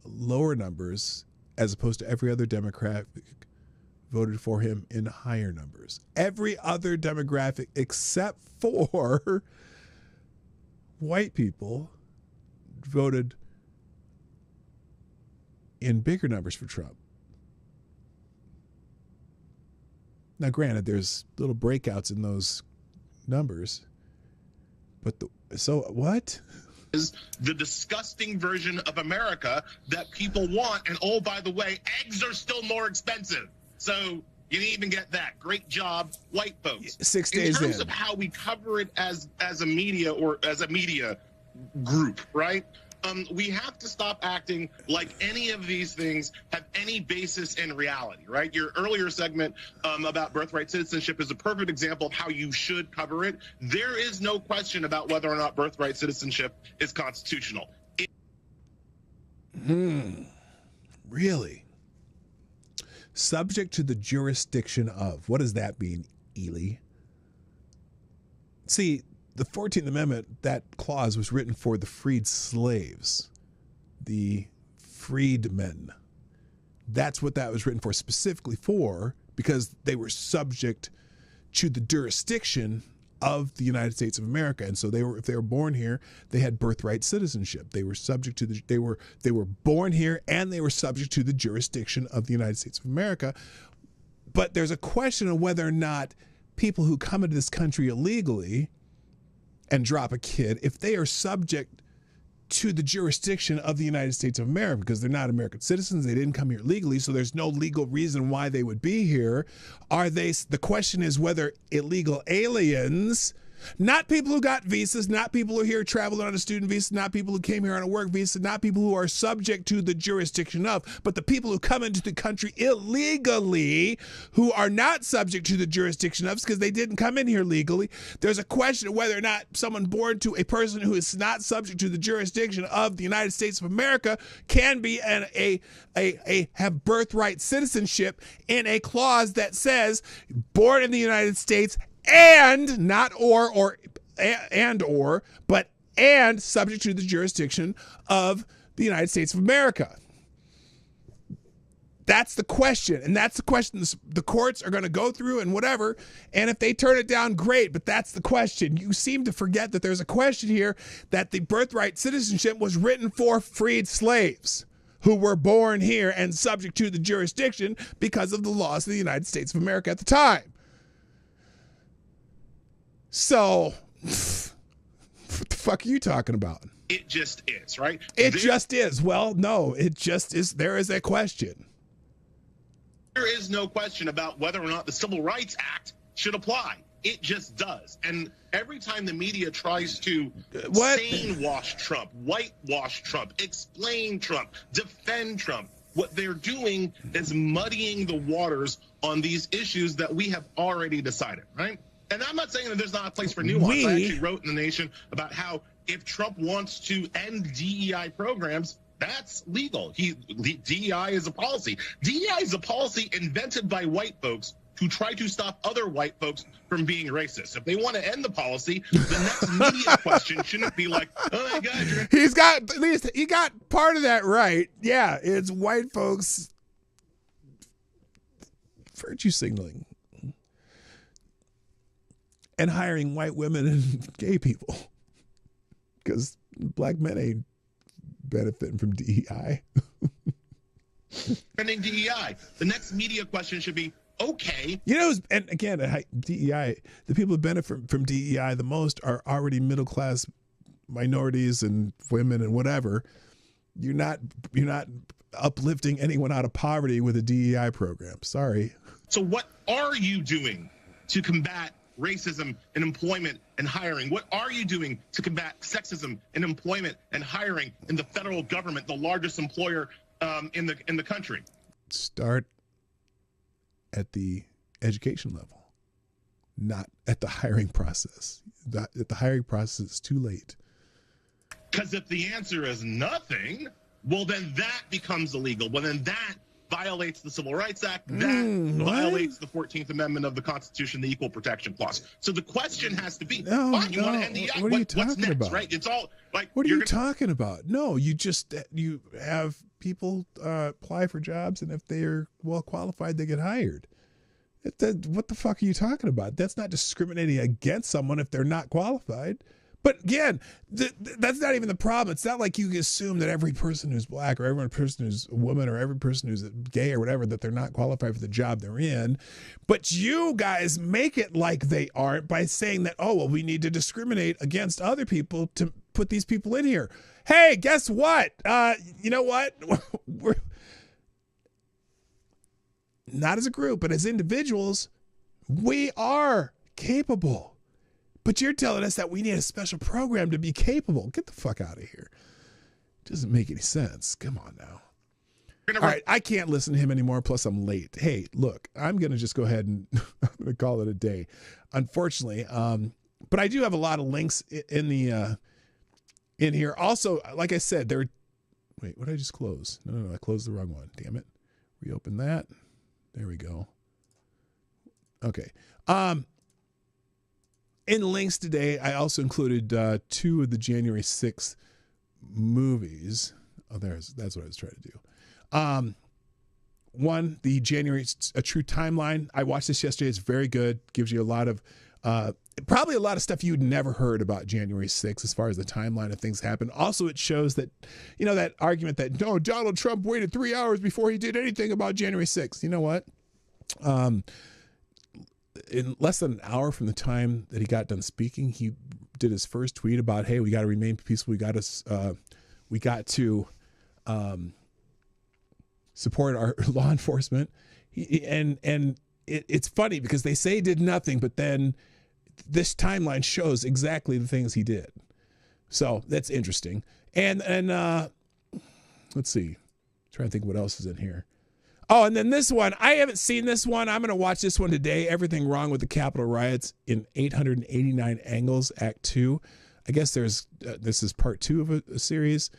lower numbers, as opposed to every other Democrat voted for him in higher numbers. Every other demographic except for white people voted in bigger numbers for Trump. Now, granted, there's little breakouts in those numbers, but so what? Is the disgusting version of America that people want. And oh, by the way, eggs are still more expensive. So you didn't even get that. Great job, white folks. 6 days in terms of how we cover it as a media or as a media group, right? We have to stop acting like any of these things have any basis in reality, right? Your earlier segment about birthright citizenship is a perfect example of how you should cover it. There is no question about whether or not birthright citizenship is constitutional. Really? Subject to the jurisdiction of. What does that mean, Elie? See, the 14th Amendment, that clause was written for the freed slaves, the freedmen. That's what that was written for, specifically for, because they were subject to the jurisdiction of the United States of America. And so if they were born here, they had birthright citizenship. They were subject to they were born here, and they were subject to the jurisdiction of the United States of America. But there's a question of whether or not people who come into this country illegally and drop a kid, if they are subject to the jurisdiction of the United States of America, because they're not American citizens, they didn't come here legally, so there's no legal reason why they would be here. The question is whether illegal aliens, not people who got visas, not people who are here traveling on a student visa, not people who came here on a work visa, not people who are subject to the jurisdiction of, but the people who come into the country illegally, who are not subject to the jurisdiction of because they didn't come in here legally. There's a question of whether or not someone born to a person who is not subject to the jurisdiction of the United States of America can be have birthright citizenship in a clause that says born in the United States and not but subject to the jurisdiction of the United States of America. That's the question. And that's the question the courts are going to go through and whatever. And if they turn it down, great. But that's the question. You seem to forget that there's a question here, that the birthright citizenship was written for freed slaves who were born here and subject to the jurisdiction because of the laws of the United States of America at the time. So, what the fuck are you talking about? It just is, right? Just is. Well, no, it just is. There is a question. There is no question about whether or not the Civil Rights Act should apply. It just does. And every time the media tries to sane-wash Trump, whitewash Trump, explain Trump, defend Trump, what they're doing is muddying the waters on these issues that we have already decided, right? And I'm not saying that there's not a place for nuance. I actually wrote in The Nation about how if Trump wants to end DEI programs, that's legal. DEI is a policy. DEI is a policy invented by white folks who try to stop other white folks from being racist. If they want to end the policy, the next media question shouldn't be like, oh my God. He got part of that right. Yeah, it's white folks virtue signaling and hiring white women and gay people, because black men ain't benefiting from DEI. Ending DEI. The next media question should be, okay. And again, DEI, the people who benefit from DEI the most are already middle-class minorities and women and whatever. You're not uplifting anyone out of poverty with a DEI program. Sorry. So what are you doing to combat racism in employment and hiring? What are you doing to combat sexism in employment and hiring in the federal government, the largest employer in the country? Start at the education level, not at the hiring process. At the hiring process, it's too late. Because if the answer is nothing, well, then that becomes illegal. Well, then that violates the Civil Rights Act. That violates the 14th Amendment of the Constitution, the Equal Protection Clause. So the question has to be, you want to end DEI? What are you talking what's next, about? Right? It's all like, what are you talking about? No, you have people apply for jobs, and if they are well qualified, they get hired. What the fuck are you talking about? That's not discriminating against someone if they're not qualified. But again, that's not even the problem. It's not like you assume that every person who's black or every person who's a woman or every person who's gay or whatever, that they're not qualified for the job they're in. But you guys make it like they aren't by saying that, oh, well, we need to discriminate against other people to put these people in here. Hey, guess what? You know what? We're not as a group, but as individuals, we are capable. But you're telling us that we need a special program to be capable. Get the fuck out of here. Doesn't make any sense. Come on now. All right, I can't listen to him anymore. Plus, I'm late. Hey, look, I'm going to just go ahead and I'm going to call it a day. Unfortunately, but I do have a lot of links in the in here. Also, like I said, wait, what did I just close? No, I closed the wrong one. Damn it. Reopen that. There we go. Okay. In links today, I also included 2 of the January 6th movies. Oh, that's what I was trying to do. One, the January, A True Timeline. I watched this yesterday. It's very good. Gives you a lot of, probably a lot of stuff you'd never heard about January 6th as far as the timeline of things happen. Also, it shows that, that argument that, no, Donald Trump waited 3 hours before he did anything about January 6th. You know what? In less than an hour from the time that he got done speaking, he did his first tweet about, hey, we got to remain peaceful. We got to support our law enforcement. It's funny because they say he did nothing, but then this timeline shows exactly the things he did. So that's interesting. And let's see, trying to think what else is in here. Oh, and then this one, I haven't seen this one. I'm going to watch this one today. Everything Wrong with the Capitol Riots in 889 Angles, Act 2. I guess this is part 2 of a series.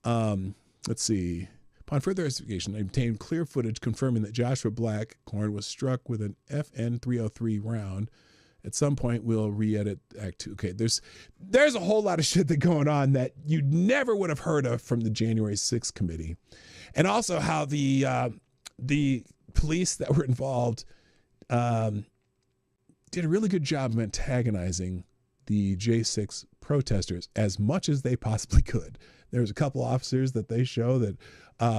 Let's see. Upon further investigation, I obtained clear footage confirming that Joshua Blackhorn was struck with an FN 303 round. At some point, we'll re-edit Act 2. Okay, there's a whole lot of shit going on that you never would have heard of from the January 6th committee. And also how the police that were involved did a really good job of antagonizing the J6 protesters as much as they possibly could. There was a couple officers that they show that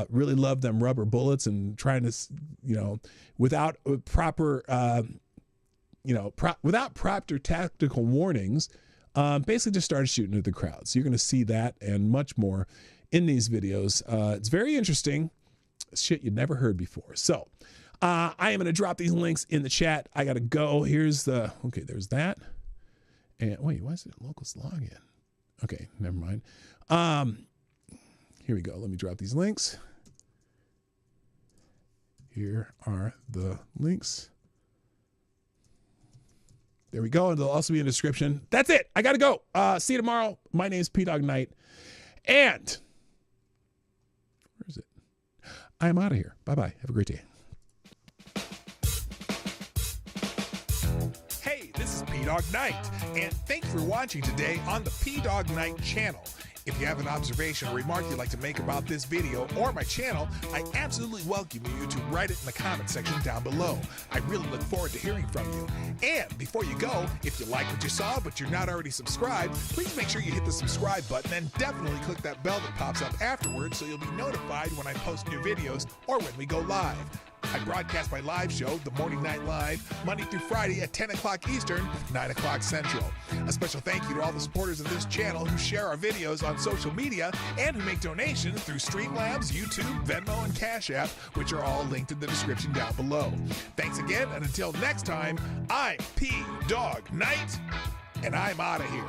really loved them rubber bullets and trying to, without proper, without proper tactical warnings, basically just started shooting at the crowd. So you're going to see that and much more in these videos. It's very interesting. Shit you'd never heard before. So I am going to drop these links in the chat. I got to go. There's that. And wait, why is it locals login? Okay, never mind. Here we go. Let me drop these links. Here are the links. There we go. And they'll also be in the description. That's it. I got to go. See you tomorrow. My name is Dawg Knight. And where is it? I am out of here. Bye-bye. Have a great day. Hey, this is Dawg Knight, and thanks for watching today on the Dawg Knight Channel. If you have an observation or remark you'd like to make about this video or my channel, I absolutely welcome you to write it in the comment section down below. I really look forward to hearing from you. And before you go, if you like what you saw but you're not already subscribed, please make sure you hit the subscribe button and definitely click that bell that pops up afterwards so you'll be notified when I post new videos or when we go live. I broadcast my live show, The Morning Night Live, Monday through Friday at 10 o'clock Eastern, 9 o'clock Central. A special thank you to all the supporters of this channel who share our videos on social media and who make donations through Streamlabs, YouTube, Venmo, and Cash App, which are all linked in the description down below. Thanks again, and until next time, I'm Dawg Knight, and I'm out of here.